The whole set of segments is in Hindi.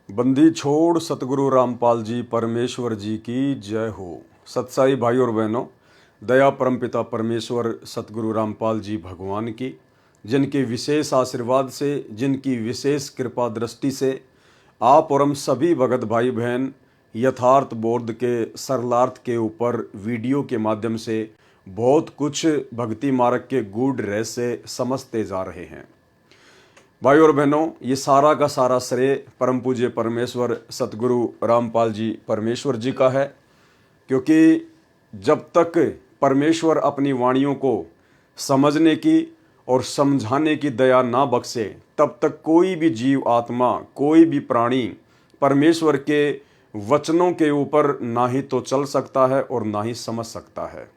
बंदी छोड़ सतगुरु रामपाल जी परमेश्वर जी की जय हो। सत्साई भाई और बहनों, दया परमपिता परमेश्वर सतगुरु रामपाल जी भगवान की, जिनके विशेष आशीर्वाद से, जिनकी विशेष कृपा दृष्टि से आप और हम सभी भगत भाई बहन यथार्थ बोध के सरलार्थ के ऊपर वीडियो के माध्यम से बहुत कुछ भक्ति मार्ग के गूढ़ रहस्य समझते जा रहे हैं। भाई और बहनों, ये सारा का सारा श्रेय परम पूज्य परमेश्वर सतगुरु रामपाल जी परमेश्वर जी का है, क्योंकि जब तक परमेश्वर अपनी वाणियों को समझने की और समझाने की दया ना बख्शे, तब तक कोई भी जीव आत्मा, कोई भी प्राणी परमेश्वर के वचनों के ऊपर ना ही तो चल सकता है और ना ही समझ सकता है।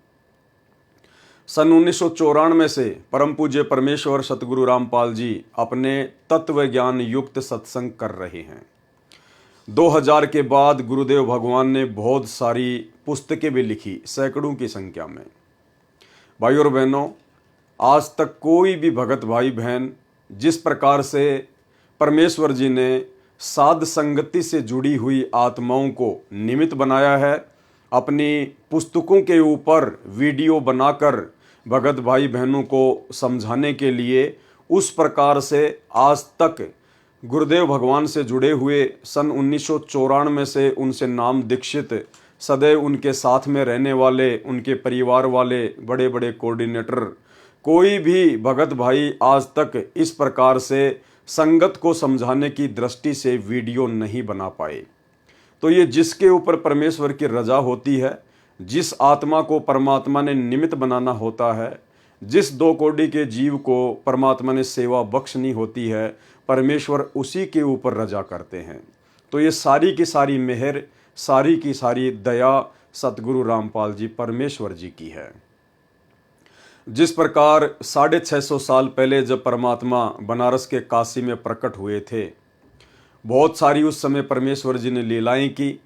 सन 1994 से परम पूज्य परमेश्वर सतगुरु रामपाल जी अपने तत्व ज्ञान युक्त सत्संग कर रहे हैं। 2000 के बाद गुरुदेव भगवान ने बहुत सारी पुस्तकें भी लिखी, सैकड़ों की संख्या में। भाई और बहनों, आज तक कोई भी भगत भाई बहन जिस प्रकार से परमेश्वर जी ने साध संगति से जुड़ी हुई आत्माओं को निमित्त बनाया है, अपनी पुस्तकों के ऊपर वीडियो बनाकर भगत भाई बहनों को समझाने के लिए, उस प्रकार से आज तक गुरुदेव भगवान से जुड़े हुए सन 1994 से उनसे नाम दीक्षित, सदैव उनके साथ में रहने वाले, उनके परिवार वाले बड़े बड़े कोऑर्डिनेटर, कोई भी भगत भाई आज तक इस प्रकार से संगत को समझाने की दृष्टि से वीडियो नहीं बना पाए। तो ये जिसके ऊपर परमेश्वर की रजा होती है, जिस आत्मा को परमात्मा ने निमित्त बनाना होता है, जिस दो कोटि के जीव को परमात्मा ने सेवा बख्शनी होती है, परमेश्वर उसी के ऊपर रजा करते हैं। तो ये सारी की सारी मेहर, सारी की सारी दया सतगुरु रामपाल जी परमेश्वर जी की है। जिस प्रकार 650 साल पहले जब परमात्मा बनारस के काशी में प्रकट हुए थे, बहुत सारी उस समय परमेश्वर जी ने लीलाएं की।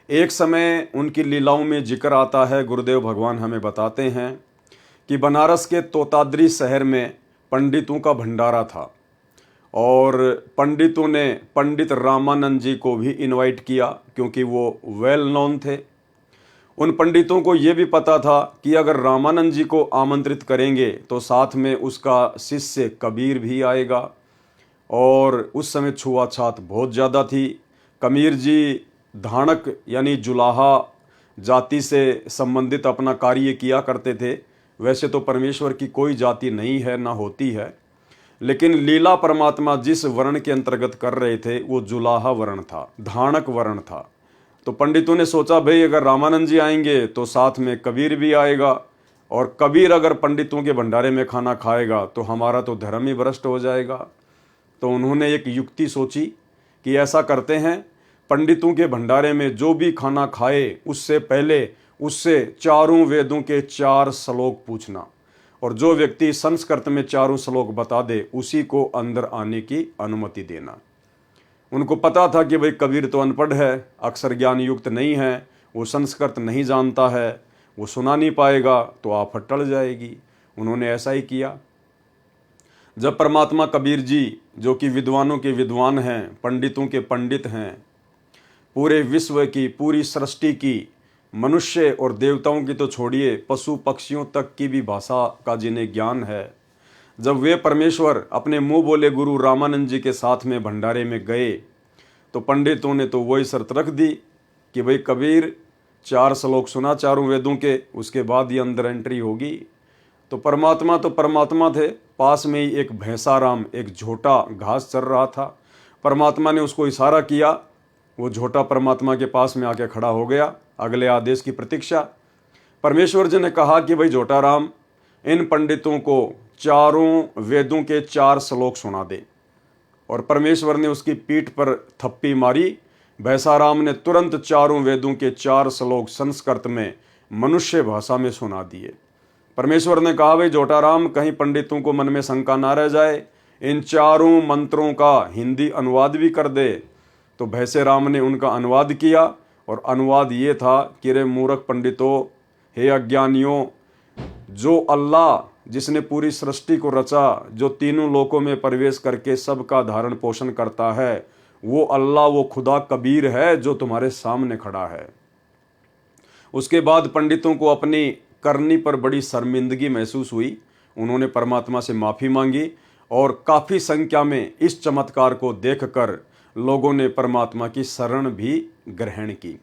एक समय उनकी लीलाओं में जिक्र आता है, गुरुदेव भगवान हमें बताते हैं कि बनारस के तोताद्री शहर में पंडितों का भंडारा था और पंडितों ने पंडित रामानंद जी को भी इनवाइट किया, क्योंकि वो वेल नोन थे। उन पंडितों को ये भी पता था कि अगर रामानंद जी को आमंत्रित करेंगे तो साथ में उसका शिष्य कबीर भी आएगा, और उस समय छुआछात बहुत ज़्यादा थी। कबीर जी धाणक यानी जुलाहा जाति से संबंधित अपना कार्य किया करते थे। वैसे तो परमेश्वर की कोई जाति नहीं है, ना होती है, लेकिन लीला परमात्मा जिस वर्ण के अंतर्गत कर रहे थे वो जुलाहा वर्ण था, धाणक वर्ण था। तो पंडितों ने सोचा, भाई अगर रामानंद जी आएंगे तो साथ में कबीर भी आएगा, और कबीर अगर पंडितों के भंडारे में खाना खाएगा तो हमारा तो धर्म ही भ्रष्ट हो जाएगा। तो उन्होंने एक युक्ति सोची कि ऐसा करते हैं, पंडितों के भंडारे में जो भी खाना खाए उससे पहले उससे चारों वेदों के 4 श्लोक पूछना, और जो व्यक्ति संस्कृत में चारों श्लोक बता दे उसी को अंदर आने की अनुमति देना। उनको पता था कि भाई कबीर तो अनपढ़ है, अक्षर ज्ञान युक्त नहीं है, वो संस्कृत नहीं जानता है, वो सुना नहीं पाएगा, तो आफत टल जाएगी। उन्होंने ऐसा ही किया। जब परमात्मा कबीर जी, जो कि विद्वानों के विद्वान हैं, पंडितों के पंडित हैं, पूरे विश्व की, पूरी सृष्टि की, मनुष्य और देवताओं की तो छोड़िए, पशु पक्षियों तक की भी भाषा का जिन्हें ज्ञान है, जब वे परमेश्वर अपने मुंह बोले गुरु रामानंद जी के साथ में भंडारे में गए, तो पंडितों ने तो वही शर्त रख दी कि भाई कबीर 4 श्लोक सुना चारों वेदों के, उसके बाद ही अंदर एंट्री होगी। तो परमात्मा थे। पास में ही एक भैंसाराम, एक झोटा घास चर रहा था। परमात्मा ने उसको इशारा किया, वो झोटा परमात्मा के पास में आके खड़ा हो गया, अगले आदेश की प्रतीक्षा। परमेश्वर जी ने कहा कि भाई झोटा राम, इन पंडितों को चारों वेदों के 4 श्लोक सुना दे। और परमेश्वर ने उसकी पीठ पर थप्पी मारी। भैंसाराम ने तुरंत चारों वेदों के 4 श्लोक संस्कृत में, मनुष्य भाषा में सुना दिए। परमेश्वर ने कहा, भाई जोटाराम, कहीं पंडितों को मन में शंका ना रह जाए, इन चारों मंत्रों का हिंदी अनुवाद भी कर दे। तो भैंसे राम ने उनका अनुवाद किया, और अनुवाद ये था कि रे मूर्ख पंडितों, हे अज्ञानियों, जो अल्लाह जिसने पूरी सृष्टि को रचा, जो तीनों लोकों में प्रवेश करके सबका धारण पोषण करता है, वो अल्लाह, वो खुदा कबीर है जो तुम्हारे सामने खड़ा है। उसके बाद पंडितों को अपनी करनी पर बड़ी शर्मिंदगी महसूस हुई। उन्होंने परमात्मा से माफ़ी मांगी और काफ़ी संख्या में इस चमत्कार को देखकर लोगों ने परमात्मा की शरण भी ग्रहण की।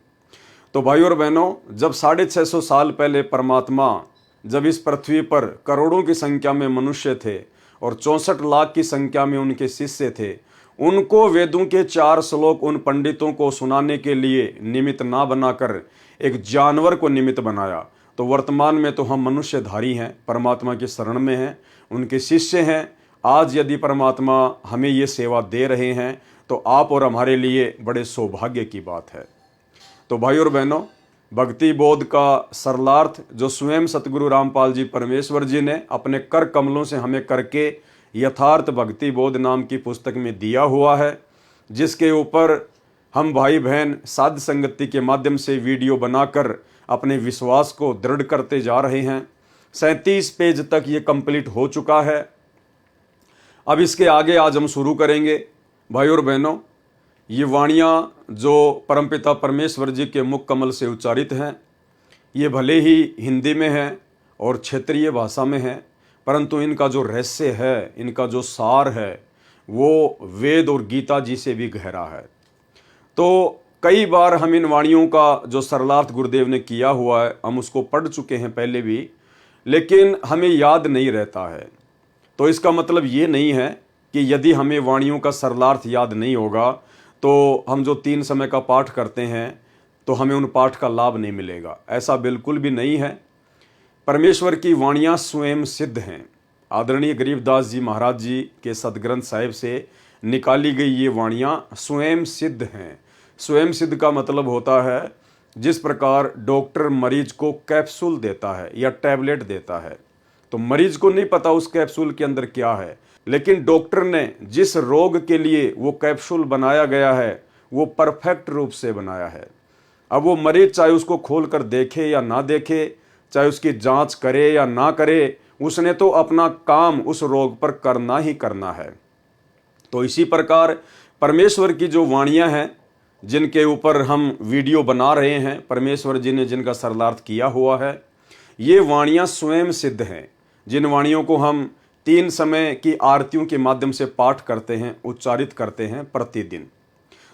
तो भाइयों और बहनों, जब 650 साल पहले परमात्मा जब इस पृथ्वी पर करोड़ों की संख्या में मनुष्य थे और 64 लाख की संख्या में उनके शिष्य थे, उनको वेदों के 4 श्लोक उन पंडितों को सुनाने के लिए निमित्त ना बनाकर एक जानवर को निमित्त बनाया। तो वर्तमान में तो हम मनुष्यधारी हैं, परमात्मा की शरण में हैं, उनके शिष्य हैं। आज यदि परमात्मा हमें ये सेवा दे रहे हैं तो आप और हमारे लिए बड़े सौभाग्य की बात है। तो भाई और बहनों, भक्ति बोध का सरलार्थ जो स्वयं सतगुरु रामपाल जी परमेश्वर जी ने अपने कर कमलों से हमें करके यथार्थ भक्ति बोध नाम की पुस्तक में दिया हुआ है, जिसके ऊपर हम भाई बहन साध संगति के माध्यम से वीडियो बनाकर अपने विश्वास को दृढ़ करते जा रहे हैं। 37 पेज तक ये कंप्लीट हो चुका है। अब इसके आगे आज हम शुरू करेंगे। भाई और बहनों, ये वाणियाँ जो परमपिता परमेश्वर जी के मुख कमल से उच्चारित हैं, ये भले ही हिंदी में है और क्षेत्रीय भाषा में है, परंतु इनका जो रहस्य है, इनका जो सार है, वो वेद और गीता जी से भी गहरा है। तो कई बार हम इन वाणियों का जो सरलार्थ गुरुदेव ने किया हुआ है, हम उसको पढ़ चुके हैं पहले भी, लेकिन हमें याद नहीं रहता है। तो इसका मतलब ये नहीं है कि यदि हमें वाणियों का सरलार्थ याद नहीं होगा तो हम जो 3 समय का पाठ करते हैं तो हमें उन पाठ का लाभ नहीं मिलेगा। ऐसा बिल्कुल भी नहीं है। परमेश्वर की वाणियाँ स्वयं सिद्ध हैं। आदरणीय गरीबदास जी महाराज जी के सदग्रंथ साहिब से निकाली गई ये वाणियाँ स्वयं सिद्ध हैं। स्वयं सिद्ध का मतलब होता है जिस प्रकार डॉक्टर मरीज को कैप्सूल देता है या टैबलेट देता है, तो मरीज को नहीं पता उस कैप्सूल के अंदर क्या है, लेकिन डॉक्टर ने जिस रोग के लिए वो कैप्सूल बनाया गया है वो परफेक्ट रूप से बनाया है। अब वो मरीज चाहे उसको खोल कर देखे या ना देखे, चाहे उसकी जांच करे या ना करे, उसने तो अपना काम उस रोग पर करना ही करना है। तो इसी प्रकार परमेश्वर की जो वाणियाँ हैं, जिनके ऊपर हम वीडियो बना रहे हैं, परमेश्वर जी ने जिनका सरलार्थ किया हुआ है, ये वाणियाँ स्वयं सिद्ध हैं। जिन वाणियों को हम 3 समय की आरतियों के माध्यम से पाठ करते हैं, उच्चारित करते हैं प्रतिदिन,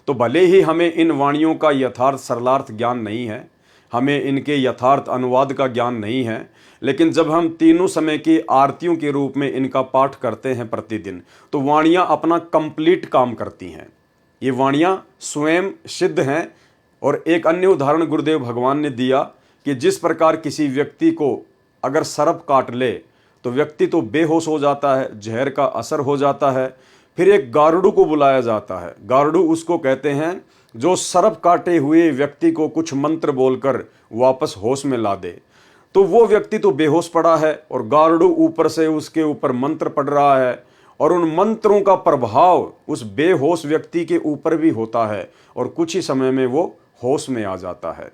तो भले ही हमें इन वाणियों का यथार्थ सरलार्थ ज्ञान नहीं है, हमें इनके यथार्थ अनुवाद का ज्ञान नहीं है, लेकिन जब हम तीनों समय की आरतियों के रूप में इनका पाठ करते हैं प्रतिदिन, तो वाणियाँ अपना कंप्लीट काम करती हैं। ये वाणियाँ स्वयं सिद्ध हैं। और एक अन्य उदाहरण गुरुदेव भगवान ने दिया कि जिस प्रकार किसी व्यक्ति को अगर सर्प काट ले तो व्यक्ति तो बेहोश हो जाता है, जहर का असर हो जाता है, फिर एक गारुड़ को बुलाया जाता है। गारुड़ उसको कहते हैं जो सर्प काटे हुए व्यक्ति को कुछ मंत्र बोलकर वापस होश में ला दे। तो वो व्यक्ति तो बेहोश पड़ा है और गारुड़ ऊपर से उसके ऊपर मंत्र पढ़ रहा है और उन मंत्रों का प्रभाव उस बेहोश व्यक्ति के ऊपर भी होता है और कुछ ही समय में वो होश में आ जाता है।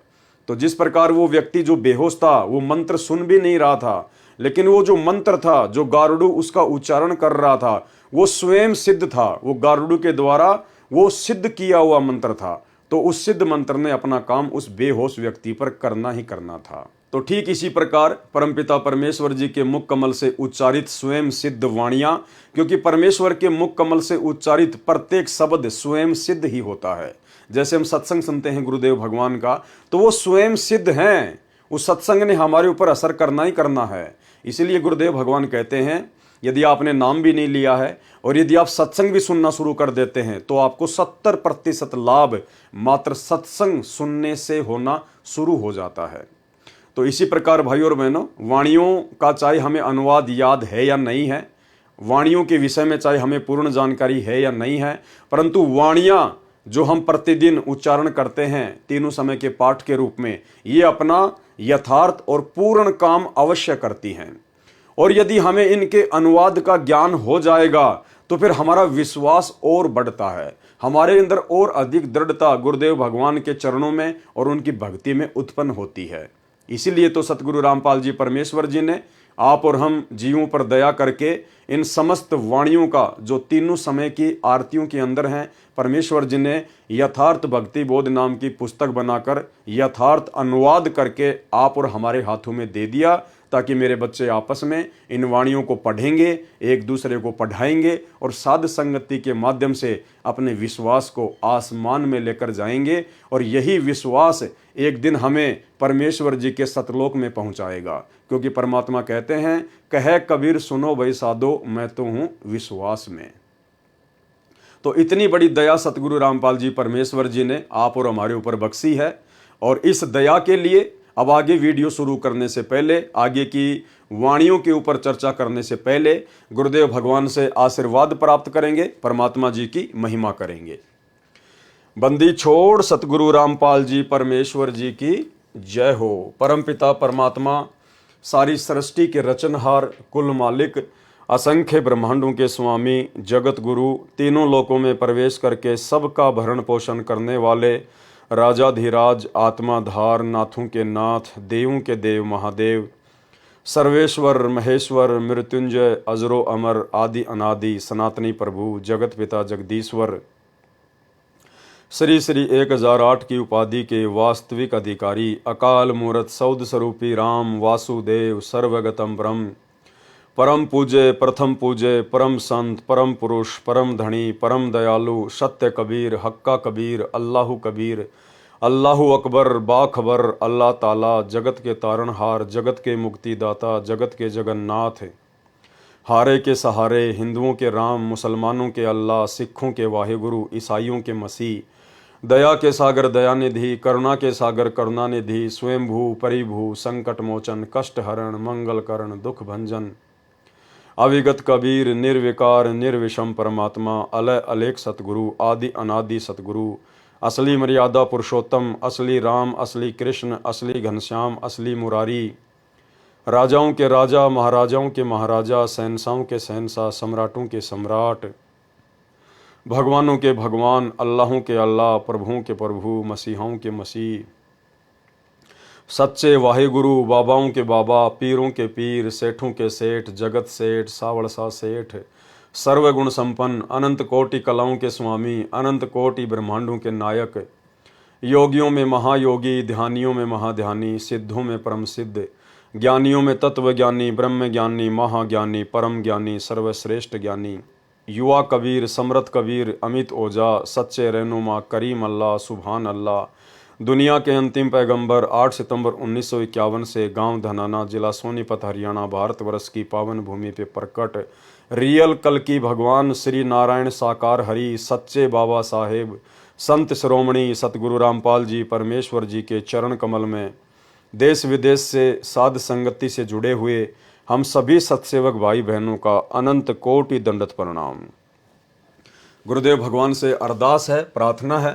तो जिस प्रकार वो व्यक्ति जो बेहोश था वो मंत्र सुन भी नहीं रहा था, लेकिन वो जो मंत्र था, जो गारुड़ उसका उच्चारण कर रहा था, वो स्वयं सिद्ध था। वो गारुड़ के द्वारा वो सिद्ध किया हुआ मंत्र था। तो उस सिद्ध मंत्र ने अपना काम उस बेहोश व्यक्ति पर करना ही करना था। तो ठीक इसी प्रकार परमपिता परमेश्वर जी के मुख कमल से उच्चारित स्वयं सिद्ध वाणियाँ, क्योंकि परमेश्वर के मुख कमल से उच्चारित प्रत्येक शब्द स्वयं सिद्ध ही होता है। जैसे हम सत्संग सुनते हैं गुरुदेव भगवान का, तो वो स्वयं सिद्ध हैं। उस सत्संग ने हमारे ऊपर असर करना ही करना है। इसीलिए गुरुदेव भगवान कहते हैं, यदि आपने नाम भी नहीं लिया है और यदि आप सत्संग भी सुनना शुरू कर देते हैं तो आपको 70% लाभ मात्र सत्संग सुनने से होना शुरू हो जाता है। तो इसी प्रकार भाई और बहनों, वाणियों का चाहे हमें अनुवाद याद है या नहीं है, वाणियों के विषय में चाहे हमें पूर्ण जानकारी है या नहीं है, परंतु वाणियाँ जो हम प्रतिदिन उच्चारण करते हैं तीनों समय के पाठ के रूप में, ये अपना यथार्थ और पूर्ण काम अवश्य करती हैं। और यदि हमें इनके अनुवाद का ज्ञान हो जाएगा तो फिर हमारा विश्वास और बढ़ता है, हमारे अंदर और अधिक दृढ़ता गुरुदेव भगवान के चरणों में और उनकी भक्ति में उत्पन्न होती है। इसीलिए तो सतगुरु रामपाल जी परमेश्वर जी ने आप और हम जीवों पर दया करके इन समस्त वाणियों का जो तीनों समय की आरतियों के अंदर हैं, परमेश्वर जी ने यथार्थ भक्ति बोध नाम की पुस्तक बनाकर यथार्थ अनुवाद करके आप और हमारे हाथों में दे दिया, ताकि मेरे बच्चे आपस में इन वाणियों को पढ़ेंगे, एक दूसरे को पढ़ाएंगे और साध संगति के माध्यम से अपने विश्वास को आसमान में लेकर जाएंगे। और यही विश्वास एक दिन हमें परमेश्वर जी के सतलोक में पहुंचाएगा, क्योंकि परमात्मा कहते हैं, कहे कबीर सुनो भाई साधो, मैं तो हूं विश्वास में। तो इतनी बड़ी दया सतगुरु रामपाल जी परमेश्वर जी ने आप और हमारे ऊपर बख्शी है। और इस दया के लिए अब आगे वीडियो शुरू करने से पहले, आगे की वाणियों के ऊपर चर्चा करने से पहले गुरुदेव भगवान से आशीर्वाद प्राप्त करेंगे, परमात्मा जी की महिमा करेंगे। बंदी छोड़ सतगुरु रामपाल जी परमेश्वर जी की जय हो। परमपिता परमात्मा, सारी सृष्टि के रचनहार, कुल मालिक, असंख्य ब्रह्मांडों के स्वामी, जगत गुरु, तीनों लोकों में प्रवेश करके सबका भरण पोषण करने वाले राजाधिराज, आत्माधार, नाथों के नाथ, देवों के देव महादेव, सर्वेश्वर महेश्वर, मृत्युंजय, अजरो अमर, आदि अनादि, सनातनी प्रभु, जगत पिता जगदीश्वर, श्री श्री 1008 की उपाधि के वास्तविक अधिकारी, अकाल मूर्त सौद स्वरूपी राम वासुदेव, सर्वगतम ब्रह्म, परम पूज्य, प्रथम पूज्य, परम संत, परम पुरुष, परम धनी, परम दयालु, सत्य कबीर, हक्का कबीर, अल्लाहु कबीर, अल्लाहु अकबर, बाखबर, अल्लाह ताला, जगत के तारणहार, जगत के मुक्तिदाता, जगत के जगन्नाथ, हारे के सहारे, हिंदुओं के राम, मुसलमानों के अल्लाह, सिखों के वाहेगुरु, ईसाइयों के मसीह, दया के सागर दयानिधि, करुणा के सागर करुणानिधि, स्वयंभू परिभू, संकट मोचन, कष्ट हरण, मंगल करण, दुख भंजन, अविगत कबीर, निर्विकार निर्विषम परमात्मा, अलय अलेख सतगुरु, आदि अनादि सतगुरु, असली मर्यादा पुरुषोत्तम, असली राम, असली कृष्ण, असली घनश्याम, असली मुरारी, राजाओं के राजा, महाराजाओं के महाराजा, शहंशाहों के शहंशाह, सम्राटों के सम्राट, भगवानों के भगवान, अल्लाहों के अल्लाह, प्रभुओं के प्रभु, मसीहाओं के मसीह, सच्चे वाहेगुरु, बाबाओं के बाबा, पीरों के पीर, सेठों के सेठ, जगत सेठ, सावड़सा सेठ, सर्वगुण संपन्न, अनंत कोटि कलाओं के स्वामी, अनंत कोटि ब्रह्मांडों के नायक, योगियों में महायोगी, ध्यानियों में महाध्यानी, सिद्धों में परम सिद्ध, ज्ञानियों में तत्व ज्ञानी, ब्रह्म ज्ञानी, महाज्ञानी, परम ज्ञानी, सर्वश्रेष्ठ ज्ञानी, युवा कबीर, समृत कबीर, अमित ओझा, सच्चे रहनुमा, करीम अल्लाह, सुभान अल्लाह, दुनिया के अंतिम पैगंबर, 8 सितंबर 1951 से गांव धनाना, जिला सोनीपत, हरियाणा, भारतवर्ष की पावन भूमि पे प्रकट रियल कल की भगवान श्री नारायण साकार हरि, सच्चे बाबा साहेब, संत श्रोमणी सतगुरु रामपाल जी परमेश्वर जी के चरण कमल में देश विदेश से साध संगति से जुड़े हुए हम सभी सत्सेवक भाई बहनों का अनंत कोटि दंडत प्रणाम। गुरुदेव भगवान से अरदास है, प्रार्थना है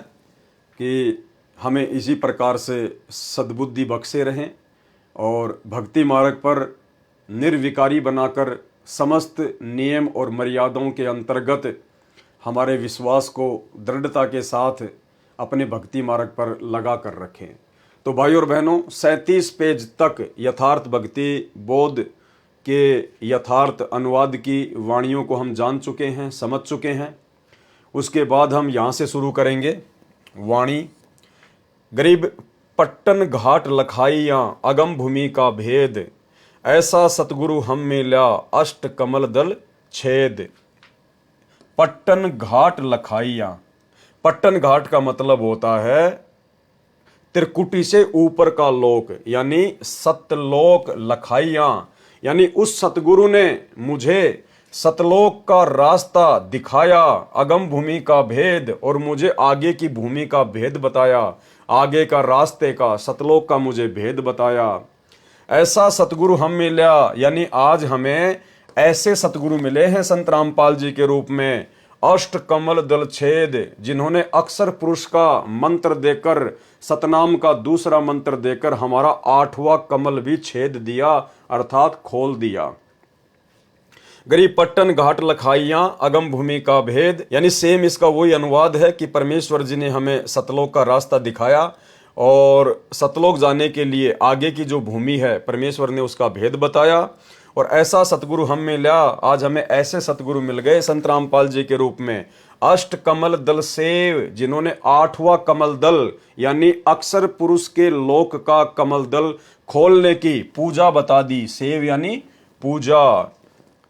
कि हमें इसी प्रकार से सद्बुद्धि बख्शे रहें और भक्ति मार्ग पर निर्विकारी बनाकर समस्त नियम और मर्यादाओं के अंतर्गत हमारे विश्वास को दृढ़ता के साथ अपने भक्ति मार्ग पर लगा कर रखें। तो भाई और बहनों, 37 पेज तक यथार्थ भक्ति बोध के यथार्थ अनुवाद की वाणियों को हम जान चुके हैं, समझ चुके हैं। उसके बाद हम यहाँ से शुरू करेंगे वाणी। गरीब पट्टन घाट लखाइयाँ अगम भूमि का भेद, ऐसा सतगुरु हम मिला अष्ट कमल दल छेद। पट्टन घाट लखाइयाँ, पट्टन घाट का मतलब होता है त्रिकुटी से ऊपर का लोक, यानी सतलोक लखाइयाँ, यानी उस सतगुरु ने मुझे सतलोक का रास्ता दिखाया, अगम भूमि का भेद, और मुझे आगे की भूमि का भेद बताया, आगे का रास्ते का सतलोक का मुझे भेद बताया। ऐसा सतगुरु हम मिला, यानी आज हमें ऐसे सतगुरु मिले हैं संत रामपाल जी के रूप में, अष्ट कमल दल छेद, जिन्होंने अक्षर पुरुष का मंत्र देकर, सतनाम का दूसरा मंत्र देकर हमारा 8वां कमल भी छेद दिया, अर्थात खोल दिया। गरीब पट्टन घाट लखाइयाँ अगम भूमि का भेद, यानी सेम इसका वही अनुवाद है कि परमेश्वर जी ने हमें सतलोक का रास्ता दिखाया और सतलोक जाने के लिए आगे की जो भूमि है परमेश्वर ने उसका भेद बताया। और ऐसा सतगुरु हम मिला। आज हमें ऐसे सतगुरु मिल गए संत रामपाल जी के रूप में, अष्ट कमल दल सेव, जिन्होंने 8वां कमल दल यानी अक्षर पुरुष के लोक का कमल दल खोलने की पूजा बता दी। सेव यानी पूजा,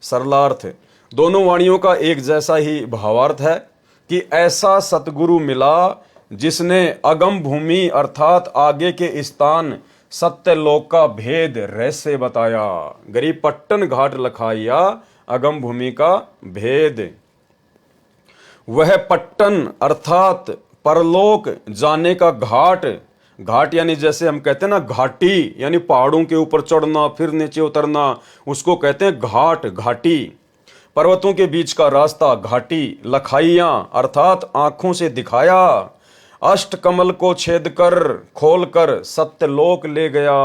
सरलार्थ। दोनों वाणियों का एक जैसा ही भावार्थ है कि ऐसा सतगुरु मिला जिसने अगम भूमि अर्थात आगे के स्थान सत्यलोक का भेद रहस्य बताया। गरीब पट्टन घाट लखाइया अगम भूमि का भेद। वह पट्टन अर्थात परलोक जाने का घाट, घाट यानी जैसे हम कहते हैं ना घाटी, यानी पहाड़ों के ऊपर चढ़ना फिर नीचे उतरना, उसको कहते हैं घाट, घाटी। पर्वतों के बीच का रास्ता घाटी। लखाइयां अर्थात आंखों से दिखाया। अष्ट कमल को छेद कर खोल कर सत्यलोक ले गया।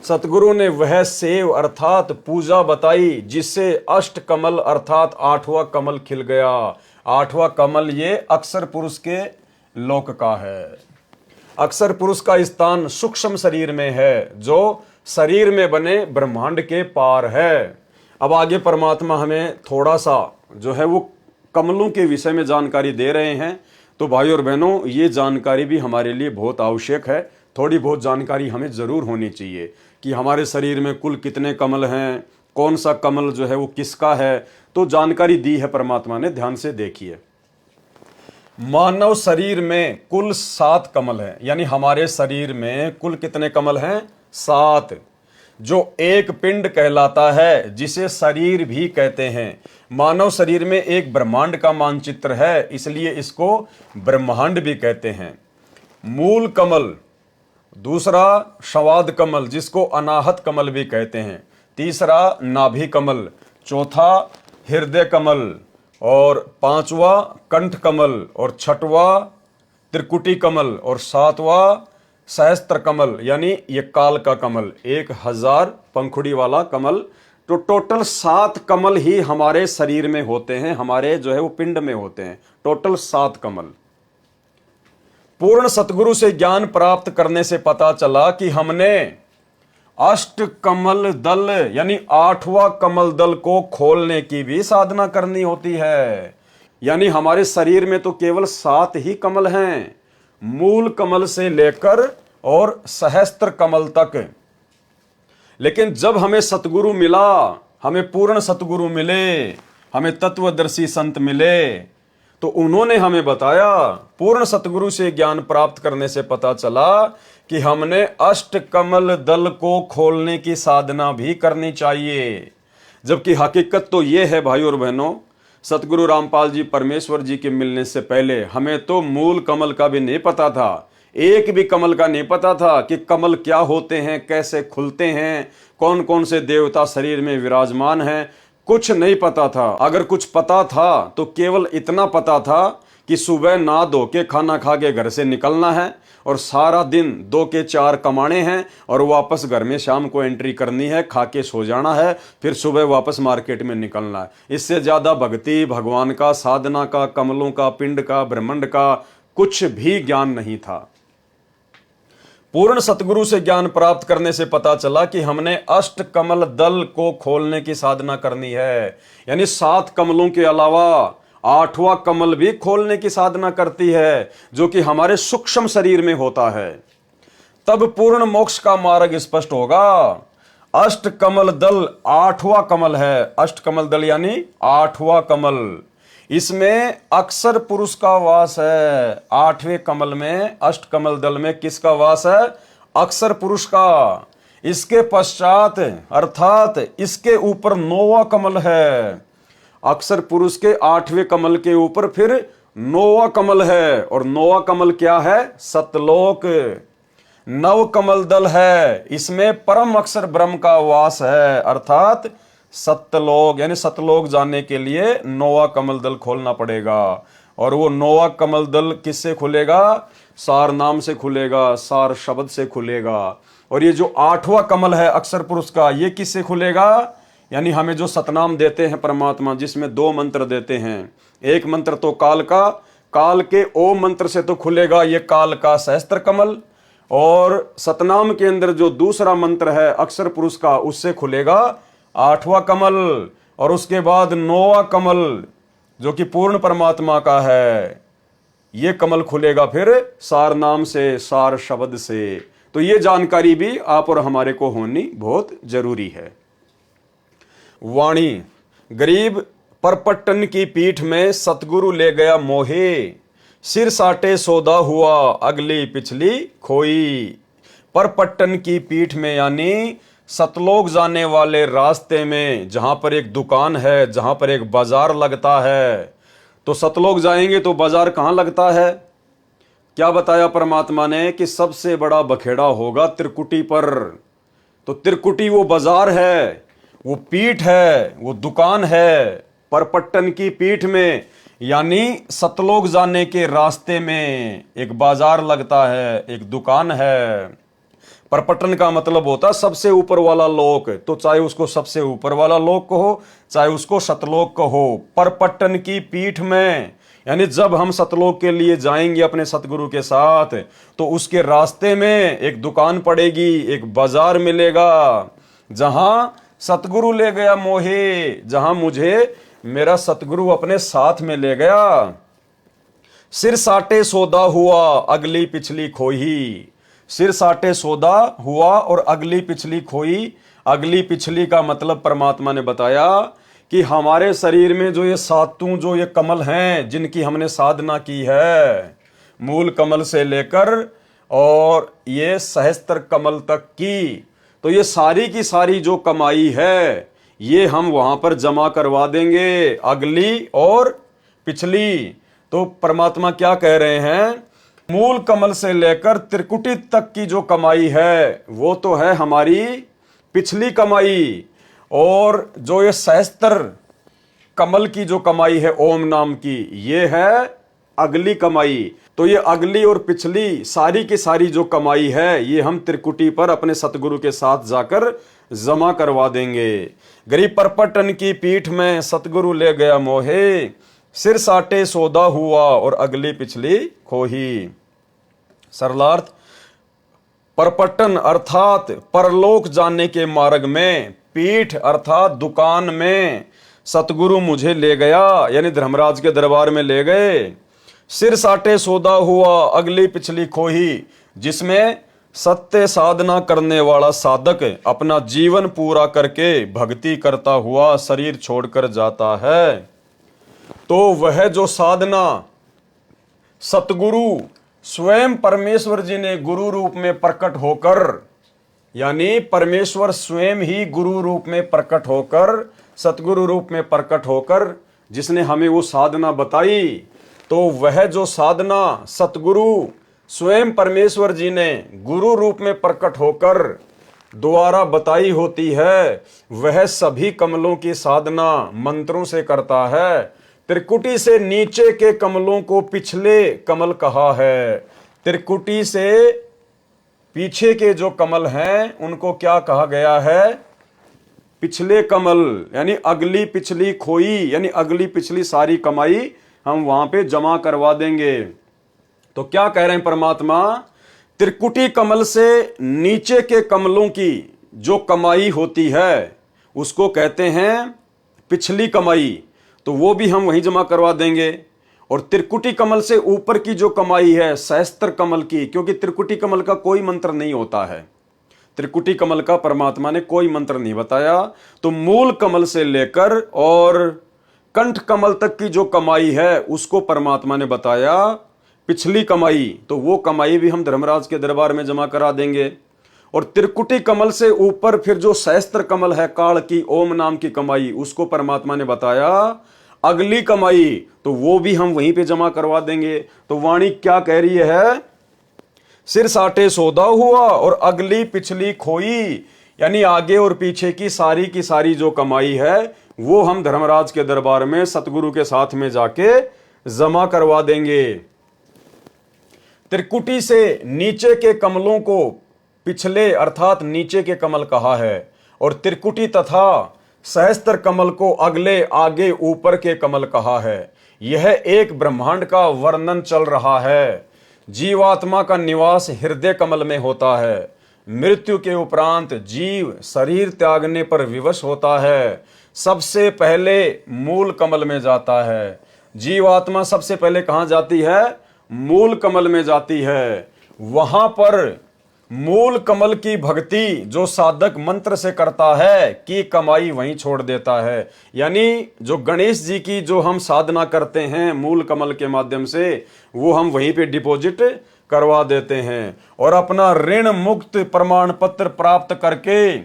सतगुरु ने वह सेव अर्थात पूजा बताई जिससे अष्ट कमल अर्थात 8वां कमल खिल गया। 8वां कमल ये अक्षर पुरुष के लोक का है। अक्षर पुरुष का स्थान सूक्ष्म शरीर में है जो शरीर में बने ब्रह्मांड के पार है। अब आगे परमात्मा हमें थोड़ा सा जो है वो कमलों के विषय में जानकारी दे रहे हैं। तो भाई और बहनों, ये जानकारी भी हमारे लिए बहुत आवश्यक है। थोड़ी बहुत जानकारी हमें जरूर होनी चाहिए कि हमारे शरीर में कुल कितने कमल हैं, कौन सा कमल जो है वो किसका है। तो जानकारी दी है परमात्मा ने, ध्यान से देखिए। मानव शरीर में कुल 7 कमल हैं, यानी हमारे शरीर में कुल कितने कमल हैं? 7, जो एक पिंड कहलाता है जिसे शरीर भी कहते हैं। मानव शरीर में एक ब्रह्मांड का मानचित्र है, इसलिए इसको ब्रह्मांड भी कहते हैं। मूल कमल, दूसरा संवाद कमल जिसको अनाहत कमल भी कहते हैं, तीसरा नाभि कमल, चौथा हृदय कमल, और 5वां कंठ कमल, और 6वां त्रिकुटी कमल, और 7वां सहस्त्र कमल यानी ये काल का कमल, 1000 पंखुड़ी वाला कमल। तो टोटल 7 कमल ही हमारे शरीर में होते हैं, हमारे जो है वो पिंड में होते हैं। टोटल 7 कमल। पूर्ण सतगुरु से ज्ञान प्राप्त करने से पता चला कि हमने अष्ट कमल दल यानी 8वां कमल दल को खोलने की भी साधना करनी होती है। यानी हमारे शरीर में तो केवल 7 ही कमल हैं, मूल कमल से लेकर और सहस्त्र कमल तक। लेकिन जब हमें सतगुरु मिला, हमें पूर्ण सतगुरु मिले, हमें तत्वदर्शी संत मिले, तो उन्होंने हमें बताया, पूर्ण सतगुरु से ज्ञान प्राप्त करने से पता चला कि हमने अष्ट कमल दल को खोलने की साधना भी करनी चाहिए। जबकि हकीकत तो यह है भाई और बहनों, सतगुरु रामपाल जी परमेश्वर जी के मिलने से पहले हमें तो मूल कमल का भी नहीं पता था, एक भी कमल का नहीं पता था कि कमल क्या होते हैं, कैसे खुलते हैं, कौन कौन से देवता शरीर में विराजमान हैं, कुछ नहीं पता था। अगर कुछ पता था तो केवल इतना पता था कि सुबह नहा धो के खाना खा के घर से निकलना है और सारा दिन 2 के 4 कमाने हैं और वापस घर में शाम को एंट्री करनी है, खा के सो जाना है, फिर सुबह वापस मार्केट में निकलना है। इससे ज्यादा भक्ति, भगवान का, साधना का, कमलों का, पिंड का, ब्रह्मांड का कुछ भी ज्ञान नहीं था। पूर्ण सतगुरु से ज्ञान प्राप्त करने से पता चला कि हमने अष्ट कमल दल को खोलने की साधना करनी है। यानी 7 कमलों के अलावा 8वां कमल भी खोलने की साधना करती है, जो कि हमारे सूक्ष्म शरीर में होता है। तब पूर्ण मोक्ष का मार्ग स्पष्ट होगा। अष्ट कमल दल 8वां कमल है। अष्ट कमल दल यानी 8वां कमल, इसमें अक्षर पुरुष का वास है। 8वें कमल में, अष्ट कमल दल में किसका वास है? अक्षर पुरुष का। इसके पश्चात अर्थात इसके ऊपर 9वां कमल है। अक्षर पुरुष के 8वें कमल के ऊपर फिर 9वां कमल है, और 9वां कमल क्या है? सतलोक। 9 कमल दल है, इसमें परम अक्षर ब्रह्म का वास है, अर्थात सत्यलोक। यानी सतलोक जाने के लिए 9वां कमल दल खोलना पड़ेगा। और वो 9वां कमल दल किससे खुलेगा? सार नाम से खुलेगा, सार शब्द से खुलेगा। और ये जो 8वां कमल है अक्षर पुरुष का, ये किससे खुलेगा? यानी हमें जो सतनाम देते हैं परमात्मा, जिसमें 2 मंत्र देते हैं। एक मंत्र तो काल का, काल के ओम मंत्र से तो खुलेगा ये काल का सहस्त्र कमल, और सतनाम के अंदर जो दूसरा मंत्र है अक्षर पुरुष का, उससे खुलेगा 8वां कमल, और उसके बाद 9वां कमल जो कि पूर्ण परमात्मा का है, ये कमल खुलेगा फिर सार नाम से, सार शब्द से। तो ये जानकारी भी आप और हमारे को होनी बहुत जरूरी है। वाणी, गरीब परपट्टन की पीठ में सतगुरु ले गया मोहे, सिर साटे सौदा हुआ अगली पिछली खोई। परपट्टन की पीठ में यानी सतलोक जाने वाले रास्ते में, जहां पर एक दुकान है, जहां पर एक बाजार लगता है। तो सतलोक जाएंगे तो बाजार कहां लगता है? क्या बताया परमात्मा ने कि सबसे बड़ा बखेड़ा होगा त्रिकुटी पर। तो त्रिकुटी वो बाजार है, वो पीठ है, वो दुकान है। परपट्टन की पीठ में यानी सतलोक जाने के रास्ते में एक बाजार लगता है, एक दुकान है। परपट्टन का मतलब होता है सबसे ऊपर वाला लोक, तो चाहे उसको सबसे ऊपर वाला लोक कहो, चाहे उसको सतलोक कहो। परपट्टन की पीठ में यानी जब हम सतलोक के लिए जाएंगे अपने सतगुरु के साथ, तो उसके रास्ते में एक दुकान पड़ेगी, एक बाजार मिलेगा, जहां सतगुरु ले गया मोहे, जहां मुझे मेरा सतगुरु अपने साथ में ले गया। सिर साटे सौदा हुआ अगली पिछली खोई। सिर साटे सौदा हुआ और अगली पिछली खोई। अगली पिछली का मतलब परमात्मा ने बताया कि हमारे शरीर में जो ये सातों जो ये कमल हैं, जिनकी हमने साधना की है, मूल कमल से लेकर और ये सहस्त्र कमल तक की, तो ये सारी की सारी जो कमाई है, ये हम वहां पर जमा करवा देंगे, अगली और पिछली। तो परमात्मा क्या कह रहे हैं? मूल कमल से लेकर त्रिकुटी तक की जो कमाई है, वो तो है हमारी पिछली कमाई, और जो ये सहस्त्र कमल की जो कमाई है ओम नाम की, ये है अगली कमाई। तो ये अगली और पिछली सारी की सारी जो कमाई है, ये हम त्रिकुटी पर अपने सतगुरु के साथ जाकर जमा करवा देंगे। गरीब परपट्टन की पीठ में सतगुरु ले गया मोहे, सिर साटे सौदा हुआ और अगली पिछली खोही। सरलार्थ, परपट्टन अर्थात परलोक जाने के मार्ग में, पीठ अर्थात दुकान में सतगुरु मुझे ले गया, यानी धर्मराज के दरबार में ले गए। सिर साटे सौदा हुआ अगली पिछली खोही, जिसमें सत्य साधना करने वाला साधक अपना जीवन पूरा करके भक्ति करता हुआ शरीर छोड़कर जाता है, तो वह जो साधना सतगुरु स्वयं परमेश्वर जी ने गुरु रूप में प्रकट होकर, यानी परमेश्वर स्वयं ही गुरु रूप में प्रकट होकर, सतगुरु रूप में प्रकट होकर जिसने हमें वो साधना बताई, तो वह जो साधना सतगुरु स्वयं परमेश्वर जी ने गुरु रूप में प्रकट होकर द्वारा बताई होती है, वह सभी कमलों की साधना मंत्रों से करता है। त्रिकुटी से नीचे के कमलों को पिछले कमल कहा है। त्रिकुटी से पीछे के जो कमल हैं उनको क्या कहा गया है? पिछले कमल, यानी अगली पिछली खोई, यानी अगली पिछली सारी कमाई हम वहां पे जमा करवा देंगे। तो क्या कह रहे हैं परमात्मा? त्रिकुटी कमल से नीचे के कमलों की जो कमाई होती है उसको कहते हैं पिछली कमाई, तो वो भी हम वहीं जमा करवा देंगे। और त्रिकुटी कमल से ऊपर की जो कमाई है सहस्त्र कमल की, क्योंकि त्रिकुटी कमल का कोई मंत्र नहीं होता है, त्रिकुटी कमल का परमात्मा ने कोई मंत्र नहीं बताया, तो मूल कमल से लेकर और कंठ कमल तक की जो कमाई है उसको परमात्मा ने बताया पिछली कमाई, तो वो कमाई भी हम धर्मराज के दरबार में जमा करा देंगे। और त्रिकुटी कमल से ऊपर फिर जो सहस्त्र कमल है काल की ओम नाम की कमाई, उसको परमात्मा ने बताया अगली कमाई, तो वो भी हम वहीं पे जमा करवा देंगे। तो वाणी क्या कह रही है? सिर साटे सौदा हुआ और अगली पिछली खोई, यानी आगे और पीछे की सारी जो कमाई है वो हम धर्मराज के दरबार में सतगुरु के साथ में जाके जमा करवा देंगे। त्रिकुटी से नीचे के कमलों को पिछले अर्थात नीचे के कमल कहा है, और त्रिकुटी तथा सहस्त्र कमल को अगले आगे ऊपर के कमल कहा है। यह एक ब्रह्मांड का वर्णन चल रहा है, जीवात्मा का निवास हृदय कमल में होता है। मृत्यु के उपरांत जीव शरीर त्यागने पर विवश होता है, सबसे पहले मूल कमल में जाता है। जीवात्मा सबसे पहले कहां जाती है? मूल कमल में जाती है। वहां पर मूल कमल की भक्ति जो साधक मंत्र से करता है कि कमाई वहीं छोड़ देता है। यानी जो गणेश जी की जो हम साधना करते हैं मूल कमल के माध्यम से, वो हम वहीं पे डिपॉजिट करवा देते हैं और अपना ऋण मुक्त प्रमाण पत्र प्राप्त करके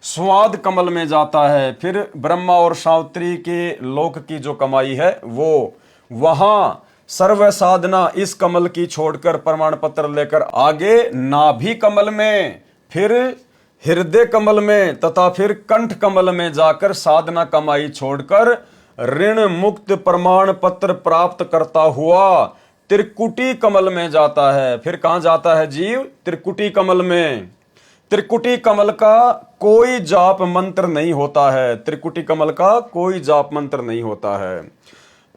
स्वाद कमल में जाता है। फिर ब्रह्मा और सावित्री के लोक की जो कमाई है वो वहां सर्व साधना इस कमल की छोड़कर प्रमाण पत्र लेकर आगे नाभि कमल में, फिर हृदय कमल में तथा फिर कंठ कमल में जाकर साधना कमाई छोड़कर ऋण मुक्त प्रमाण पत्र प्राप्त करता हुआ त्रिकुटी कमल में जाता है। फिर कहां जाता है जीव? त्रिकुटी कमल में। त्रिकुटी कमल का कोई जाप मंत्र नहीं होता है। त्रिकुटी कमल का कोई जाप मंत्र नहीं होता है।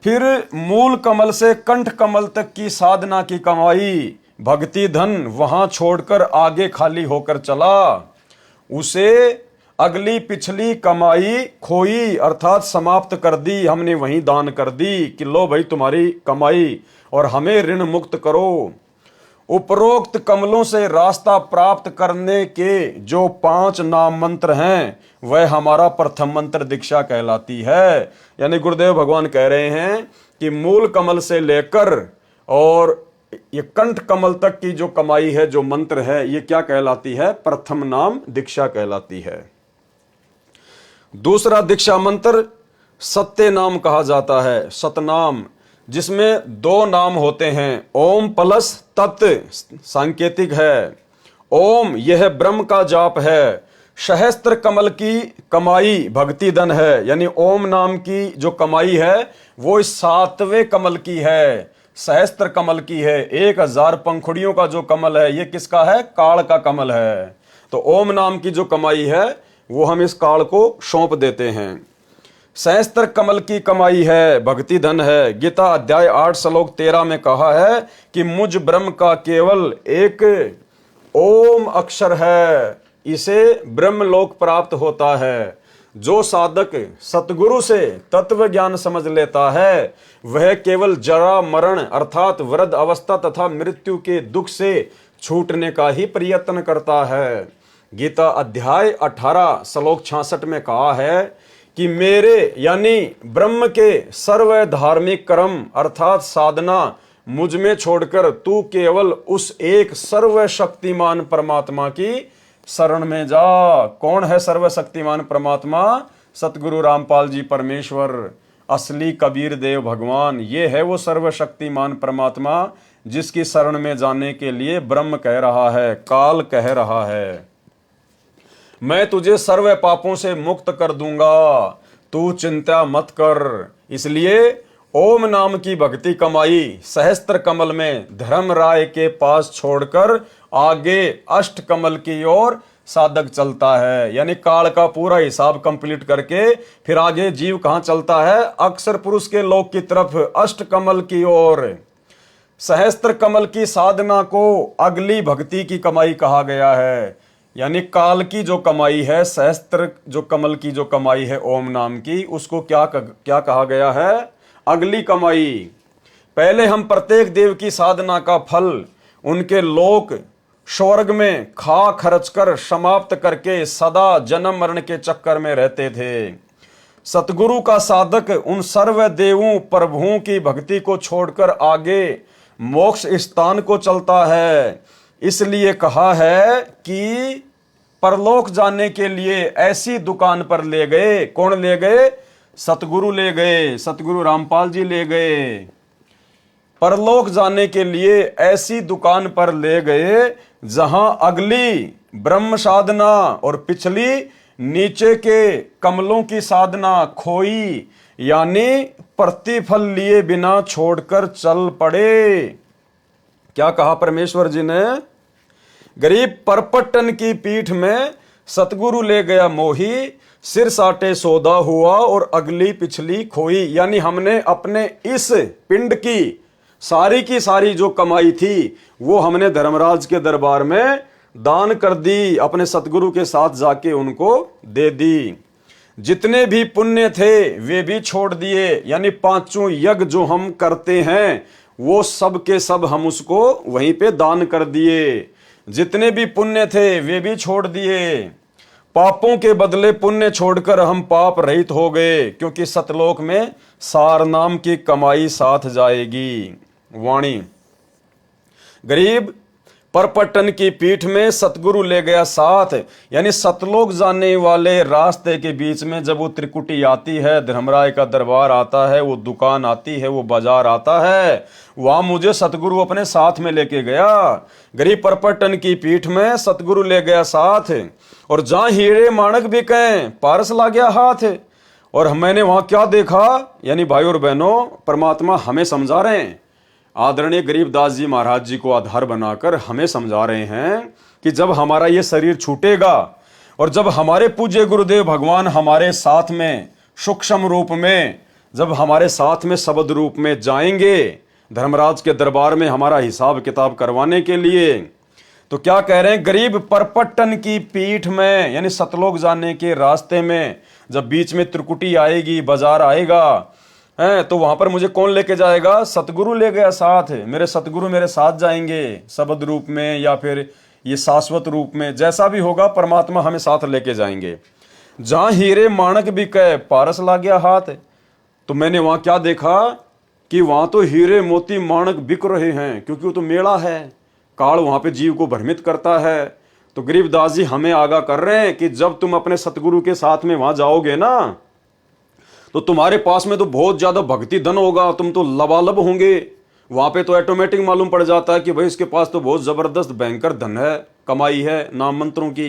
फिर मूल कमल से कंठ कमल तक की साधना की कमाई भक्ति धन वहां छोड़कर आगे खाली होकर चला, उसे अगली पिछली कमाई खोई अर्थात समाप्त कर दी, हमने वहीं दान कर दी कि लो भाई तुम्हारी कमाई और हमें ऋण मुक्त करो। उपरोक्त कमलों से रास्ता प्राप्त करने के जो 5 नाम मंत्र हैं वह हमारा प्रथम मंत्र दीक्षा कहलाती है। यानी गुरुदेव भगवान कह रहे हैं कि मूल कमल से लेकर और ये कंठ कमल तक की जो कमाई है, जो मंत्र है, ये क्या कहलाती है? प्रथम नाम दीक्षा कहलाती है। दूसरा दीक्षा मंत्र सत्य नाम कहा जाता है, सतनाम, जिसमें 2 नाम होते हैं। ओम प्लस तत् सांकेतिक है। ओम यह ब्रह्म का जाप है। सहस्त्र कमल की कमाई भक्ति धन है। यानी ओम नाम की जो कमाई है वो 7वें कमल की है, सहस्त्र कमल की है। 1000 पंखुड़ियों का जो कमल है ये किसका है? काल का कमल है। तो ओम नाम की जो कमाई है वो हम इस काल को सौंप देते हैं। सहस्त्र कमल की कमाई है, भक्ति धन है। गीता अध्याय 8 श्लोक 13 में कहा है कि मुझ ब्रह्म का केवल एक ओम अक्षर है, इसे ब्रह्मलोक प्राप्त होता है। जो साधक सतगुरु से तत्व ज्ञान समझ लेता है वह केवल जरा मरण अर्थात वृद्ध अवस्था तथा मृत्यु के दुख से छूटने का ही प्रयत्न करता है। गीता अध्याय 18 श्लोक 66 में कहा है कि मेरे यानी ब्रह्म के सर्व धार्मिक कर्म अर्थात साधना मुझ में छोड़कर तू केवल उस एक सर्वशक्तिमान परमात्मा की शरण में जा। कौन है सर्वशक्तिमान परमात्मा? सतगुरु रामपाल जी परमेश्वर, असली कबीर देव भगवान। ये है वो सर्वशक्तिमान परमात्मा जिसकी शरण में जाने के लिए ब्रह्म कह रहा है, काल कह रहा है, मैं तुझे सर्व पापों से मुक्त कर दूंगा, तू चिंता मत कर। इसलिए ओम नाम की भक्ति कमाई सहस्त्र कमल में धर्म राय के पास छोड़कर आगे अष्ट कमल की ओर साधक चलता है। यानी काल का पूरा हिसाब कंप्लीट करके फिर आगे जीव कहां चलता है? अक्षर पुरुष के लोक की तरफ, अष्ट कमल की ओर। सहस्त्र कमल की साधना को अगली भक्ति की कमाई कहा गया है। यानी काल की जो कमाई है, सहस्त्र जो कमल की जो कमाई है ओम नाम की, उसको क्या कहा गया है? अगली कमाई। पहले हम प्रत्येक देव की साधना का फल उनके लोक स्वर्ग में खा खर्च कर समाप्त करके सदा जन्म मरण के चक्कर में रहते थे। सतगुरु का साधक उन सर्व देवों प्रभुओं की भक्ति को छोड़कर आगे मोक्ष स्थान को चलता है। इसलिए कहा है कि परलोक जाने के लिए ऐसी दुकान पर ले गए। कौन ले गए? सतगुरु ले गए, सतगुरु रामपाल जी ले गए। परलोक जाने के लिए ऐसी दुकान पर ले गए जहां अगली ब्रह्म साधना और पिछली नीचे के कमलों की साधना खोई, यानी प्रतिफल लिए बिना छोड़कर चल पड़े। क्या कहा परमेश्वर जी ने? गरीब परपट्टन की पीठ में सतगुरु ले गया मोही, सिर साटे सौदा हुआ और अगली पिछली खोई। यानी हमने अपने इस पिंड की सारी की सारी जो कमाई थी वो हमने धर्मराज के दरबार में दान कर दी, अपने सतगुरु के साथ जाके उनको दे दी। जितने भी पुण्य थे वे भी छोड़ दिए, यानी पांचों यज्ञ जो हम करते हैं वो सब के सब हम उसको वहीं पे दान कर दिए। जितने भी पुण्य थे वे भी छोड़ दिए। पापों के बदले पुण्य छोड़कर हम पाप रहित हो गए, क्योंकि सतलोक में सार नाम की कमाई साथ जाएगी। वाणी गरीब परपट्टन की पीठ में सतगुरु ले गया साथ, यानी सतलोक जाने वाले रास्ते के बीच में जब वो त्रिकुटी आती है, धर्मराय का दरबार आता है, वो दुकान आती है, वो बाजार आता है, वहां मुझे सतगुरु अपने साथ में लेके गया। गरीब परपट्टन की पीठ में सतगुरु ले गया साथ, और जहां हीरे माणक बिके पारस ला गया हाथ। और मैंने वहां क्या देखा, यानी भाई और बहनों, परमात्मा हमें समझा रहे हैं, आदरणीय गरीबदास जी महाराज जी को आधार बनाकर हमें समझा रहे हैं कि जब हमारा ये शरीर छूटेगा और जब हमारे पूज्य गुरुदेव भगवान हमारे साथ में सूक्ष्म रूप में, जब हमारे साथ में शब्द रूप में जाएंगे धर्मराज के दरबार में हमारा हिसाब किताब करवाने के लिए, तो क्या कह रहे हैं, गरीब परपट्टन की पीठ में, यानी सतलोक जाने के रास्ते में जब बीच में त्रिकुटी आएगी, बाजार आएगा है, तो वहां पर मुझे कौन लेके जाएगा, सतगुरु ले गया साथ। मेरे सतगुरु मेरे साथ जाएंगे, शब्द रूप में या फिर ये शाश्वत रूप में, जैसा भी होगा परमात्मा हमें साथ लेके जाएंगे। जहां हीरे माणक बिके पारस ला गया हाथ, तो मैंने वहां क्या देखा कि वहां तो हीरे मोती माणक बिक रहे हैं, क्योंकि वो तो मेला है, काल वहां पे जीव को भ्रमित करता है। तो गरीबदास जी हमें आगाह कर रहे हैं कि जब तुम अपने सतगुरु के साथ में वहां जाओगे ना, तो तुम्हारे पास में तो बहुत ज्यादा भक्ति धन होगा, तुम तो लबालब होंगे। वहां पे तो ऑटोमेटिक मालूम पड़ जाता है कि भाई इसके पास तो बहुत जबरदस्त भयंकर धन है, कमाई है नाम मंत्रों की।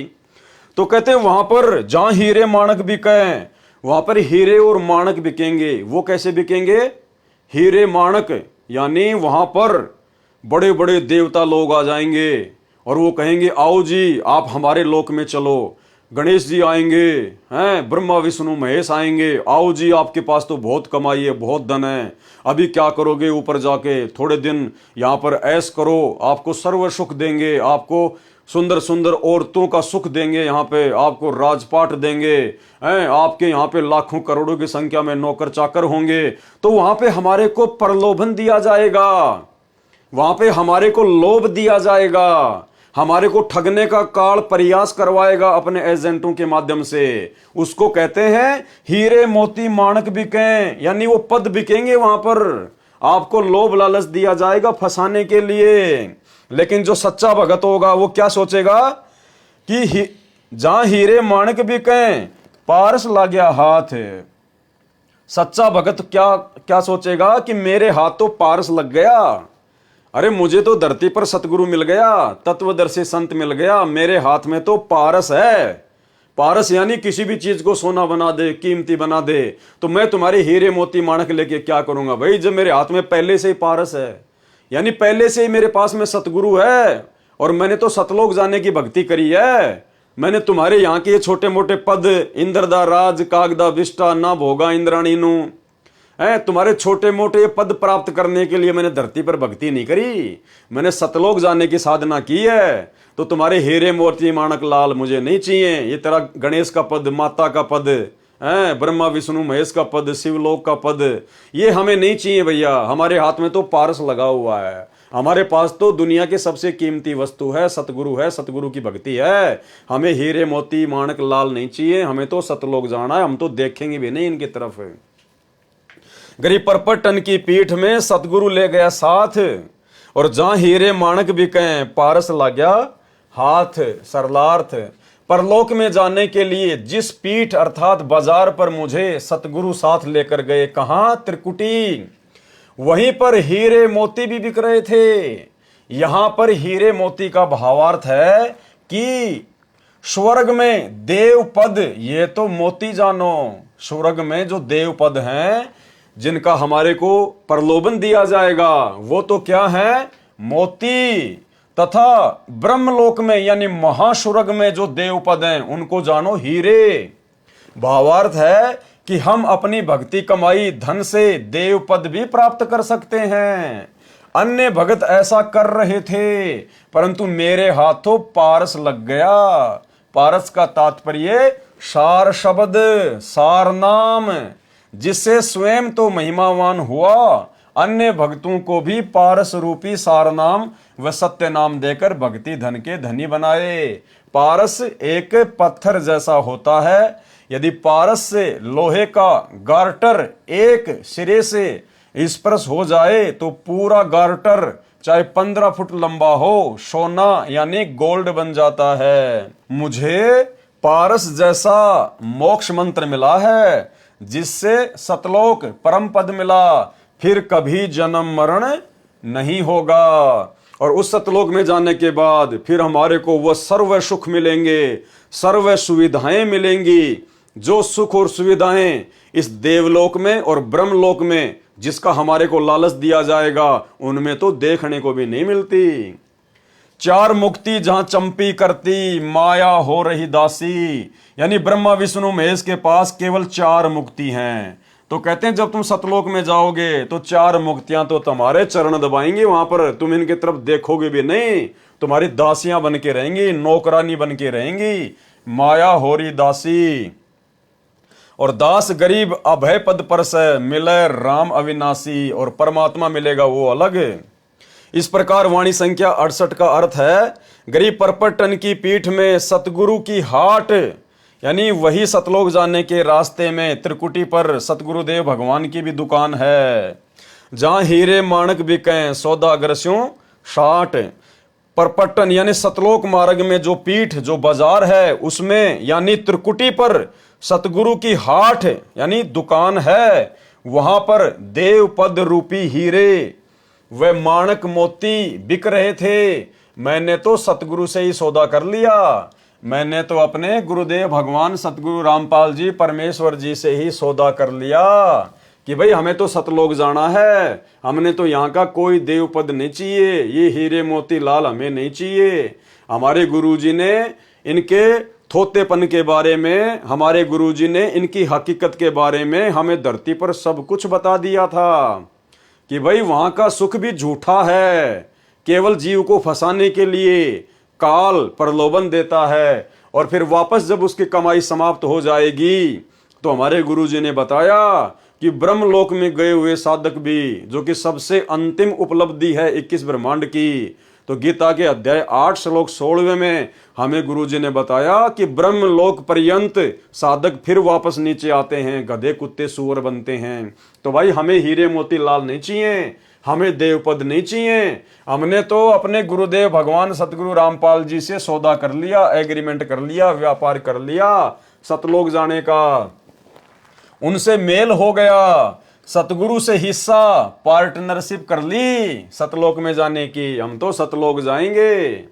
तो कहते हैं वहां पर जहां हीरे माणक बिके, वहां पर हीरे और माणक बिकेंगे। वो कैसे बिकेंगे, हीरे माणक यानी वहां पर बड़े बड़े देवता लोग आ जाएंगे और वो कहेंगे आओ जी आप हमारे लोक में चलो, गणेश जी आएंगे हैं, ब्रह्मा विष्णु महेश आएंगे, आओ जी आपके पास तो बहुत कमाई है, बहुत धन है, अभी क्या करोगे, ऊपर जाके थोड़े दिन यहाँ पर ऐश करो, आपको सर्व सुख देंगे, आपको सुंदर सुंदर औरतों का सुख देंगे, यहाँ पे आपको राजपाट देंगे हैं, आपके यहाँ पे लाखों करोड़ों की संख्या में नौकर चाकर होंगे। तो वहां पे हमारे को प्रलोभन दिया जाएगा, वहां पे हमारे को लोभ दिया जाएगा, हमारे को ठगने का काल प्रयास करवाएगा अपने एजेंटों के माध्यम से। उसको कहते हैं हीरे मोती माणक बिके, यानी वो पद बिकेंगे, वहां पर आपको लोभ लालच दिया जाएगा फंसाने के लिए। लेकिन जो सच्चा भगत होगा वो क्या सोचेगा कि जहां हीरे माणक बिके पारस ला गया हाथ। सच्चा भगत क्या क्या सोचेगा कि मेरे हाथ तो पारस लग गया, अरे मुझे तो धरती पर सतगुरु मिल गया, तत्वदर्शी संत मिल गया, मेरे हाथ में तो पारस है। पारस यानी किसी भी चीज को सोना बना दे, कीमती बना दे, तो मैं तुम्हारे हीरे मोती माणक लेके क्या करूंगा भाई, जब मेरे हाथ में पहले से ही पारस है, यानी पहले से ही मेरे पास में सतगुरु है, और मैंने तो सतलोक जाने की भक्ति करी है। मैंने तुम्हारे यहाँ के छोटे मोटे पद, इंद्रदा राज कागदा विष्टा ना भोगा इंद्राणी नु है, तुम्हारे छोटे मोटे पद प्राप्त करने के लिए मैंने धरती पर भक्ति नहीं करी, मैंने सतलोक जाने की साधना की है। तो तुम्हारे हीरे मोती माणक लाल मुझे नहीं चाहिए, ये तेरा गणेश का पद, माता का पद है, ब्रह्मा विष्णु महेश का पद, शिवलोक का पद, ये हमें नहीं चाहिए भैया। हमारे हाथ में तो पारस लगा हुआ है, हमारे पास तो दुनिया के सबसे कीमती वस्तु है, सतगुरु है, सतगुरु की भक्ति है। हमें हीरे मोती माणक लाल नहीं चाहिए, हमें तो सतलोक जाना है, हम तो देखेंगे भी नहीं इनकी तरफ। गरीब परपट्टन की पीठ में सतगुरु ले गया साथ, और जहां हीरे माणक बिके पारस ला गया हाथ। सरलार्थ, परलोक में जाने के लिए जिस पीठ अर्थात बाजार पर मुझे सतगुरु साथ लेकर गए, कहां, त्रिकुटी, वहीं पर हीरे मोती भी बिक रहे थे। यहां पर हीरे मोती का भावार्थ है कि स्वर्ग में देव पद, ये तो मोती जानो, स्वर्ग में जो देव पद हैं जिनका हमारे को प्रलोभन दिया जाएगा, वो तो क्या है, मोती। तथा ब्रह्मलोक में यानी महास्वर्ग में जो देव पद हैं उनको जानो हीरे। भावार्थ है कि हम अपनी भक्ति कमाई धन से देव पद भी प्राप्त कर सकते हैं। अन्य भगत ऐसा कर रहे थे, परंतु मेरे हाथों पारस लग गया। पारस का तात्पर्य सार शब्द, सार नाम, जिससे स्वयं तो महिमावान हुआ, अन्य भक्तों को भी पारस रूपी सार नाम व सत्य नाम देकर भक्ति धन के धनी बनाए। पारस एक पत्थर जैसा होता है। यदि पारस से लोहे का गार्टर एक सिरे से स्पर्श हो जाए तो पूरा गार्टर चाहे 15 फुट लंबा हो, सोना यानी गोल्ड बन जाता है। मुझे पारस जैसा मोक्ष मंत्र मिला है, जिससे सतलोक परम पद मिला, फिर कभी जन्म मरण नहीं होगा। और उस सतलोक में जाने के बाद फिर हमारे को वह सर्व सुख मिलेंगे, सर्व सुविधाएं मिलेंगी। जो सुख और सुविधाएं इस देवलोक में और ब्रह्मलोक में जिसका हमारे को लालच दिया जाएगा, उनमें तो देखने को भी नहीं मिलती। चार मुक्ति जहां चंपी करती, माया हो रही दासी। यानी ब्रह्मा विष्णु महेश के पास केवल 4 मुक्ति हैं। तो कहते हैं जब तुम सतलोक में जाओगे तो 4 मुक्तियां तो तुम्हारे चरण दबाएंगे, वहां पर तुम इनकी तरफ देखोगे भी नहीं, तुम्हारी दासियां बन के रहेंगी, नौकरानी बन के रहेंगी। माया हो रही दासी और दास गरीब अभय पद पर से मिले राम अविनाशी, और परमात्मा मिलेगा वो अलग। इस प्रकार वाणी संख्या 68 का अर्थ है, गरीब परपटन की पीठ में सतगुरु की हाट, यानी वही सतलोक जाने के रास्ते में त्रिकुटी पर सतगुरुदेव भगवान की भी दुकान है, जहां हीरे माणक बिकें सौदागर स्यों साठ। परपटन यानी सतलोक मार्ग में जो पीठ, जो बाजार है, उसमें यानी त्रिकुटी पर सतगुरु की हाट यानी दुकान है। वहां पर देव पद रूपी हीरे व माणक मोती बिक रहे थे। मैंने तो सतगुरु से ही सौदा कर लिया। मैंने तो अपने गुरुदेव भगवान सतगुरु रामपाल जी परमेश्वर जी से ही सौदा कर लिया कि भाई हमें तो सतलोक जाना है, हमने तो यहाँ का कोई देव पद नहीं चाहिए, ये हीरे मोती लाल हमें नहीं चाहिए। हमारे गुरुजी ने इनके थोतेपन के बारे में, हमारे गुरुजी ने इनकी हकीकत के बारे में हमें धरती पर सब कुछ बता दिया था कि भाई वहां का सुख भी झूठा है, केवल जीव को फंसाने के लिए काल प्रलोभन देता है, और फिर वापस जब उसकी कमाई समाप्त हो जाएगी तो हमारे गुरुजी ने बताया कि ब्रह्मलोक में गए हुए साधक भी, जो कि सबसे अंतिम उपलब्धि है 21 ब्रह्मांड की, तो गीता के अध्याय 8 श्लोक 16 में हमें गुरुजी ने बताया कि ब्रह्मलोक पर्यंत साधक फिर वापस नीचे आते हैं, गधे कुत्ते सूअर बनते हैं। तो भाई हमें हीरे मोती लाल नहीं चाहिए, हमें देवपद नहीं चाहिए। हमने तो अपने गुरुदेव भगवान सतगुरु रामपाल जी से सौदा कर लिया, एग्रीमेंट कर लिया, व्यापार कर लिया सतलोक जाने का, उनसे मेल हो गया, सतगुरु से हिस्सा पार्टनरशिप कर ली सतलोक में जाने की। हम तो सतलोक जाएंगे।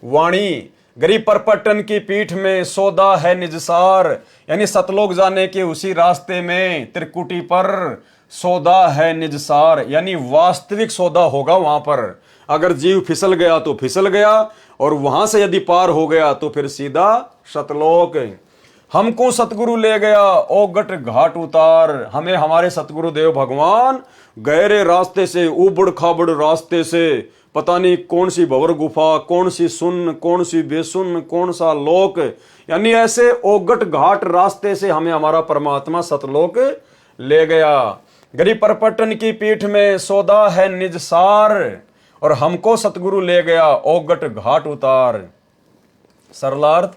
वाणी गरीब परपटन की पीठ में सौदा है निजसार, यानी सतलोक जाने के उसी रास्ते में त्रिकुटी पर सौदा है निजसार, यानी वास्तविक सौदा होगा वहां पर। अगर जीव फिसल गया तो फिसल गया, और वहां से यदि पार हो गया तो फिर सीधा सतलोक। हमको सतगुरु ले गया ओगट घाट उतार। हमें हमारे सतगुरु देव भगवान गहरे रास्ते से, उबड़ खाबड़ रास्ते से, पता नहीं कौन सी भंवर गुफा, कौन सी सुन, कौन सी बेसुन, कौन सा लोक, यानी ऐसे ओगट घाट रास्ते से हमें हमारा परमात्मा सतलोक ले गया। गरीब परपटन की पीठ में सौदा है निज सार, और हमको सतगुरु ले गया ओगट घाट उतार। सरलार्थ,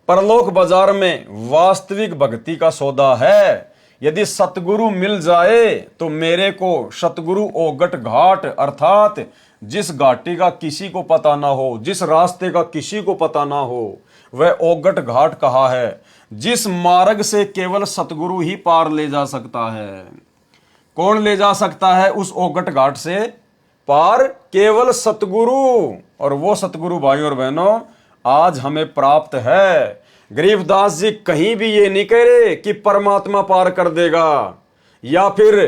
परलोक बाजार में वास्तविक भक्ति का सौदा है। यदि सतगुरु मिल जाए तो मेरे को सतगुरु ओगट घाट, अर्थात जिस घाटी का किसी को पता ना हो, जिस रास्ते का किसी को पता ना हो, वह ओगट घाट कहा है। जिस मार्ग से केवल सतगुरु ही पार ले जा सकता है। कौन ले जा सकता है उस ओगट घाट से पार? केवल सतगुरु। और वो सतगुरु भाई और बहनों आज हमें प्राप्त है। गरीबदास जी कहीं भी ये नहीं कह रहे कि परमात्मा पार कर देगा, या फिर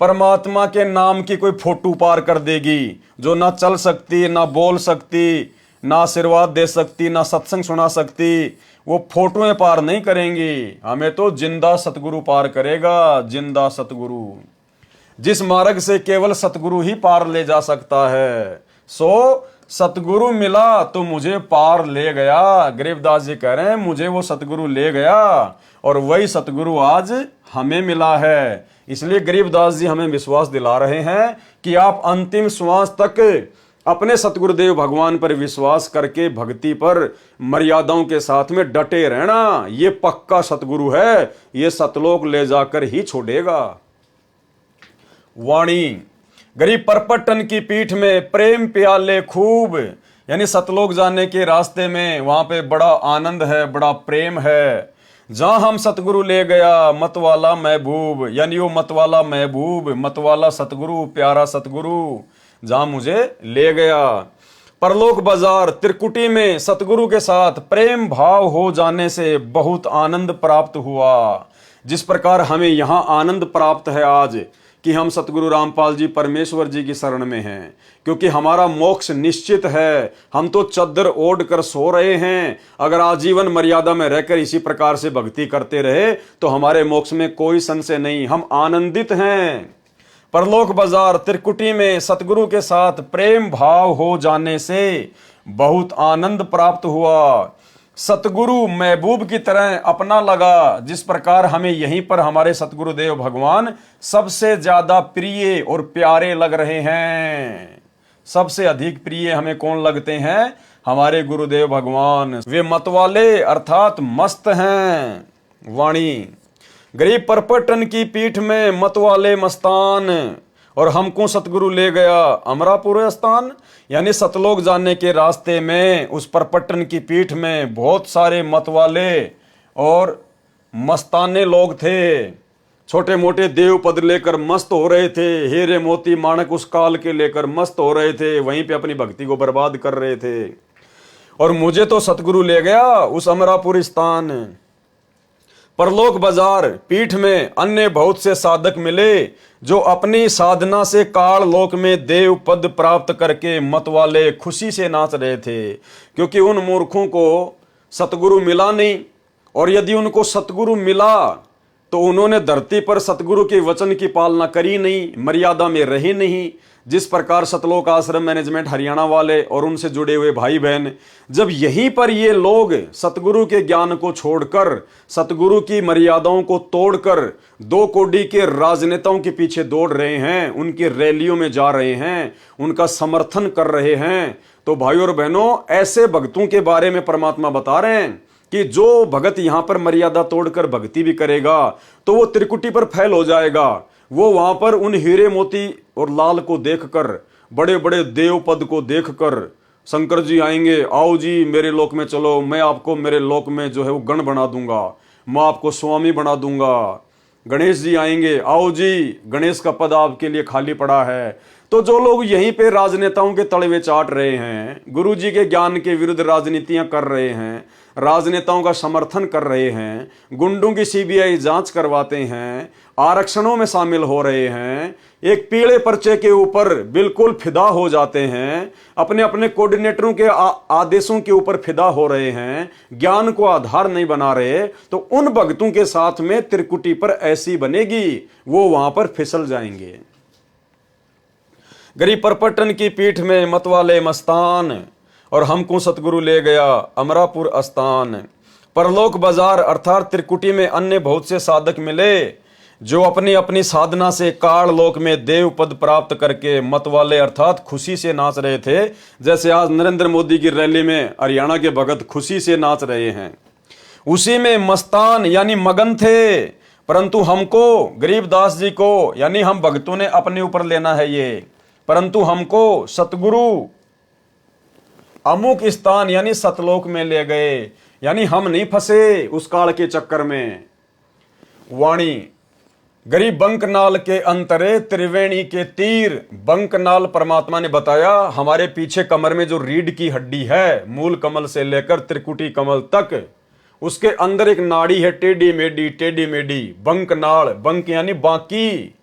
परमात्मा के नाम की कोई फोटो पार कर देगी, जो ना चल सकती, ना बोल सकती, ना आशीर्वाद दे सकती, ना सत्संग सुना सकती। वो फोटोएं पार नहीं करेंगी, हमें तो जिंदा सतगुरु पार करेगा, जिंदा सतगुरु। जिस मार्ग से केवल सतगुरु ही पार ले जा सकता है। सो सतगुरु मिला तो मुझे पार ले गया। गरीबदास जी कह रहे हैं मुझे वो सतगुरु ले गया और वही सतगुरु आज हमें मिला है। इसलिए गरीबदास जी हमें विश्वास दिला रहे हैं कि आप अंतिम श्वास तक अपने सतगुरुदेव भगवान पर विश्वास करके भक्ति पर मर्यादाओं के साथ में डटे रहना। ये पक्का सतगुरु है, ये सतलोक ले जाकर ही छोड़ेगा। वाणी गरीब परपटन की पीठ में प्रेम प्याले खूब, यानी सतलोक जाने के रास्ते में वहां पे बड़ा आनंद है, बड़ा प्रेम है। जहां हम सतगुरु ले गया मतवाला महबूब, यानी वो मतवाला महबूब, मतवाला सतगुरु, प्यारा सतगुरु जहां मुझे ले गया। परलोक बाजार त्रिकुटी में सतगुरु के साथ प्रेम भाव हो जाने से बहुत आनंद प्राप्त हुआ। जिस प्रकार हमें यहां आनंद प्राप्त है आज कि हम सतगुरु रामपाल जी परमेश्वर जी की शरण में हैं, क्योंकि हमारा मोक्ष निश्चित है। हम तो चद्दर ओढ़ कर सो रहे हैं। अगर आजीवन मर्यादा में रहकर इसी प्रकार से भक्ति करते रहे तो हमारे मोक्ष में कोई संशय नहीं, हम आनंदित हैं। परलोक बाजार त्रिकुटी में सतगुरु के साथ प्रेम भाव हो जाने से बहुत आनंद प्राप्त हुआ। सतगुरु महबूब की तरह अपना लगा। जिस प्रकार हमें यहीं पर हमारे सतगुरुदेव भगवान सबसे ज्यादा प्रिय और प्यारे लग रहे हैं। सबसे अधिक प्रिय हमें कौन लगते हैं? हमारे गुरुदेव भगवान। वे मतवाले अर्थात मस्त हैं। वाणी गरीब परपटन की पीठ में मतवाले मस्तान, और हमको सतगुरु ले गया अमरापुर स्थान, यानी सतलोक जाने के रास्ते में उस परपटन की पीठ में बहुत सारे मतवाले और मस्ताने लोग थे। छोटे मोटे देव पद लेकर मस्त हो रहे थे, हीरे मोती माणक उस काल के लेकर मस्त हो रहे थे, वहीं पे अपनी भक्ति को बर्बाद कर रहे थे। और मुझे तो सतगुरु ले गया उस अमरापुर स्थान। परलोक बाजार पीठ में अन्य बहुत से साधक मिले जो अपनी साधना से काल लोक में देव पद प्राप्त करके मतवाले खुशी से नाच रहे थे, क्योंकि उन मूर्खों को सतगुरु मिला नहीं। और यदि उनको सतगुरु मिला तो उन्होंने धरती पर सतगुरु के वचन की पालना करी नहीं, मर्यादा में रहे नहीं। जिस प्रकार सतलोक आश्रम मैनेजमेंट हरियाणा वाले और उनसे जुड़े हुए भाई बहन, जब यहीं पर ये लोग सतगुरु के ज्ञान को छोड़कर, सतगुरु की मर्यादाओं को तोड़कर दो कोडी के राजनेताओं के पीछे दौड़ रहे हैं, उनकी रैलियों में जा रहे हैं, उनका समर्थन कर रहे हैं, तो भाइयों और बहनों, ऐसे भक्तों के बारे में परमात्मा बता रहे हैं कि जो भगत यहां पर मर्यादा तोड़कर भक्ति भी करेगा तो वो त्रिकुटी पर फैल हो जाएगा। वो वहां पर उन हीरे मोती और लाल को देखकर, बड़े बड़े देव पद को देखकर, शंकर जी आएंगे, आओ जी मेरे लोक में चलो, मैं आपको मेरे लोक में जो है वो गण बना दूंगा, मैं आपको स्वामी बना दूंगा। गणेश जी आएंगे, आओ जी गणेश का पद आपके लिए खाली पड़ा है। तो जो लोग यहीं पे राजनेताओं के तलवे चाट रहे हैं, गुरु जी के ज्ञान के विरुद्ध राजनीतियां कर रहे हैं, राजनेताओं का समर्थन कर रहे हैं, गुंडों की सीबीआई जांच करवाते हैं, आरक्षणों में शामिल हो रहे हैं, एक पीले पर्चे के ऊपर बिल्कुल फिदा हो जाते हैं, अपने अपने कोऑर्डिनेटरों के आदेशों के ऊपर फिदा हो रहे हैं, ज्ञान को आधार नहीं बना रहे, तो उन भक्तों के साथ में त्रिकुटी पर ऐसी बनेगी, वो वहां पर फिसल जाएंगे। गरीब परपटन की पीठ में मतवाले मस्तान, और हमको सतगुरु ले गया अमरापुर स्थान। परलोक बाजार अर्थात त्रिकुटी में अन्य बहुत से साधक मिले जो अपनी अपनी साधना से काल लोक में देव पद प्राप्त करके मतवाले अर्थात खुशी से नाच रहे थे। जैसे आज नरेंद्र मोदी की रैली में हरियाणा के भगत खुशी से नाच रहे हैं, उसी में मस्तान यानी मगन थे। परंतु हमको, गरीबदास जी को, यानी हम भक्तों ने अपने ऊपर लेना है ये, परंतु हमको सतगुरु अमुक स्थान यानी सतलोक में ले गए, यानी हम नहीं फंसे उस काल के चक्कर में। वाणी गरीब बंकनाल के अंतरे त्रिवेणी के तीर। बंकनाल परमात्मा ने बताया हमारे पीछे कमर में जो रीढ़ की हड्डी है, मूल कमल से लेकर त्रिकुटी कमल तक, उसके अंदर एक नाड़ी है टेढ़ी मेढ़ी, टेढ़ी मेढ़ी, बंकनाल। बंक यानी बाकी।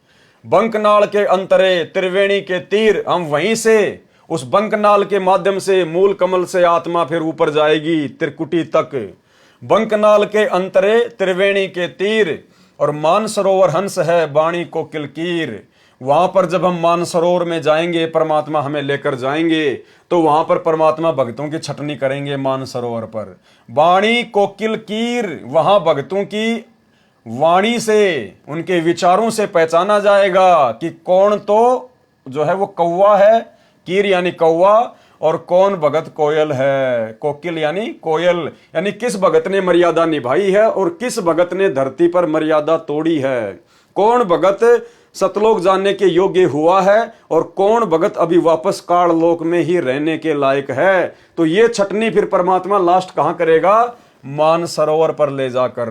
बंकनाल के अंतरे त्रिवेणी के तीर, हम वहीं से उस बंकनाल के माध्यम से मूल कमल से आत्मा फिर ऊपर जाएगी त्रिकुटी तक। बंकनाल के अंतरे त्रिवेणी के तीर, और मानसरोवर हंस है वाणी को किलकीर। वहां पर जब हम मानसरोवर में जाएंगे, परमात्मा हमें लेकर जाएंगे, तो वहां पर परमात्मा भक्तों की छटनी करेंगे मानसरोवर पर। वाणी कोकिल कीर, वहां भक्तों की वाणी से, उनके विचारों से पहचाना जाएगा कि कौन तो जो है वो कौवा है, कीर यानी कौवा, और कौन भगत कोयल है, कोकिल यानी कोयल, यानी किस भगत ने मर्यादा निभाई है और किस भगत ने धरती पर मर्यादा तोड़ी है, कौन भगत सतलोक जानने के योग्य हुआ है और कौन भगत अभी वापस काल लोक में ही रहने के लायक है। तो ये छटनी फिर परमात्मा लास्ट कहां करेगा? मानसरोवर पर ले जाकर।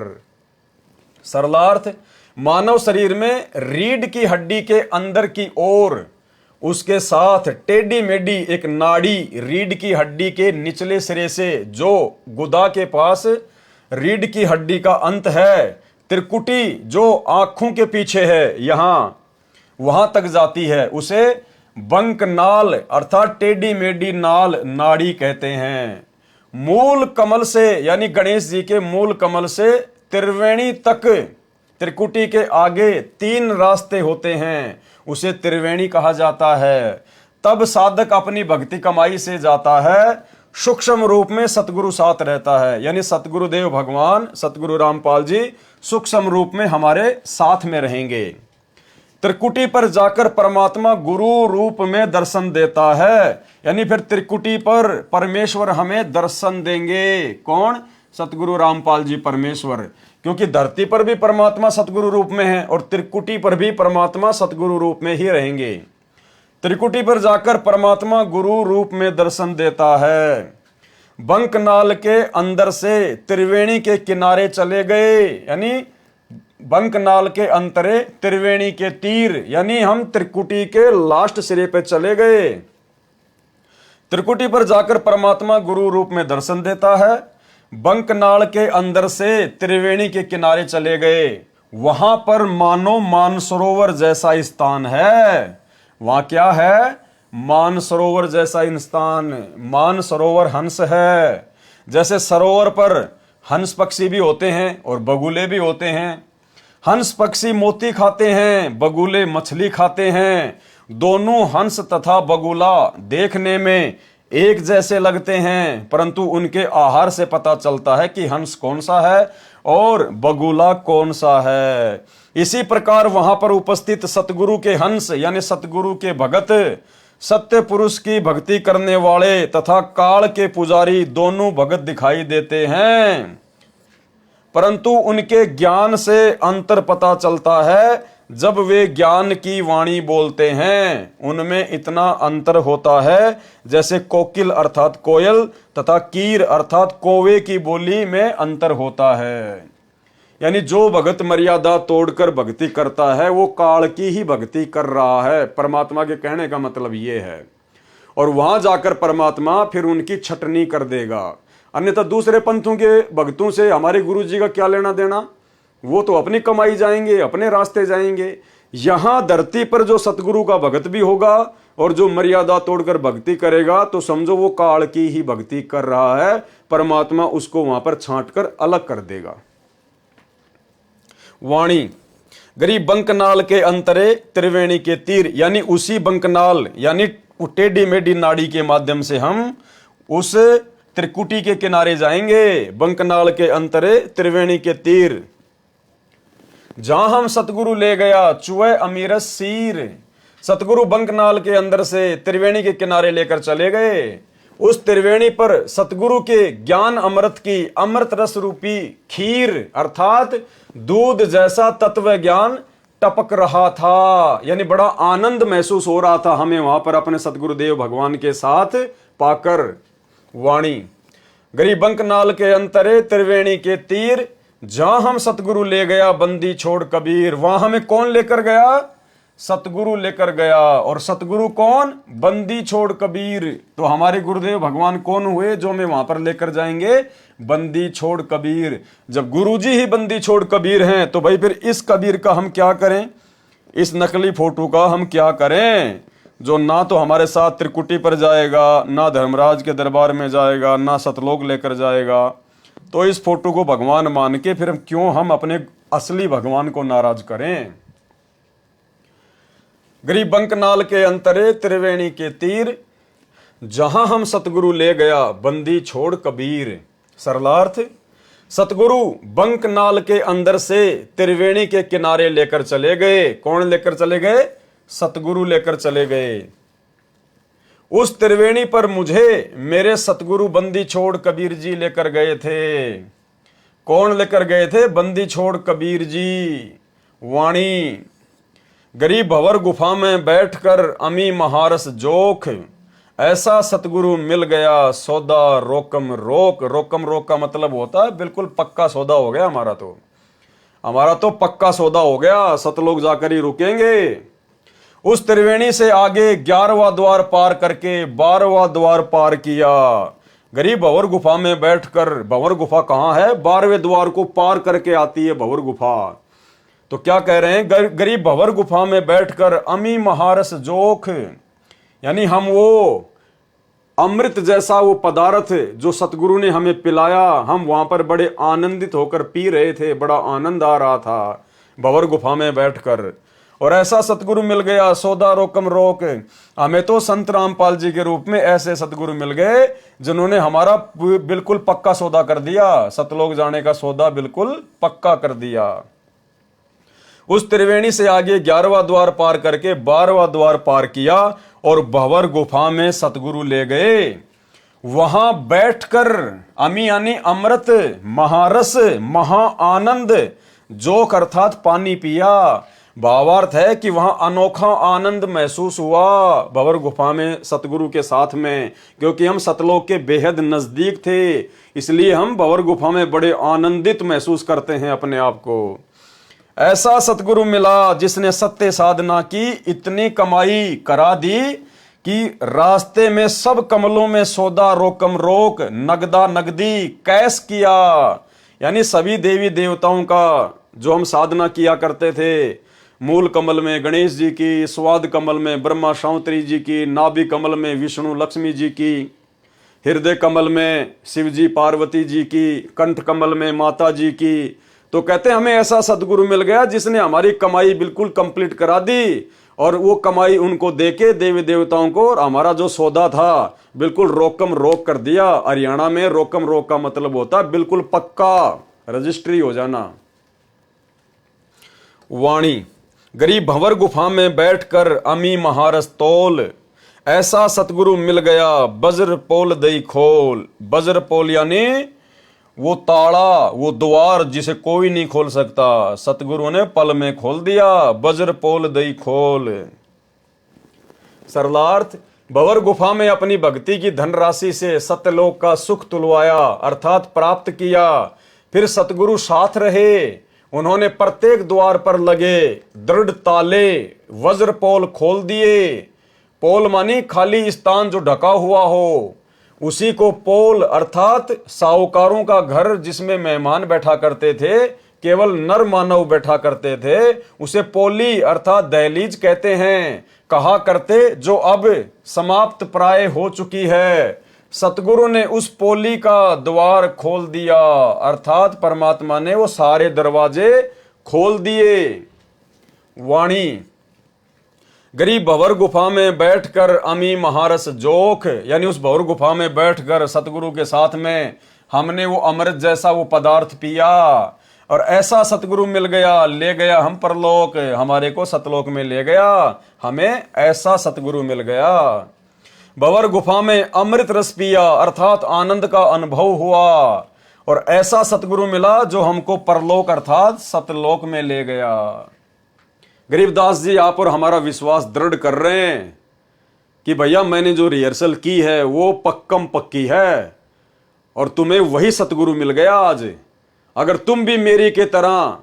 सरलार्थ, मानव शरीर में रीढ़ की हड्डी के अंदर की ओर, उसके साथ टेढ़ी मेढ़ी एक नाड़ी रीढ़ की हड्डी के निचले सिरे से, जो गुदा के पास रीढ़ की हड्डी का अंत है, त्रिकुटी जो आंखों के पीछे है, यहां वहां तक जाती है, उसे बंक नाल अर्थात टेढ़ी मेढ़ी नाल नाड़ी कहते हैं। मूल कमल से यानी गणेश जी के मूल कमल से त्रिवेणी तक, त्रिकुटी के आगे 3 रास्ते होते हैं, उसे त्रिवेणी कहा जाता है। तब साधक अपनी भक्ति कमाई से जाता है, सूक्ष्म रूप में सतगुरु साथ रहता है, यानी सतगुरुदेव भगवान सतगुरु रामपाल जी सूक्ष्म रूप में हमारे साथ में रहेंगे। त्रिकुटी पर जाकर परमात्मा गुरु रूप में दर्शन देता है, यानी फिर त्रिकुटी पर परमेश्वर हमें दर्शन देंगे। कौन? सतगुरु रामपाल जी परमेश्वर, क्योंकि धरती पर भी परमात्मा सतगुरु रूप में है और त्रिकुटी पर भी परमात्मा सतगुरु रूप में ही रहेंगे। त्रिकुटी पर जाकर परमात्मा गुरु रूप में दर्शन देता है। बंकनाल के अंदर से त्रिवेणी के किनारे चले गए, यानी बंकनाल के अंतरे त्रिवेणी के तीर, यानी हम त्रिकुटी के लास्ट सिरे पे चले गए। त्रिकुटी पर जाकर परमात्मा गुरु रूप में दर्शन देता है। बंकनाल के अंदर से त्रिवेणी के किनारे चले गए, वहां पर मानो मानसरोवर जैसा स्थान है। वहां क्या है? मानसरोवर जैसा स्थान। मानसरोवर हंस है, जैसे सरोवर पर हंस पक्षी भी होते हैं और बगुले भी होते हैं। हंस पक्षी मोती खाते हैं, बगुले मछली खाते हैं। दोनों हंस तथा बगुला देखने में एक जैसे लगते हैं, परंतु उनके आहार से पता चलता है कि हंस कौन सा है और बगुला कौन सा है। इसी प्रकार वहां पर उपस्थित सतगुरु के हंस यानी सतगुरु के भगत, सत्य पुरुष की भक्ति करने वाले तथा काल के पुजारी दोनों भगत दिखाई देते हैं, परंतु उनके ज्ञान से अंतर पता चलता है। जब वे ज्ञान की वाणी बोलते हैं, उनमें इतना अंतर होता है जैसे कोकिल अर्थात कोयल तथा कीर अर्थात कौवे की बोली में अंतर होता है। यानी जो भगत मर्यादा तोड़कर भक्ति करता है वो काल की ही भक्ति कर रहा है। परमात्मा के कहने का मतलब ये है। और वहां जाकर परमात्मा फिर उनकी छटनी कर देगा। अन्यथा दूसरे पंथों के भक्तों से हमारे गुरु जी का क्या लेना देना? वो तो अपनी कमाई जाएंगे, अपने रास्ते जाएंगे। यहां धरती पर जो सतगुरु का भगत भी होगा और जो मर्यादा तोड़कर भक्ति करेगा, तो समझो वो काल की ही भक्ति कर रहा है। परमात्मा उसको वहां पर छांटकर अलग कर देगा। वाणी गरीब बंकनाल के अंतरे त्रिवेणी के तीर, यानी उसी बंकनाल यानी टेढ़ी मेढ़ी नाड़ी के माध्यम से हम उस त्रिकुटी के किनारे जाएंगे। बंकनाल के अंतरे त्रिवेणी के तीर, जहां हम सतगुरु ले गया चुए अमीरस सीर। सतगुरु बंकनाल के अंदर से त्रिवेणी के किनारे लेकर चले गए। उस त्रिवेणी पर सतगुरु के ज्ञान अमृत की अमृत रस रूपी खीर अर्थात दूध जैसा तत्व ज्ञान टपक रहा था। यानी बड़ा आनंद महसूस हो रहा था हमें वहां पर अपने सतगुरुदेव भगवान के साथ पाकर। वाणी गरीब बंकनाल के अंतरे त्रिवेणी के तीर, जहां हम सतगुरु ले गया बंदी छोड़ कबीर। वहां हमें कौन लेकर गया? सतगुरु लेकर गया। और सतगुरु कौन? बंदी छोड़ कबीर। तो हमारे गुरुदेव भगवान कौन हुए जो हमें वहां पर लेकर जाएंगे? बंदी छोड़ कबीर। जब गुरुजी ही बंदी छोड़ कबीर हैं, तो भाई फिर इस कबीर का हम क्या करें? इस नकली फोटो का हम क्या करें, जो ना तो हमारे साथ त्रिकुटी पर जाएगा, ना धर्मराज के दरबार में जाएगा, ना सतलोक लेकर जाएगा। तो इस फोटो को भगवान मान के फिर क्यों हम अपने असली भगवान को नाराज करें? गरीब बंकनाल के अंतरे त्रिवेणी के तीर, जहां हम सतगुरु ले गया बंदी छोड़ कबीर। सरलार्थ, सतगुरु बंकनाल के अंदर से त्रिवेणी के किनारे लेकर चले गए। कौन लेकर चले गए? सतगुरु लेकर चले गए। उस त्रिवेणी पर मुझे मेरे सतगुरु बंदी छोड़ कबीर जी लेकर गए थे। कौन लेकर गए थे? बंदी छोड़ कबीर जी। वाणी, गरीब भंवर गुफा में बैठकर अमी महारस जोख, ऐसा सतगुरु मिल गया सौदा रोकम रोक। रोकम रोक का मतलब होता है बिल्कुल पक्का सौदा हो गया हमारा तो पक्का सौदा हो गया, सतलोक जाकर ही रुकेंगे। उस त्रिवेणी से आगे 11वां द्वार पार करके 12वां द्वार पार किया। गरीब भंवर गुफा में बैठकर, भंवर गुफा कहां है? 12वें द्वार को पार करके आती है भंवर गुफा। तो क्या कह रहे हैं? गरीब भंवर गुफा में बैठकर अमी महारस जोख, यानी हम वो अमृत जैसा वो पदार्थ जो सतगुरु ने हमें पिलाया, हम वहां पर बड़े आनंदित होकर पी रहे थे, बड़ा आनंद आ रहा था भंवर गुफा में बैठकर। और ऐसा सतगुरु मिल गया सौदा रोकम रोक। हमें तो संत रामपाल जी के रूप में ऐसे सतगुरु मिल गए जिन्होंने हमारा बिल्कुल पक्का सौदा कर दिया, सतलोक जाने का सौदा बिल्कुल पक्का कर दिया। उस त्रिवेणी से आगे 11वां द्वार पार करके 12वां द्वार पार किया और भंवर गुफा में सतगुरु ले गए। वहां बैठकर अमी यानी अमृत, महारस, महा आनंद, जोक अर्थात पानी पिया। भावार्थ है कि वहां अनोखा आनंद महसूस हुआ भंवर गुफा में सतगुरु के साथ में, क्योंकि हम सतलोक के बेहद नजदीक थे, इसलिए हम भंवर गुफा में बड़े आनंदित महसूस करते हैं अपने आप को। ऐसा सतगुरु मिला जिसने सत्य साधना की इतनी कमाई करा दी कि रास्ते में सब कमलों में सौदा रोकम रोक, नगदा नगदी कैश किया। यानी सभी देवी देवताओं का जो हम साधना किया करते थे, मूल कमल में गणेश जी की, स्वाद कमल में ब्रह्मा शांतरी जी की, नाभि कमल में विष्णु लक्ष्मी जी की, हृदय कमल में शिव जी पार्वती जी की, कंठ कमल में माता जी की। तो कहते हैं हमें ऐसा सदगुरु मिल गया जिसने हमारी कमाई बिल्कुल कंप्लीट करा दी, और वो कमाई उनको देके देवी देवताओं को, और हमारा जो सौदा था बिल्कुल रोकम रोक कर दिया। हरियाणा में रोकम रोक का मतलब होता है बिल्कुल पक्का रजिस्ट्री हो जाना। वाणी, गरीब भंवर गुफा में बैठकर अमी महारस तोल, ऐसा सतगुरु मिल गया बज्र पोल दई खोल। बज्र पोल यानी वो ताला, वो द्वार जिसे कोई नहीं खोल सकता, सतगुरु ने पल में खोल दिया। बज्र पोल दई खोल। सरलार्थ, भंवर गुफा में अपनी भक्ति की धनराशि से सत्यलोक का सुख तुलवाया अर्थात प्राप्त किया। फिर सतगुरु साथ रहे, उन्होंने प्रत्येक द्वार पर लगे दृढ़ ताले वज्र पोल खोल दिए। पोल मानी खाली स्थान जो ढका हुआ हो, उसी को पोल अर्थात साहूकारों का घर जिसमें मेहमान बैठा करते थे, केवल नर मानव बैठा करते थे, उसे पोली अर्थात दहलीज कहते हैं, कहा करते, जो अब समाप्त प्राय हो चुकी है। सतगुरु ने उस पोली का द्वार खोल दिया अर्थात परमात्मा ने वो सारे दरवाजे खोल दिए। वाणी, गरीब भंवर गुफा में बैठकर अमी महारस जोख, यानी उस भंवर गुफा में बैठकर सतगुरु के साथ में हमने वो अमृत जैसा वो पदार्थ पिया, और ऐसा सतगुरु मिल गया, ले गया हम परलोक, हमारे को सतलोक में ले गया, हमें ऐसा सतगुरु मिल गया। भंवर गुफा में अमृत रस पिया अर्थात आनंद का अनुभव हुआ, और ऐसा सतगुरु मिला जो हमको परलोक अर्थात सतलोक में ले गया। गरीबदास जी आप और हमारा विश्वास दृढ़ कर रहे हैं कि भैया मैंने जो रिहर्सल की है वो पक्कम पक्की है, और तुम्हें वही सतगुरु मिल गया आज। अगर तुम भी मेरी के तरह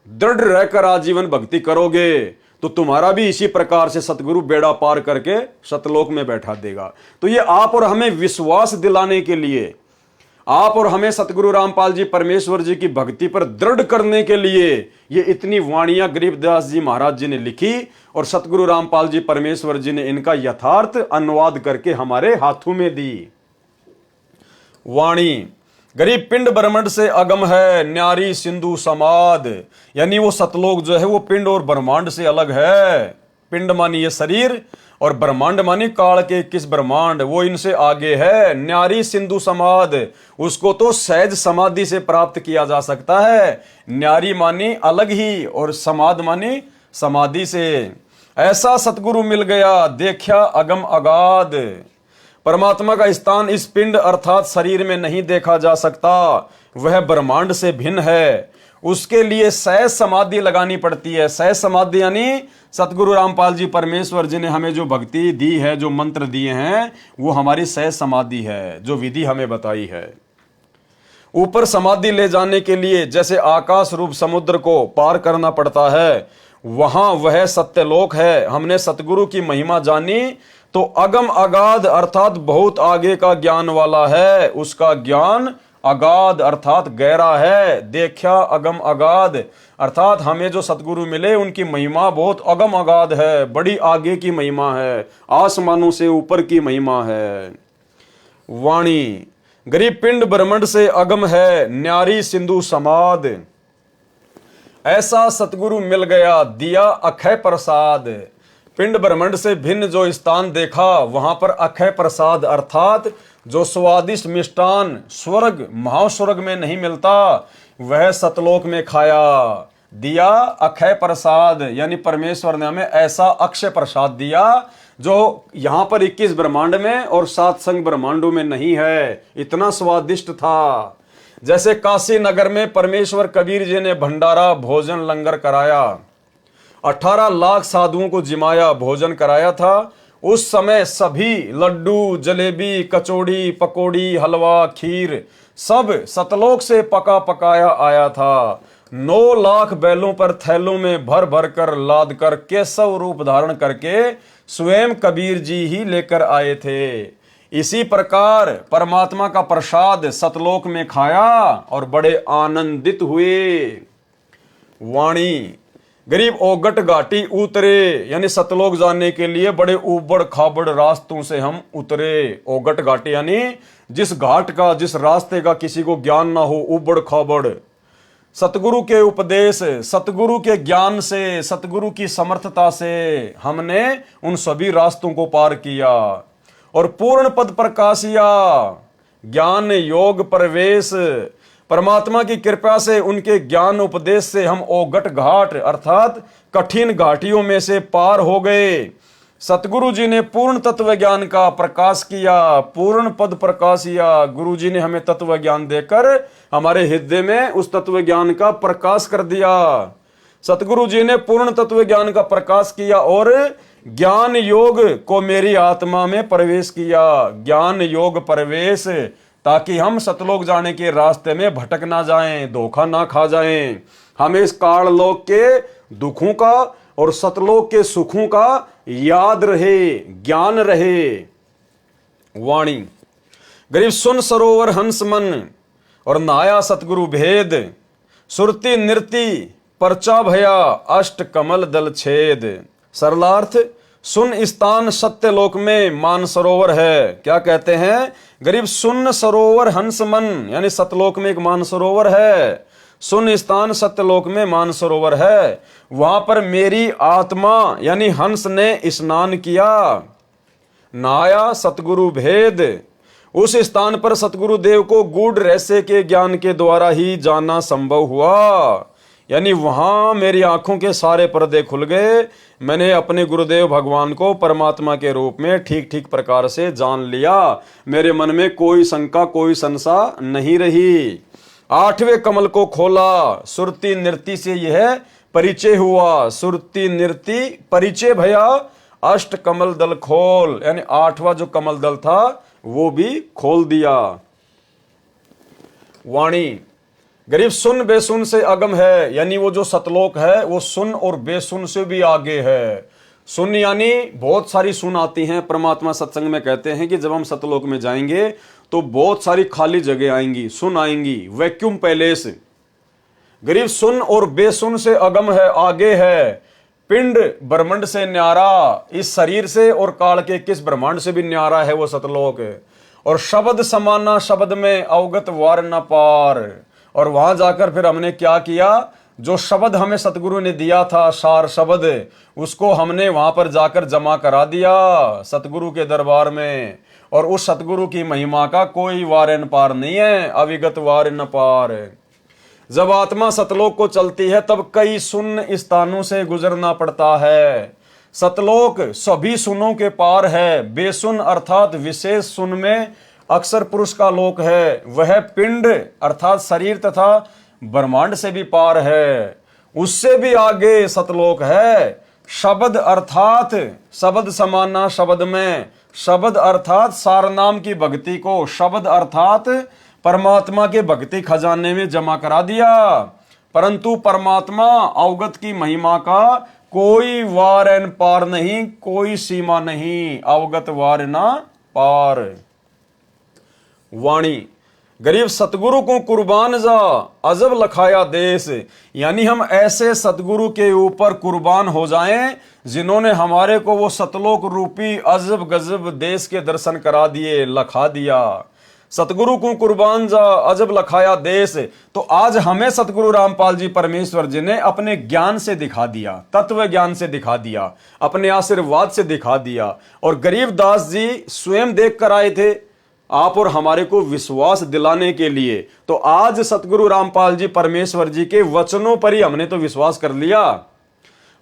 दृढ़ रहकर आजीवन भक्ति करोगे तो तुम्हारा भी इसी प्रकार से सतगुरु बेड़ा पार करके सतलोक में बैठा देगा। तो ये आप और हमें विश्वास दिलाने के लिए, आप और हमें सतगुरु रामपाल जी परमेश्वर जी की भक्ति पर दृढ़ करने के लिए ये इतनी वाणियां गरीबदास जी महाराज जी ने लिखी, और सतगुरु रामपाल जी परमेश्वर जी ने इनका यथार्थ अनुवाद करके हमारे हाथों में दी। वाणी, गरीब पिंड ब्रह्मांड से अगम है न्यारी सिंधु समाद, यानी वो सतलोक जो है वो पिंड और ब्रह्मांड से अलग है। पिंड मानी ये शरीर और ब्रह्मांड मानी काल के 21 ब्रह्मांड, वो इनसे आगे है। न्यारी सिंधु समाध, उसको तो सहज समाधि से प्राप्त किया जा सकता है। न्यारी मानी अलग ही और समाध मानी समाधि से। ऐसा सतगुरु मिल गया देखा अगम अगाध। परमात्मा का स्थान इस पिंड अर्थात शरीर में नहीं देखा जा सकता, वह ब्रह्मांड से भिन्न है। उसके लिए सहज समाधि लगानी पड़ती है। सहज समाधि यानी सतगुरु रामपाल जी परमेश्वर जी ने हमें जो भक्ति दी है, जो मंत्र दिए हैं, वो हमारी सहज समाधि है, जो विधि हमें बताई है। ऊपर समाधि ले जाने के लिए जैसे आकाश रूप समुद्र को पार करना पड़ता है, वहां वह सत्यलोक है। हमने सतगुरु की महिमा जानी तो अगम अगाध अर्थात बहुत आगे का ज्ञान वाला है। उसका ज्ञान अगाध अर्थात गहरा है। देखा अगम अगाध अर्थात हमें जो सतगुरु मिले उनकी महिमा बहुत अगम अगाध है, बड़ी आगे की महिमा है, आसमानों से ऊपर की महिमा है। वाणी गरीब पिंड ब्रह्मांड से अगम है, न्यारी सिंधु समाध। ऐसा सतगुरु मिल गया दिया अक्षय प्रसाद। पिंड ब्रह्मांड से भिन्न जो स्थान देखा, वहां पर अक्षय प्रसाद अर्थात जो स्वादिष्ट मिष्टान स्वर्ग महास्वर्ग में नहीं मिलता, वह सतलोक में खाया। दिया अक्षय प्रसाद यानी परमेश्वर ने हमें ऐसा अक्षय प्रसाद दिया जो यहां पर 21 ब्रह्मांड में और 7 संग ब्रह्मांडों में नहीं है। इतना स्वादिष्ट था। जैसे काशी नगर में परमेश्वर कबीर जी ने भंडारा भोजन लंगर कराया, 18 लाख साधुओं को जिमाया भोजन कराया था। उस समय सभी लड्डू जलेबी कचौड़ी पकौड़ी हलवा खीर सब सतलोक से पका पकाया आया था। 9 लाख बैलों पर थैलों में भर भर कर लाद कर केशव रूप धारण करके स्वयं कबीर जी ही लेकर आए थे। इसी प्रकार परमात्मा का प्रसाद सतलोक में खाया और बड़े आनंदित हुए। वाणी गरीब ओगट घाटी उतरे यानी सतलोक जाने के लिए बड़े उबड़ खाबड़ रास्तों से हम उतरे। ओगट घाटी यानी जिस घाट का जिस रास्ते का किसी को ज्ञान ना हो, उबड़ खाबड़। सतगुरु के उपदेश सतगुरु के ज्ञान से सतगुरु की समर्थता से हमने उन सभी रास्तों को पार किया और पूर्ण पद प्रकाशिया। ज्ञान योग प्रवेश परमात्मा की कृपा से उनके ज्ञान उपदेश से हम ओगट घाट अर्थात कठिन घाटियों में से पार हो गए। सतगुरु जी ने पूर्ण तत्व ज्ञान का प्रकाश किया, पूर्ण पद प्रकाशिया। गुरु जी ने हमें तत्व ज्ञान देकर हमारे हृदय में उस तत्व ज्ञान का प्रकाश कर दिया। सतगुरु जी ने पूर्ण तत्व ज्ञान का प्रकाश किया और ज्ञान योग को मेरी आत्मा में प्रवेश किया। ज्ञान योग प्रवेश ताकि हम सतलोक जाने के रास्ते में भटक ना जाएं, धोखा ना खा जाएं। हमें इस काल लोक के दुखों का और सतलोक के सुखों का याद रहे, ज्ञान रहे। वाणी गरीब सुन सरोवर हंस मन और नाया सतगुरु भेद। सुरती नृति परचा भया अष्ट कमल दल छेद। सरलार्थ सुन स्थान सत्यलोक में मान सरोवर है। क्या कहते हैं? गरीब सुन सरोवर हंस मन यानी सतलोक में एक मान सरोवर है। सुन स्थान सत्यलोक में मान सरोवर है। वहां पर मेरी आत्मा यानी हंस ने स्नान किया। नाया सतगुरु भेद उस स्थान पर सतगुरु देव को गूढ़ रहस्य के ज्ञान के द्वारा ही जानना संभव हुआ। यानी वहां मेरी आंखों के सारे पर्दे खुल गए। मैंने अपने गुरुदेव भगवान को परमात्मा के रूप में ठीक ठीक प्रकार से जान लिया। मेरे मन में कोई शंका कोई संशय नहीं रही। 8वें कमल को खोला। सुरती नृति से यह परिचय हुआ। सुरती नृति परिचय भया अष्ट कमल दल खोल यानी 8वां जो कमल दल था वो भी खोल दिया। वाणी गरीब सुन बेसुन से अगम है यानी वो जो सतलोक है वो सुन और बेसुन से भी आगे है। सुन यानी बहुत सारी सुन आती हैं। परमात्मा सत्संग में कहते हैं कि जब हम सतलोक में जाएंगे तो बहुत सारी खाली जगह आएंगी, सुन आएंगी, वैक्यूम पैलेस। गरीब सुन और बेसुन से अगम है, आगे है। पिंड ब्रह्मांड से न्यारा, इस शरीर से और काल के 21 ब्रह्मांड से भी न्यारा है वो सतलोक। और शब्द समाना शब्द में अवगत वार न पार। और वहां जाकर फिर हमने क्या किया? जो शब्द हमें सतगुरु ने दिया था, सार शब्द, उसको हमने वहां पर जाकर जमा करा दिया सतगुरु के दरबार में। और उस सतगुरु की महिमा का कोई वार न पार नहीं है, अविगत वार न पार। जब आत्मा सतलोक को चलती है तब कई शून्य स्थानों से गुजरना पड़ता है। सतलोक सभी सुनों के पार है, बेसुन अर्थात विशेष सुन में अक्षर पुरुष का लोक है। वह पिंड अर्थात शरीर तथा ब्रह्मांड से भी पार है, उससे भी आगे सतलोक है। शब्द अर्थात शब्द समाना शब्द में, शब्द अर्थात सारनाम की भक्ति को शब्द अर्थात परमात्मा के भक्ति खजाने में जमा करा दिया। परंतु परमात्मा अवगत की महिमा का कोई वार न पार नहीं, कोई सीमा नहीं, अवगत वार ना पार। वाणी गरीब सतगुरु को कुर्बान जा अजब लखाया देश, यानी हम ऐसे सतगुरु के ऊपर कुर्बान हो जाएं जिन्होंने हमारे को वो सतलोक रूपी अजब गजब देश के दर्शन करा दिए, लखा दिया। सतगुरु को कुर्बान जा अजब लखाया देश, तो आज हमें सतगुरु रामपाल जी परमेश्वर जी ने अपने ज्ञान से दिखा दिया, तत्व ज्ञान से दिखा दिया, अपने आशीर्वाद से दिखा दिया। और गरीबदास जी स्वयं देख कर आए थे आप और हमारे को विश्वास दिलाने के लिए। तो आज सतगुरु रामपाल जी परमेश्वर जी के वचनों पर ही हमने तो विश्वास कर लिया,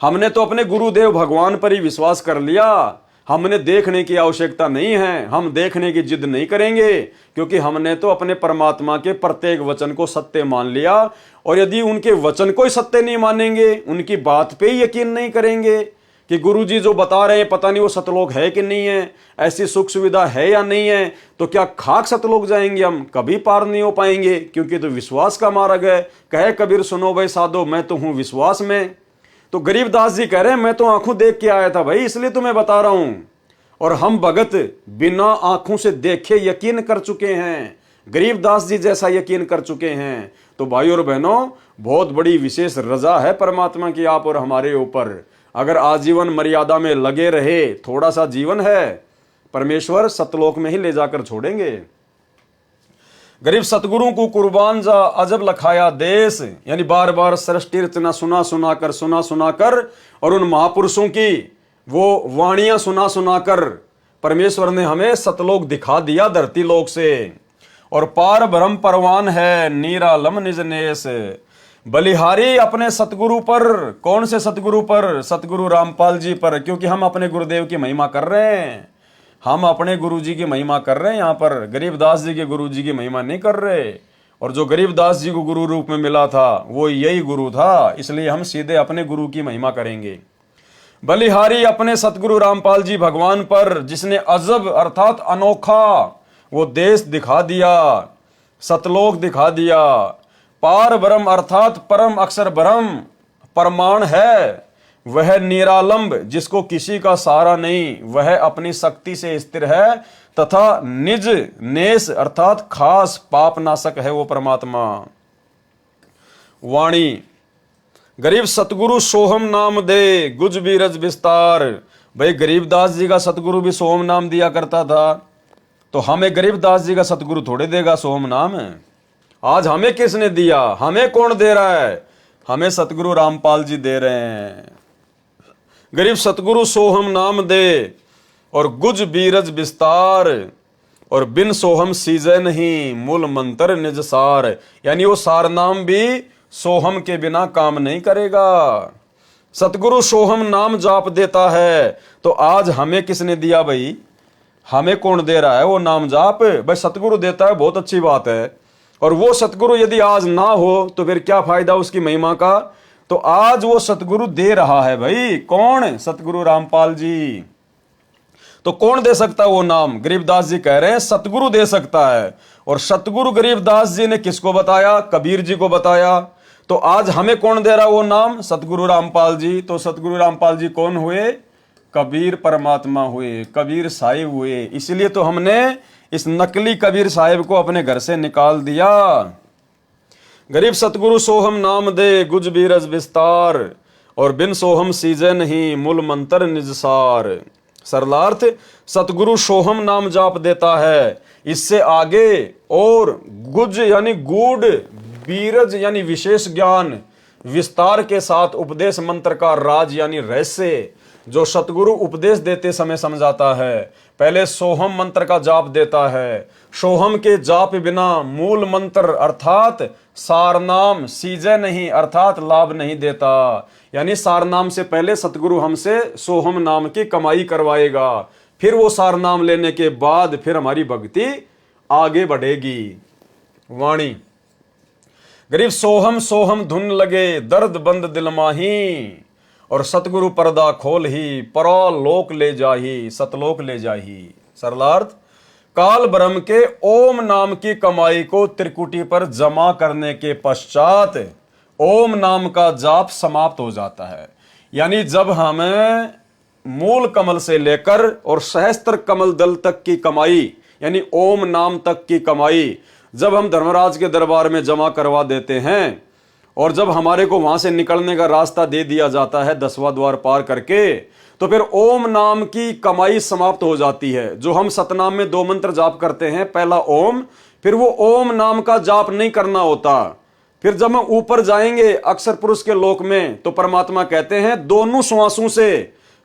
हमने तो अपने गुरुदेव भगवान पर ही विश्वास कर लिया। हमने देखने की आवश्यकता नहीं है, हम देखने की जिद नहीं करेंगे, क्योंकि हमने तो अपने परमात्मा के प्रत्येक वचन को सत्य मान लिया। और यदि उनके वचन को ही सत्य नहीं मानेंगे, उनकी बात पे ही यकीन नहीं करेंगे कि गुरुजी जो बता रहे हैं पता नहीं वो सतलोक है कि नहीं है, ऐसी सुख सुविधा है या नहीं है, तो क्या खाक सतलोक जाएंगे हम? कभी पार नहीं हो पाएंगे, क्योंकि तो विश्वास का मार्ग है। कहे कबीर सुनो भाई साधो, मैं तो हूं विश्वास में। तो गरीबदास जी कह रहे हैं मैं तो आंखों देख के आया था भाई, इसलिए तो मैं बता रहा हूं। और हम भगत बिना आंखों से देखे यकीन कर चुके हैं, गरीबदास जी जैसा यकीन कर चुके हैं। तो भाई और बहनों, बहुत बड़ी विशेष रजा है परमात्मा की आप और हमारे ऊपर। अगर आजीवन मर्यादा में लगे रहे, थोड़ा सा जीवन है, परमेश्वर सतलोक में ही ले जाकर छोड़ेंगे। गरीब सतगुरु को कुर्बान जा अजब लखाया देश, यानी बार बार सृष्टि रचना सुना सुना कर और उन महापुरुषों की वो वाणियां सुना कर परमेश्वर ने हमें सतलोक दिखा दिया धरती लोक से। और पार ब्रह्म परवान है निरालम निज नेस, बलिहारी अपने सतगुरु पर। कौन से सतगुरु पर? सतगुरु रामपाल जी पर, क्योंकि हम अपने गुरुदेव की महिमा कर रहे हैं, हम अपने गुरुजी की महिमा कर रहे हैं। यहाँ पर गरीबदास जी के गुरुजी की महिमा नहीं कर रहे। और जो गरीबदास जी को गुरु रूप में मिला था वो यही गुरु था, इसलिए हम सीधे अपने गुरु की महिमा करेंगे। बलिहारी अपने सतगुरु रामपाल जी भगवान पर, जिसने अजब अर्थात अनोखा वो देश दिखा दिया, सतलोक दिखा दिया। पार ब्रह्म अर्थात परम अक्षर ब्रह्म परमाण है, वह निरालंब जिसको किसी का सहारा नहीं, वह अपनी शक्ति से स्थिर है तथा निज नेस अर्थात खास पाप नाशक है वो परमात्मा। वाणी गरीब सतगुरु सोहम नाम दे गुज बीरज विस्तार। भाई गरीबदास जी का सतगुरु भी सोहम नाम दिया करता था, तो हमें गरीबदास जी का सतगुरु थोड़े देगा सोहम नाम। आज हमें किसने दिया? हमें कौन दे रहा है? हमें सतगुरु रामपाल जी दे रहे हैं। गरीब सतगुरु सोहम नाम दे और गुज बीरज विस्तार, और बिन सोहम सीजे नहीं मूल मंत्र निज सार, यानी वो सार नाम भी सोहम के बिना काम नहीं करेगा। सतगुरु सोहम नाम जाप देता है, तो आज हमें किसने दिया भाई? हमें कौन दे रहा है वो नाम जाप? भाई सतगुरु देता है, बहुत अच्छी बात है। और वो सतगुरु यदि आज ना हो तो फिर क्या फायदा उसकी महिमा का? तो आज वो सतगुरु दे रहा है भाई। कौन? सतगुरु रामपाल जी। तो कौन दे सकता है वो नाम? गरीबदास जी कह रहे हैं सतगुरु दे सकता है। और सतगुरु गरीबदास जी ने किसको बताया? कबीर जी को बताया। तो आज हमें कौन दे रहा वो नाम? सतगुरु रामपाल जी। तो सतगुरु रामपाल जी कौन हुए? कबीर परमात्मा हुए, कबीर साहिब हुए। इसलिए तो हमने इस नकली कबीर साहिब को अपने घर से निकाल दिया। गरीब सतगुरु सोहम नाम दे गुज बीरज विस्तार, और बिन सोहम सीजे नहीं मूल मंत्र निज सार। सरलार्थ सतगुरु सोहम नाम जाप देता है, इससे आगे और गुज यानी गूढ़, बीरज यानी विशेष ज्ञान, विस्तार के साथ उपदेश मंत्र का राज यानी रहस्य जो सतगुरु उपदेश देते समय समझाता है। पहले सोहम मंत्र का जाप देता है। सोहम के जाप बिना मूल मंत्र अर्थात सारनाम सीजे नहीं अर्थात लाभ नहीं देता। यानी सारनाम से पहले सतगुरु हमसे सोहम नाम की कमाई करवाएगा, फिर वो सारनाम लेने के बाद फिर हमारी भक्ति आगे बढ़ेगी। वाणी गरीब सोहम सोहम धुन लगे दर्द बंद दिल माही, और सतगुरु पर्दा खोल ही परलोक ले जाही सतलोक ले जाही। सरलार्थ काल ब्रह्म के ओम नाम की कमाई को त्रिकुटी पर जमा करने के पश्चात ओम नाम का जाप समाप्त हो जाता है। यानी जब हमें मूल कमल से लेकर और सहस्त्र कमल दल तक की कमाई यानी ओम नाम तक की कमाई जब हम धर्मराज के दरबार में जमा करवा देते हैं और जब हमारे को वहां से निकलने का रास्ता दे दिया जाता है 10वां द्वार पार करके, तो फिर ओम नाम की कमाई समाप्त हो जाती है। जो हम सतनाम में 2 मंत्र जाप करते हैं, पहला ओम, फिर वो ओम नाम का जाप नहीं करना होता। फिर जब हम ऊपर जाएंगे अक्षर पुरुष के लोक में, तो परमात्मा कहते हैं दोनों श्वासों से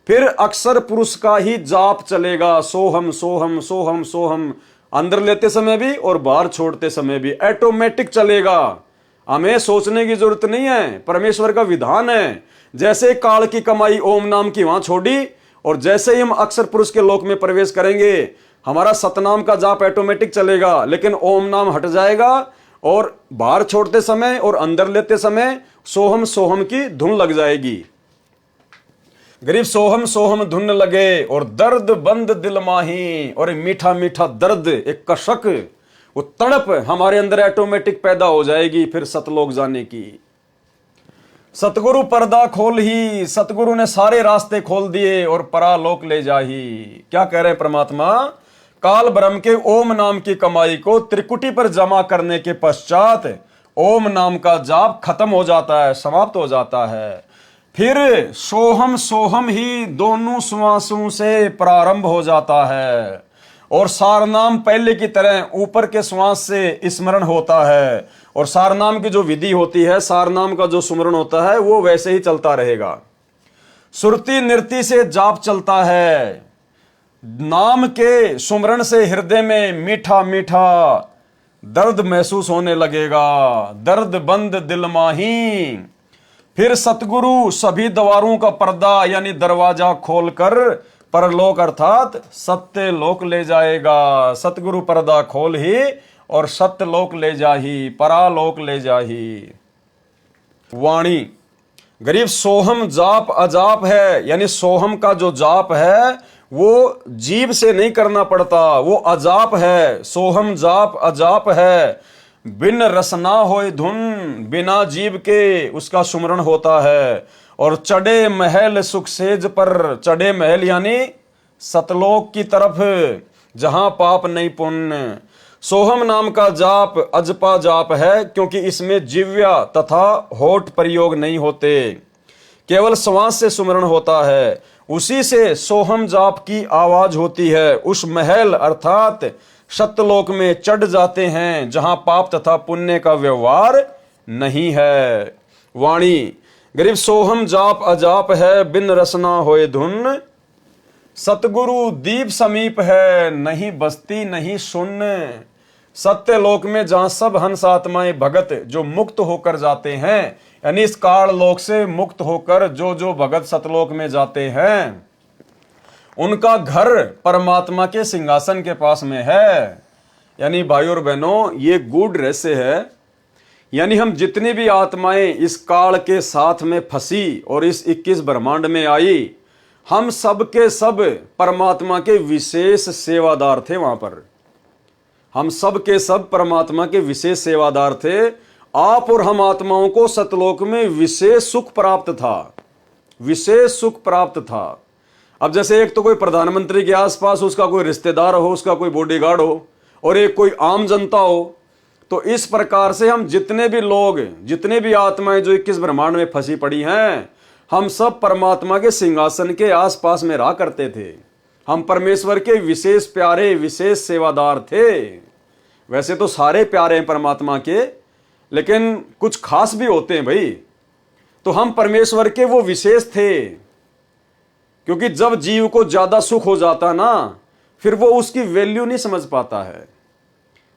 फिर अक्षर पुरुष का ही जाप चलेगा। सोहम सोहम सोहम सोहम, अंदर लेते समय भी और बाहर छोड़ते समय भी ऑटोमेटिक चलेगा। हमें सोचने की जरूरत नहीं है, परमेश्वर का विधान है। जैसे काल की कमाई ओम नाम की वहां छोड़ी और जैसे ही हम अक्षर पुरुष के लोक में प्रवेश करेंगे हमारा सतनाम का जाप ऑटोमेटिक चलेगा, लेकिन ओम नाम हट जाएगा और बाहर छोड़ते समय और अंदर लेते समय सोहम सोहम की धुन लग जाएगी। गरीब सोहम सोहम धुन लगे और दर्द बंद दिल माही, और मीठा मीठा दर्द एक कशक वो तड़प हमारे अंदर ऑटोमेटिक पैदा हो जाएगी फिर सतलोक जाने की। सतगुरु पर्दा खोल ही, सतगुरु ने सारे रास्ते खोल दिए और परालोक ले जाही। क्या कह रहे हैं परमात्मा? काल ब्रह्म के ओम नाम की कमाई को त्रिकुटी पर जमा करने के पश्चात ओम नाम का जाप खत्म हो जाता है, समाप्त हो जाता है। फिर सोहम सोहम ही दोनों श्वासों से प्रारंभ हो जाता है और सारनाम पहले की तरह ऊपर के श्वास से स्मरण होता है। और सारनाम की जो विधि होती है, सारनाम का जो सुमरण होता है वो वैसे ही चलता रहेगा। सुरती नृत्य से जाप चलता है। नाम के सुमरण से हृदय में मीठा मीठा दर्द महसूस होने लगेगा। दर्द बंद दिल माही, फिर सतगुरु सभी द्वारों का पर्दा यानी दरवाजा खोलकर परलोक अर्थात सत्य लोक ले जाएगा। सतगुरु पर्दा खोल ही और सत्य लोक ले जाही, परालोक ले जाही। वाणी गरीब सोहम जाप अजाप है, यानी सोहम का जो जाप है वो जीभ से नहीं करना पड़ता, वो अजाप है। सोहम जाप अजाप है, बिन रसना होए धुन, बिना जीव के उसका सुमरण होता है। और चढ़े महल सुख सेज पर, चढ़े महल यानी सतलोक की तरफ जहां पाप नहीं पुण्य। सोहम नाम का जाप अजपा जाप है क्योंकि इसमें जिव्या तथा होठ प्रयोग नहीं होते, केवल श्वास से सुमरण होता है। उसी से सोहम जाप की आवाज होती है। उस महल अर्थात सत्यलोक में चढ़ जाते हैं जहां पाप तथा पुण्य का व्यवहार नहीं है। वाणी गरीब सोहम जाप अजाप है, बिन रसना होए धुन। सतगुरु दीप समीप है, नहीं बस्ती नहीं सुन्न। सत्य लोक में जहां सब हंस आत्माएं भगत जो मुक्त होकर जाते हैं, यानी इस काल लोक से मुक्त होकर जो भगत सतलोक में जाते हैं, उनका घर परमात्मा के सिंहासन के पास में है। यानी भाई और बहनों, ये गूढ़ रहस्य है। यानी हम जितनी भी आत्माएं इस काल के साथ में फंसी और इस 21 ब्रह्मांड में आई, हम सब के सब परमात्मा के विशेष सेवादार थे। वहां पर हम सब के सब परमात्मा के विशेष सेवादार थे। आप और हम आत्माओं को सतलोक में विशेष सुख प्राप्त था, विशेष सुख प्राप्त था। अब जैसे एक तो कोई प्रधानमंत्री के आसपास उसका कोई रिश्तेदार हो, उसका कोई बॉडीगार्ड हो, और एक कोई आम जनता हो, तो इस प्रकार से हम जितने भी लोग, जितने भी आत्माएं जो 21 ब्रह्मांड में फंसी पड़ी हैं, हम सब परमात्मा के सिंहासन के आसपास में रहा करते थे। हम परमेश्वर के विशेष प्यारे, विशेष सेवादार थे। वैसे तो सारे प्यारे हैं परमात्मा के, लेकिन कुछ खास भी होते हैं भाई। तो हम परमेश्वर के वो विशेष थे, क्योंकि जब जीव को ज्यादा सुख हो जाता ना, फिर वो उसकी वैल्यू नहीं समझ पाता है।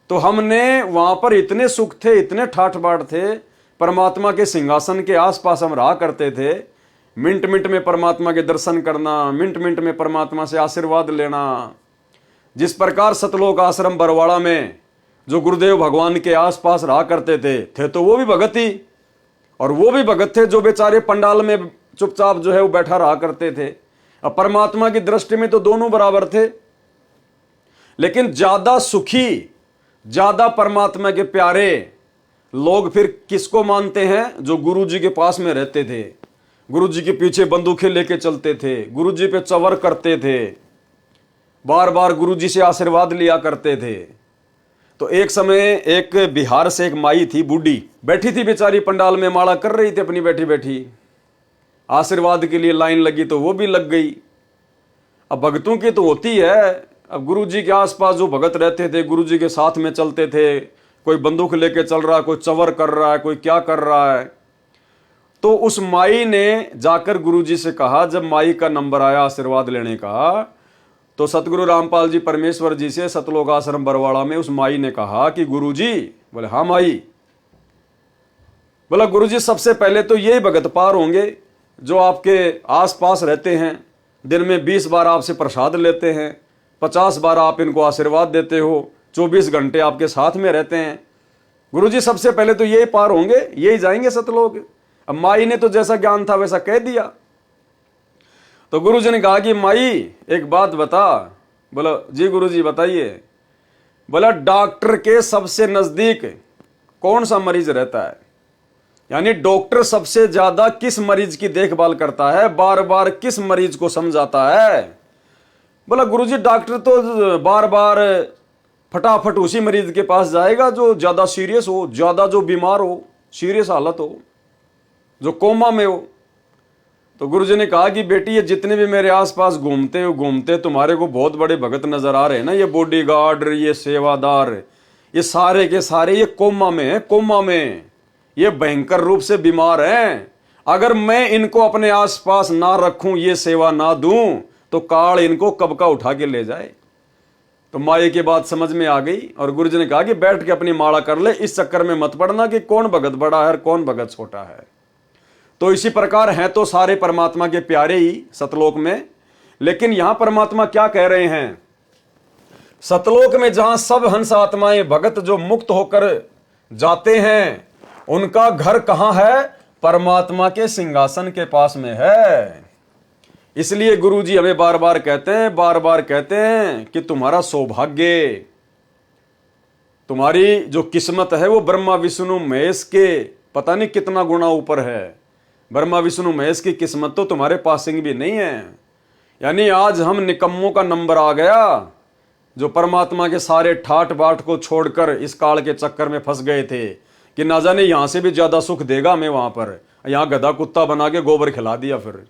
तो हमने वहां पर इतने सुख थे, इतने ठाठ बाट थे, परमात्मा के सिंहासन के आसपास हम रहा करते थे। मिनट मिनट में परमात्मा के दर्शन करना, मिनट मिनट में परमात्मा से आशीर्वाद लेना। जिस प्रकार सतलोक आश्रम बरवाड़ा में जो गुरुदेव भगवान के आसपास रहा करते थे तो वो भी भगत ही, और वो भी भगत थे जो बेचारे पंडाल में चुपचाप जो है वो बैठा रहा करते थे। अब परमात्मा की दृष्टि में तो दोनों बराबर थे, लेकिन ज्यादा सुखी, ज्यादा परमात्मा के प्यारे लोग फिर किसको मानते हैं? जो गुरु जी के पास में रहते थे, गुरु जी के पीछे बंदूकें लेके चलते थे, गुरु जी पे चवर करते थे, बार बार गुरु जी से आशीर्वाद लिया करते थे। तो एक समय एक बिहार से एक माई थी, बूढ़ी बैठी थी बेचारी पंडाल में, माला कर रही थी अपनी बैठी बैठी, आशीर्वाद के लिए लाइन लगी तो वो भी लग गई। अब भगतों की तो होती है, अब गुरु जी के आसपास जो भगत रहते थे, गुरु जी के साथ में चलते थे, कोई बंदूक लेके चल रहा है, कोई चवर कर रहा है, कोई क्या कर रहा है। तो उस माई ने जाकर गुरु जी से कहा, जब माई का नंबर आया आशीर्वाद लेने का, तो सतगुरु रामपाल जी परमेश्वर जी से सतलोक आश्रम बरवाड़ा में उस माई ने कहा कि गुरु जी, बोले हाँ माई, बोला गुरु जी सबसे पहले तो यही भगत पार होंगे जो आपके आसपास रहते हैं, दिन में 20 बार आपसे प्रसाद लेते हैं, 50 बार आप इनको आशीर्वाद देते हो, 24 घंटे आपके साथ में रहते हैं। गुरु जी सबसे पहले तो यही पार होंगे, यही जाएंगे सतलोक। अब माई ने तो जैसा ज्ञान था वैसा कह दिया। तो गुरु जी ने कहा कि माई एक बात बता। बोला जी गुरु जी बताइए। बोला डॉक्टर के सबसे नजदीक कौन सा मरीज रहता है, यानी डॉक्टर सबसे ज्यादा किस मरीज की देखभाल करता है, बार बार किस मरीज को समझाता है। बोला गुरु जी डॉक्टर तो बार बार फटाफट उसी मरीज के पास जाएगा जो ज्यादा सीरियस हो, ज्यादा जो बीमार हो, सीरियस हालत हो, जो कोमा में हो। तो गुरुजी ने कहा कि बेटी ये जितने भी मेरे आसपास घूमते तुम्हारे को बहुत बड़े भगत नजर आ रहे हैं ना, ये बॉडीगार्ड, ये सेवादार, ये सारे के सारे ये कोमा में है, कोमा में ये भयंकर रूप से बीमार हैं। अगर मैं इनको अपने आसपास ना रखूं, ये सेवा ना दूं, तो काल इनको कब का उठा के ले जाए। तो माई की बात समझ में आ गई और गुरुजी ने कहा कि बैठ के अपनी माला कर ले, इस चक्कर में मत पड़ना कि कौन भगत बड़ा है और कौन भगत छोटा है। तो इसी प्रकार हैं तो सारे परमात्मा के प्यारे ही सतलोक में, लेकिन यहां परमात्मा क्या कह रहे हैं? सतलोक में जहां सब हंस आत्माएं भगत जो मुक्त होकर जाते हैं, उनका घर कहां है? परमात्मा के सिंहासन के पास में है। इसलिए गुरुजी हमें बार बार कहते हैं कि तुम्हारा सौभाग्य, तुम्हारी जो किस्मत है वो ब्रह्मा विष्णु महेश के पता नहीं कितना गुना ऊपर है। ब्रह्मा विष्णु महेश की किस्मत तो तुम्हारे पासिंग भी नहीं है। यानी आज हम निकम्मों का नंबर आ गया, जो परमात्मा के सारे ठाट बाट को छोड़कर इस काल के चक्कर में फंस गए थे कि ना जाने यहां से भी ज्यादा सुख देगा हमें वहां पर, यहां गधा कुत्ता बना के गोबर खिला दिया। फिर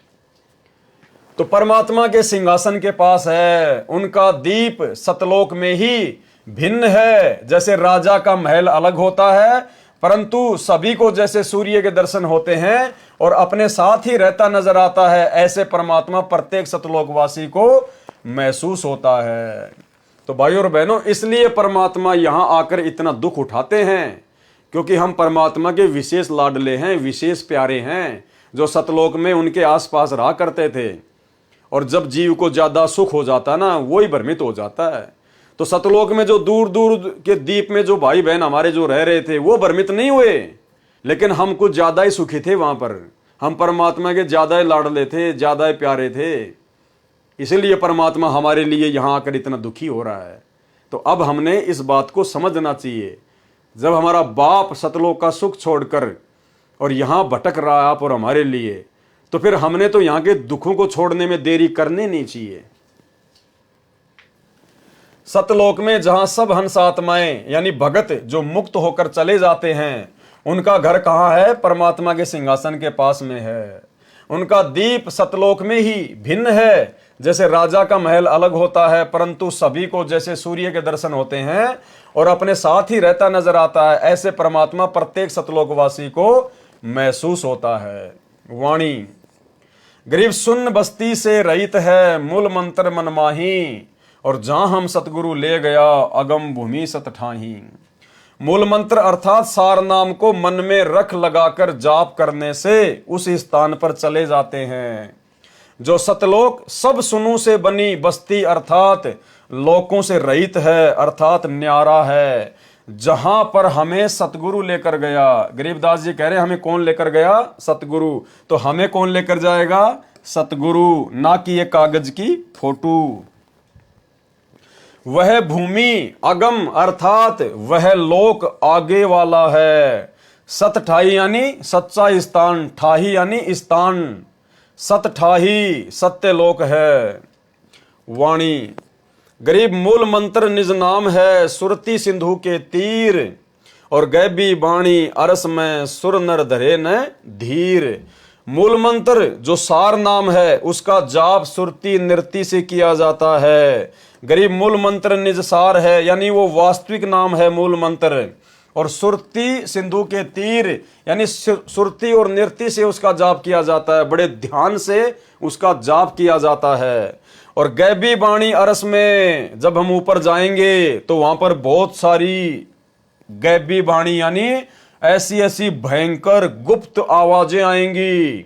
तो परमात्मा के सिंहासन के पास है, उनका दीप सतलोक में ही भिन्न है। जैसे राजा का महल अलग होता है, परंतु सभी को जैसे सूर्य के दर्शन होते हैं और अपने साथ ही रहता नजर आता है, ऐसे परमात्मा प्रत्येक सतलोकवासी को महसूस होता है। तो भाइयों और बहनों, इसलिए परमात्मा यहां आकर इतना दुख उठाते हैं, क्योंकि हम परमात्मा के विशेष लाडले हैं, विशेष प्यारे हैं, जो सतलोक में उनके आसपास रहा करते थे। और जब जीव को ज्यादा सुख हो जाता ना, वही भ्रमित हो जाता है। तो सतलोक में जो दूर दूर के द्वीप में जो भाई बहन हमारे जो रह रहे थे, वो भ्रमित नहीं हुए, लेकिन हम कुछ ज्यादा ही सुखी थे वहां पर। हम परमात्मा के ज्यादा ही लाडले थे, ज्यादा ही प्यारे थे, इसीलिए परमात्मा हमारे लिए यहां आकर इतना दुखी हो रहा है। तो अब हमने इस बात को समझना चाहिए, जब हमारा बाप सतलोक का सुख छोड़कर और यहां भटक रहा है आप और हमारे लिए, तो फिर हमने तो यहां के दुखों को छोड़ने में देरी करनी नहीं चाहिए। सतलोक में जहां सब हंस आत्माएं यानी भगत जो मुक्त होकर चले जाते हैं, उनका घर कहां है? परमात्मा के सिंहासन के पास में है। उनका दीप सतलोक में ही भिन्न है। जैसे राजा का महल अलग होता है, परंतु सभी को जैसे सूर्य के दर्शन होते हैं और अपने साथ ही रहता नजर आता है, ऐसे परमात्मा प्रत्येक सतलोकवासी को महसूस होता है। वाणी। गरीब सुन्न बस्ती से रहित है, मूल मंत्र मन माही, और जहां हम सतगुरु ले गया, अगम भूमि सत ठाही। मूल मंत्र अर्थात सार नाम को मन में रख लगाकर जाप करने से उस स्थान पर चले जाते हैं। जो सतलोक सब सुनू से बनी बस्ती अर्थात लोकों से रहित है, अर्थात न्यारा है, जहां पर हमें सतगुरु लेकर गया। गरीबदास जी कह रहे हैं हमें कौन लेकर गया? सतगुरु। तो हमें कौन लेकर जाएगा? सतगुरु, ना कि ये कागज की फोटो। वह भूमि अगम अर्थात वह लोक आगे वाला है। सत ठाही यानी सच्चा स्थान, ठाही यानी स्थान, सत ठाही सत्य लोक है। वाणी। गरीब मूल मंत्र निज नाम है, सुरती सिंधु के तीर, और गैबी बाणी अरस में सुर नर धरे न धीर। मूल मंत्र जो सार नाम है उसका जाप सुरती नृत्य से किया जाता है। गरीब मूल मंत्र निज सार है यानी वो वास्तविक नाम है मूल मंत्र, और सुरती सिंधु के तीर यानी सुरती और नृत्य से उसका जाप किया जाता है, बड़े ध्यान से उसका जाप किया जाता है। और गैबी बाणी अरस में जब हम ऊपर जाएंगे तो वहां पर बहुत सारी गैबी बाणी यानी ऐसी ऐसी भयंकर गुप्त आवाजें आएंगी।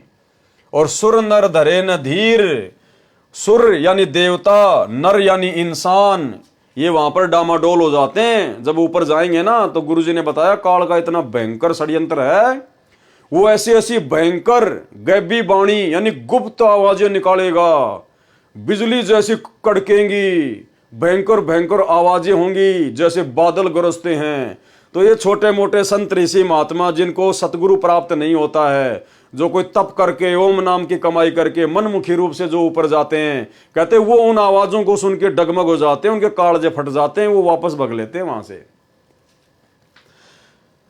और सुर नर धरे न धीर, सुर यानी देवता, नर यानी इंसान, ये वहां पर डामाडोल हो जाते हैं। जब ऊपर जाएंगे ना तो गुरुजी ने बताया काल का इतना भयंकर षड्यंत्र है, वो ऐसी ऐसी भयंकर गैबी बाणी यानी गुप्त आवाजें निकालेगा, बिजली जैसी कड़केंगी, भयंकर भयंकर आवाजें होंगी जैसे बादल गरजते हैं। तो ये छोटे मोटे संत ऋषि महात्मा जिनको सतगुरु प्राप्त नहीं होता है, जो कोई तप करके ओम नाम की कमाई करके मनमुखी रूप से जो ऊपर जाते हैं, कहते हैं वो उन आवाजों को सुन के डगमग हो जाते हैं, उनके कालजे फट जाते हैं, वो वापस भग लेते हैं वहां से।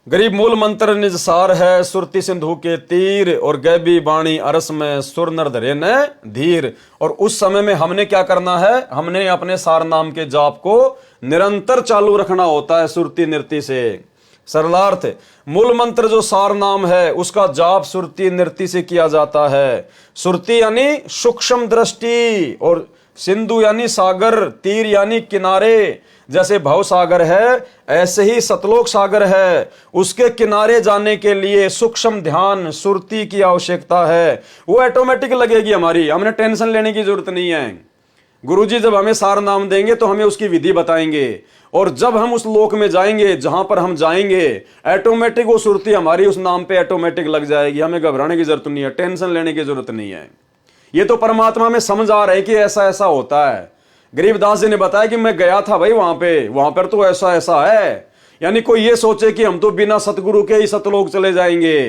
गरीब मूल मंत्र निज सार है, सुरती सिंधु के तीर, और गैबी बाणी अरस में सुर नर धरे न धीर। और उस समय में हमने क्या करना है? हमने अपने सार नाम के जाप को निरंतर चालू रखना होता है सुरती नृत्य से। सरलार्थ, मूल मंत्र जो सार नाम है उसका जाप सुरती नृत्य से किया जाता है। सुरती यानी सूक्ष्म दृष्टि, और सिंधु यानी सागर, तीर यानी किनारे। जैसे भव सागर है ऐसे ही सतलोक सागर है, उसके किनारे जाने के लिए सूक्ष्म ध्यान सुरती की आवश्यकता है। वो ऑटोमेटिक लगेगी हमारी, हमने टेंशन लेने की जरूरत नहीं है। गुरुजी जब हमें सार नाम देंगे तो हमें उसकी विधि बताएंगे, और जब हम उस लोक में जाएंगे जहां पर हम जाएंगे ऑटोमेटिक वो सुरती हमारी उस नाम पे ऑटोमेटिक लग जाएगी। हमें घबराने की जरूरत नहीं है, टेंशन लेने की जरूरत नहीं है। ये तो परमात्मा में समझ आ रहा है कि ऐसा ऐसा होता है। गरीबदास जी ने बताया कि मैं गया था भाई वहां पर तो ऐसा ऐसा है। यानी कोई ये सोचे कि हम तो बिना सतगुरु के ही सतलोक चले जाएंगे,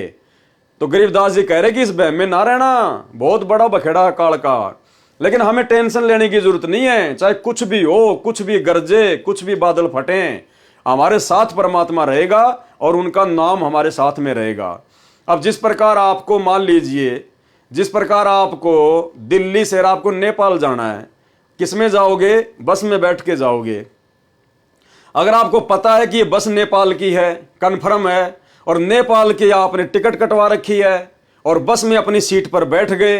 तो गरीबदास जी कह रहे कि इस बहम में ना रहना, बहुत बड़ा बखेड़ा है काल का। लेकिन हमें टेंशन लेने की जरूरत नहीं है, चाहे कुछ भी हो, कुछ भी गरजे, कुछ भी बादल फटे, हमारे साथ परमात्मा रहेगा और उनका नाम हमारे साथ में रहेगा। अब जिस प्रकार आपको मान लीजिए, जिस प्रकार आपको दिल्ली से आपको नेपाल जाना है, किस में जाओगे? बस में बैठ के जाओगे। अगर आपको पता है कि ये बस नेपाल की है, कन्फर्म है, और नेपाल की आपने टिकट कटवा रखी है और बस में अपनी सीट पर बैठ गए,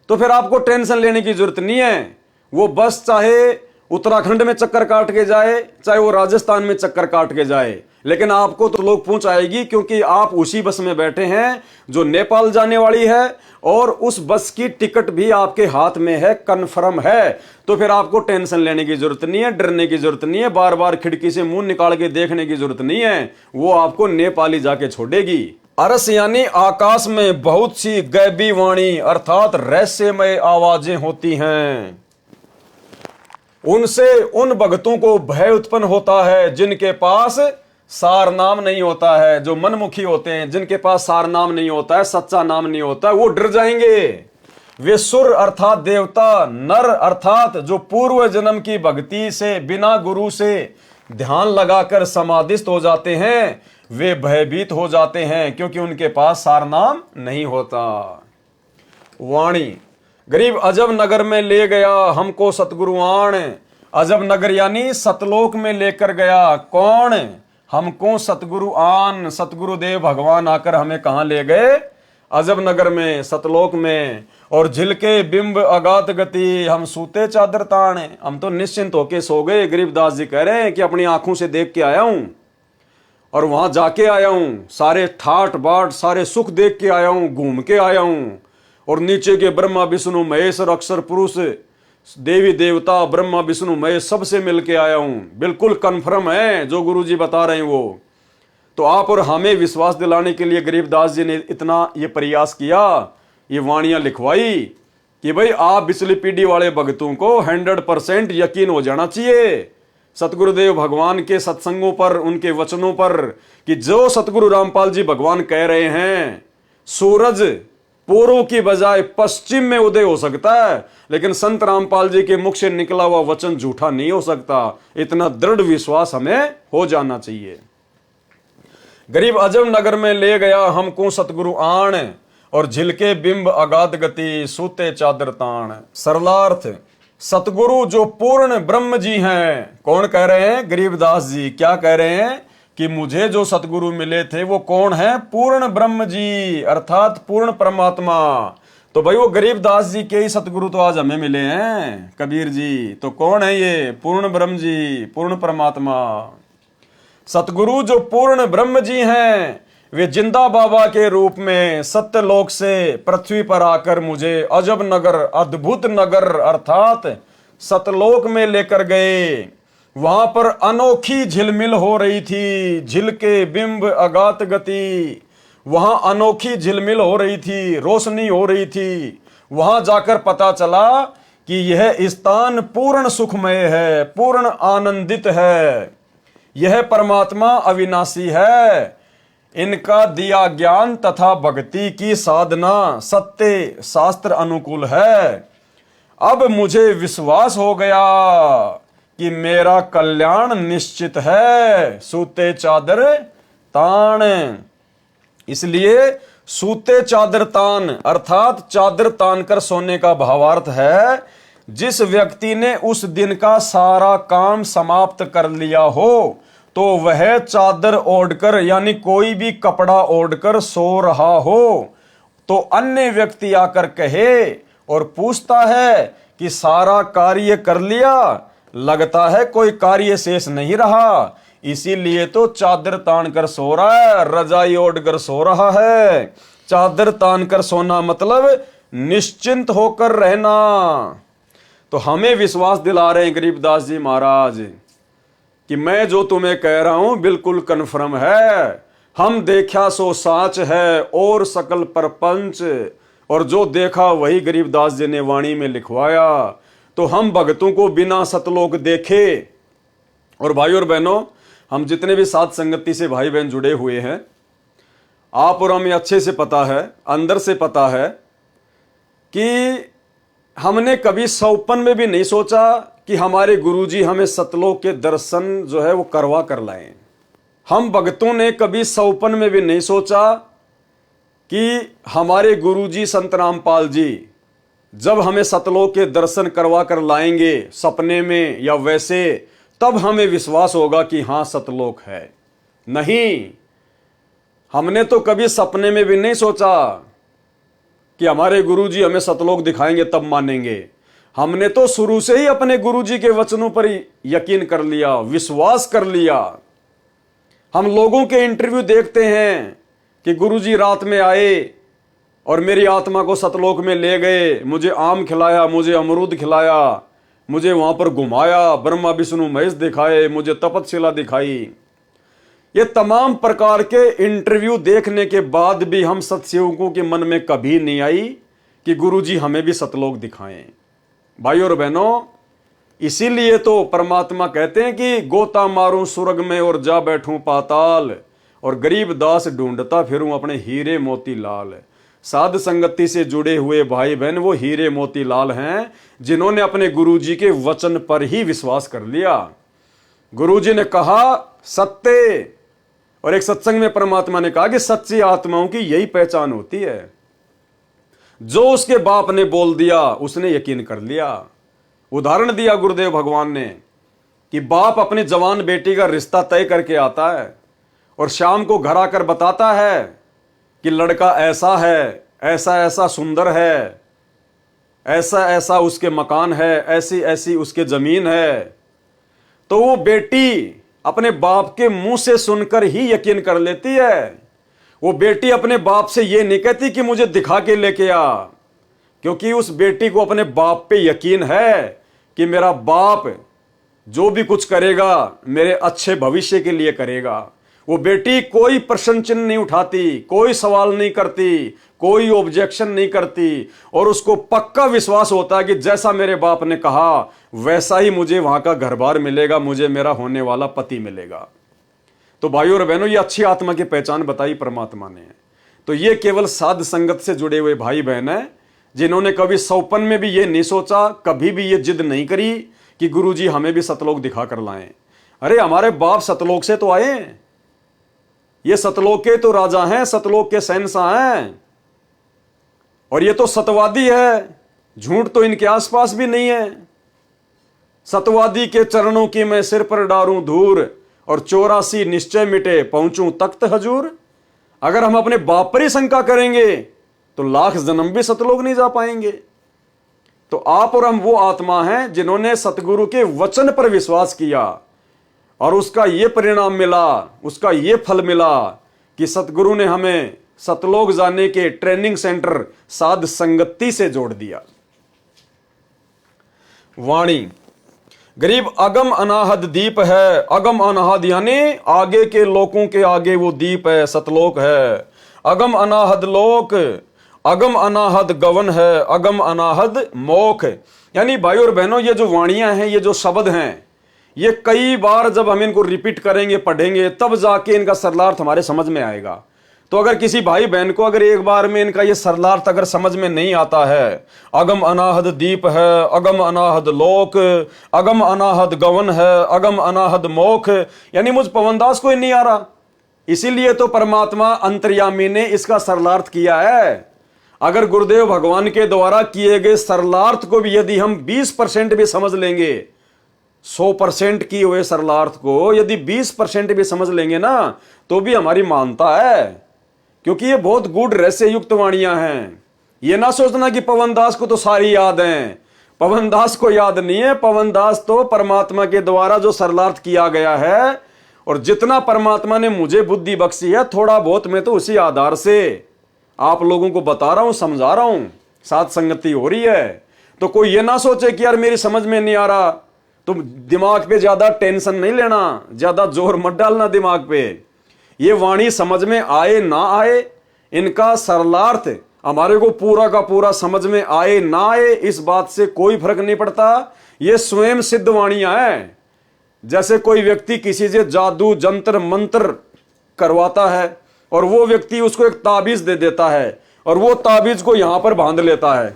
तो फिर आपको टेंशन लेने की जरूरत नहीं है। वो बस चाहे उत्तराखंड में चक्कर काट के जाए, चाहे वो राजस्थान में चक्कर काट के जाए, लेकिन आपको तो लोग पहुंचाएगी, क्योंकि आप उसी बस में बैठे हैं जो नेपाल जाने वाली है, और उस बस की टिकट भी आपके हाथ में है, कन्फर्म है। तो फिर आपको टेंशन लेने की जरूरत नहीं है, डरने की जरूरत नहीं है, बार बार खिड़की से मुंह निकाल के देखने की जरूरत नहीं है। वो आपको नेपाल ही जाके छोड़ेगी। अरस यानी आकाश में बहुत सी गैबी वाणी अर्थात रहस्यमय आवाजें होती हैं, उनसे उन भक्तों को भय उत्पन्न होता है जिनके पास सार नाम नहीं होता है, जो मनमुखी होते हैं, जिनके पास सार नाम नहीं होता है, सच्चा नाम नहीं होता है, वो डर जाएंगे। वे सुर अर्थात देवता, नर अर्थात जो पूर्व जन्म की भक्ति से बिना गुरु से ध्यान लगाकर समाधिस्थ हो जाते हैं, वे भयभीत हो जाते हैं क्योंकि उनके पास सार नाम नहीं होता। वाणी। गरीब अजब नगर में ले गया हमको सतगुरुआन, अजब नगर यानी सतलोक में लेकर गया कौन? हमको सतगुरु आन, सतगुरुदेव भगवान आकर हमें कहां ले गए? अजब नगर में सतलोक में, और झिलके बिंब अगात गति, हम सूते चादर तान। हम तो निश्चिंत होके सो गए। गरीबदास जी कह रहे हैं कि अपनी आंखों से देख के आया हूं और वहां जाके आया हूं, सारे ठाट बाट सारे सुख देख के आया हूं, घूम के आया हूं, और नीचे के ब्रह्मा विष्णु महेश और अक्षर पुरुष देवी देवता ब्रह्मा विष्णु महेश सबसे मिल के आया हूं। बिल्कुल कन्फर्म है जो गुरुजी बता रहे हैं वो। तो आप और हमें विश्वास दिलाने के लिए गरीबदास जी ने इतना ये प्रयास किया, ये वाणियां लिखवाई कि भाई आप पिछली पीढ़ी वाले भक्तों को 100% यकीन हो जाना चाहिए सतगुरुदेव भगवान के सत्संगों पर, उनके वचनों पर, कि जो सतगुरु रामपाल जी भगवान कह रहे हैं, सूरज पूर्व की बजाय पश्चिम में उदय हो सकता है, लेकिन संत रामपाल जी के मुख से निकला हुआ वचन झूठा नहीं हो सकता। इतना दृढ़ विश्वास हमें हो जाना चाहिए। गरीब अजब नगर में ले गया हमको सतगुरु आण, और झिलके बिंब अगाध गति, सूते चादर ताण। सरलार्थ, सतगुरु जो पूर्ण ब्रह्म जी हैं। कौन कह रहे हैं? गरीबदास जी। क्या कह रहे हैं? कि मुझे जो सतगुरु मिले थे वो कौन है? पूर्ण ब्रह्म जी, अर्थात पूर्ण परमात्मा। तो भाई वो गरीबदास जी के ही सतगुरु तो आज हमें मिले हैं, कबीर जी। तो कौन है ये? पूर्ण ब्रह्म जी, पूर्ण परमात्मा। सतगुरु जो पूर्ण ब्रह्म जी हैं, वे जिंदा बाबा के रूप में सत्यलोक से पृथ्वी पर आकर मुझे अजब नगर, अद्भुत नगर अर्थात सतलोक में लेकर गए। वहां पर अनोखी झिलमिल हो रही थी, झिलके बिंब अगात गति। वहां अनोखी झिलमिल हो रही थी, रोशनी हो रही थी। वहां जाकर पता चला कि यह स्थान पूर्ण सुखमय है, पूर्ण आनंदित है। यह परमात्मा अविनाशी है। इनका दिया ज्ञान तथा भक्ति की साधना सत्य शास्त्र अनुकूल है। अब मुझे विश्वास हो गया कि मेरा कल्याण निश्चित है। सूते चादर तान, इसलिए सूते चादर तान अर्थात चादर तान कर सोने का भावार्थ है जिस व्यक्ति ने उस दिन का सारा काम समाप्त कर लिया हो, तो वह चादर ओढ़कर यानी कोई भी कपड़ा ओढ़कर सो रहा हो, तो अन्य व्यक्ति आकर कहे और पूछता है कि सारा कार्य कर लिया? लगता है कोई कार्य शेष नहीं रहा, इसीलिए तो चादर तान कर सो रहा है, रजाई ओढ़ कर सो रहा है। चादर तान कर सोना मतलब निश्चिंत होकर रहना। तो हमें विश्वास दिला रहे हैं गरीबदास जी महाराज कि मैं जो तुम्हें कह रहा हूं बिल्कुल कन्फर्म है। हम देखा सो साच है और सकल परपंच, और जो देखा वही गरीबदास जी ने वाणी में लिखवाया। तो हम भक्तों को बिना सतलोक देखे, और भाई और बहनों हम जितने भी साथ संगति से भाई बहन जुड़े हुए हैं, आप और हमें अच्छे से पता है, अंदर से पता है कि हमने कभी सौपन में भी नहीं सोचा कि हमारे गुरुजी हमें सतलोक के दर्शन जो है वो करवा कर लाएं। हम भक्तों ने कभी सौपन में भी नहीं सोचा कि हमारे गुरुजी संत रामपाल जी जब हमें सतलोक के दर्शन करवा कर लाएंगे सपने में या वैसे, तब हमें विश्वास होगा कि हाँ सतलोक है। नहीं, हमने तो कभी सपने में भी नहीं सोचा कि हमारे गुरुजी हमें सतलोक दिखाएंगे तब मानेंगे। हमने तो शुरू से ही अपने गुरुजी के वचनों पर यकीन कर लिया, विश्वास कर लिया। हम लोगों के इंटरव्यू देखते हैं कि गुरुजी रात में आए और मेरी आत्मा को सतलोक में ले गए, मुझे आम खिलाया, मुझे अमरूद खिलाया, मुझे वहां पर घुमाया, ब्रह्मा विष्णु महेश दिखाए, मुझे तपस्या दिखाई। ये तमाम प्रकार के इंटरव्यू देखने के बाद भी हम सत्सेवकों के मन में कभी नहीं आई कि गुरुजी हमें भी सतलोक दिखाएं। भाई और बहनों, इसीलिए तो परमात्मा कहते हैं कि गोता मारूं स्वर्ग में और जा बैठूं पाताल, और गरीब दास ढूंढता फिरूं अपने हीरे मोती लाल। साध संगति से जुड़े हुए भाई बहन वो हीरे मोती लाल हैं जिन्होंने अपने गुरुजी के वचन पर ही विश्वास कर लिया। गुरुजी ने कहा सत्य, और एक सत्संग में परमात्मा ने कहा कि सच्ची आत्माओं की यही पहचान होती है। जो उसके बाप ने बोल दिया उसने यकीन कर लिया। उदाहरण दिया गुरुदेव भगवान ने कि बाप अपनी जवान बेटी का रिश्ता तय करके आता है और शाम को घर आकर बताता है कि लड़का ऐसा है, ऐसा ऐसा सुंदर है, ऐसा ऐसा उसके मकान है, ऐसी ऐसी उसके जमीन है, तो वो बेटी अपने बाप के मुंह से सुनकर ही यकीन कर लेती है। वो बेटी अपने बाप से ये नहीं कहती कि मुझे दिखा के लेके आ, क्योंकि उस बेटी को अपने बाप पे यकीन है कि मेरा बाप जो भी कुछ करेगा मेरे अच्छे भविष्य के लिए करेगा। वो बेटी कोई प्रश्न चिन्ह नहीं उठाती, कोई सवाल नहीं करती, कोई ऑब्जेक्शन नहीं करती, और उसको पक्का विश्वास होता है कि जैसा मेरे बाप ने कहा वैसा ही मुझे वहां का घर बार मिलेगा, मुझे मेरा होने वाला पति मिलेगा। तो भाइयों और बहनों, ये अच्छी आत्मा की पहचान बताई परमात्मा ने। तो ये केवल साध संगत से जुड़े हुए भाई बहन हैं, जिन्होंने कभी सौपन में भी ये नहीं सोचा, कभी भी ये जिद नहीं करी कि गुरुजी हमें भी सतलोक दिखा कर लाएं। अरे हमारे बाप सतलोक से तो आए, ये सतलोक के तो राजा हैं, सतलोक के शहंशाह हैं, और ये तो सतवादी है, झूठ तो इनके आसपास भी नहीं है। सतवादी के चरणों की मैं सिर पर डारूं धूर, और 84 निश्चय मिटे पहुंचूं तख्त हजूर। अगर हम अपने बाप पर ही शंका करेंगे तो लाख जन्म भी सतलोक नहीं जा पाएंगे। तो आप और हम वो आत्मा हैं जिन्होंने सतगुरु के वचन पर विश्वास किया, और उसका ये परिणाम मिला, उसका ये फल मिला कि सतगुरु ने हमें सतलोक जाने के ट्रेनिंग सेंटर साध संगति से जोड़ दिया। वाणी गरीब अगम अनाहद दीप है, अगम अनाहद यानी आगे के लोगों के आगे वो दीप है, सतलोक है। अगम अनाहद लोक, अगम अनाहद गवन है, अगम अनाहद मोख। यानी भाइयों और बहनों, ये जो वाणियां हैं, ये जो शब्द हैं, ये कई बार जब हम इनको रिपीट करेंगे, पढ़ेंगे, तब जाके इनका सरलार्थ हमारे समझ में आएगा। तो अगर किसी भाई बहन को अगर एक बार में इनका ये सरलार्थ अगर समझ में नहीं आता है, अगम अनाहद दीप है, अगम अनाहद लोक, अगम अनाहद गवन है, अगम अनाहद मोख, यानी मुझ पवनदास को ही नहीं आ रहा। इसीलिए तो परमात्मा अंतर्यामी ने इसका सरलार्थ किया है। अगर गुरुदेव भगवान के द्वारा किए गए सरलार्थ को भी यदि हम 20% भी समझ लेंगे, 100% किए हुए सरलार्थ को यदि 20% भी समझ लेंगे ना, तो भी हमारी मानता है, क्योंकि ये बहुत गूढ़ रहस्य युक्त वाणियां हैं। ये ना सोचना कि पवनदास को तो सारी याद हैं, पवनदास को याद नहीं है। पवनदास तो परमात्मा के द्वारा जो सरलार्थ किया गया है, और जितना परमात्मा ने मुझे बुद्धि बख्शी है, थोड़ा बहुत मैं तो उसी आधार से आप लोगों को बता रहा हूं, समझा रहा हूं, साथ संगति हो रही है। तो कोई ये ना सोचे कि यार मेरी समझ में नहीं आ रहा, तुम दिमाग पे ज्यादा टेंशन नहीं लेना, ज्यादा जोर मत डालना दिमाग पे। ये वाणी समझ में आए ना आए, इनका सरलार्थ हमारे को पूरा का पूरा समझ में आए ना आए, इस बात से कोई फर्क नहीं पड़ता। ये स्वयं सिद्ध वाणियां हैं। जैसे कोई व्यक्ति किसी से जादू जंत्र मंत्र करवाता है, और वो व्यक्ति उसको एक ताबीज दे देता है, और वो ताबीज को यहां पर बांध लेता है।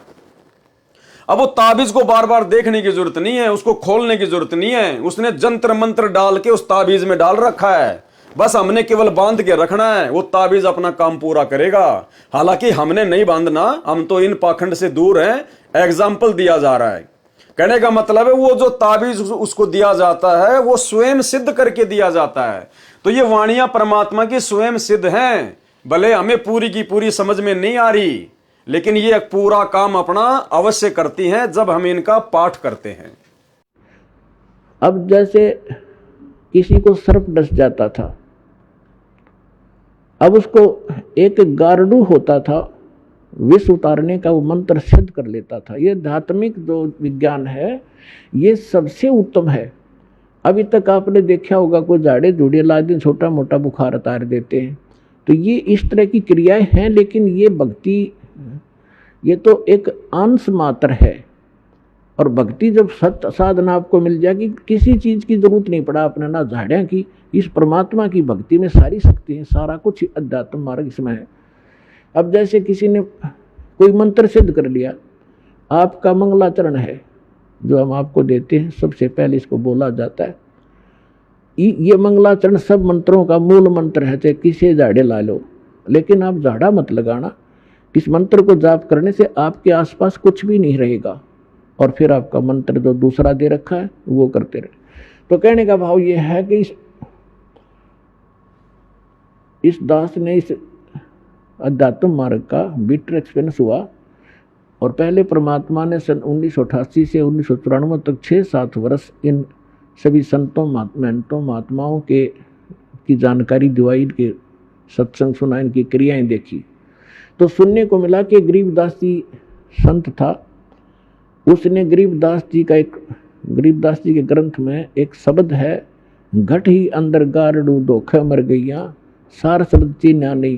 अब वो ताबीज को बार बार देखने की जरूरत नहीं है, उसको खोलने की जरूरत नहीं है, उसने जंत्र मंत्र डाल के उस ताबीज में डाल रखा है, बस हमने केवल बांध के रखना है, वो ताबीज अपना काम पूरा करेगा। हालांकि हमने नहीं बांधना, हम तो इन पाखंड से दूर हैं। एग्जाम्पल दिया जा रहा है, कहने का मतलब है वो जो ताबीज उसको दिया जाता है वो स्वयं सिद्ध करके दिया जाता है। तो ये वाणियां परमात्मा की स्वयं सिद्ध हैं, भले हमें पूरी की पूरी समझ में नहीं आ रही, लेकिन ये पूरा काम अपना अवश्य करती हैं जब हम इनका पाठ करते हैं। अब जैसे किसी को सर्प डस जाता था, अब उसको एक गारडू होता था, विष उतारने का वो मंत्र सिद्ध कर लेता था। ये धात्मिक जो विज्ञान है ये सबसे उत्तम है। अभी तक आपने देखा होगा कोई झाड़े झूड़े ला दिन छोटा मोटा बुखार उतार देते हैं, तो ये इस तरह की क्रियाएं हैं, लेकिन ये भक्ति ये तो एक अंश मात्र है। और भक्ति जब सत्य साधना आपको मिल जाएगी, किसी चीज़ की जरूरत नहीं पड़ा आपने, ना झाड़ियाँ की, इस परमात्मा की भक्ति में सारी शक्ति है, सारा कुछ अध्यात्म मार्ग इसमें है। अब जैसे किसी ने कोई मंत्र सिद्ध कर लिया, आपका मंगलाचरण है जो हम आपको देते हैं, सबसे पहले इसको बोला जाता है। ये मंगलाचरण सब मंत्रों का मूल मंत्र है, चाहे किसी झाड़े ला लो, लेकिन आप झाड़ा मत लगाना। इस मंत्र को जाप करने से आपके आसपास कुछ भी नहीं रहेगा, और फिर आपका मंत्र जो दूसरा दे रखा है वो करते रहे। तो कहने का भाव ये है कि इस दास ने इस अध्यात्म मार्ग का बिटर एक्सपीरियंस हुआ। और पहले परमात्मा ने सन 1988 से 1994 तक 6-7 वर्ष इन सभी संतों महंतों महात्माओं की जानकारी दिवाई, इनके सत्संग सुना, इनकी क्रियाएं देखी। तो सुनने को मिला कि गरीबदास जी संत था। उसने गरीबदास जी के ग्रंथ में एक शब्द है, घट ही अंदर गारड़ू धोखे मर गईया, सार शब्द चीन्या नहीं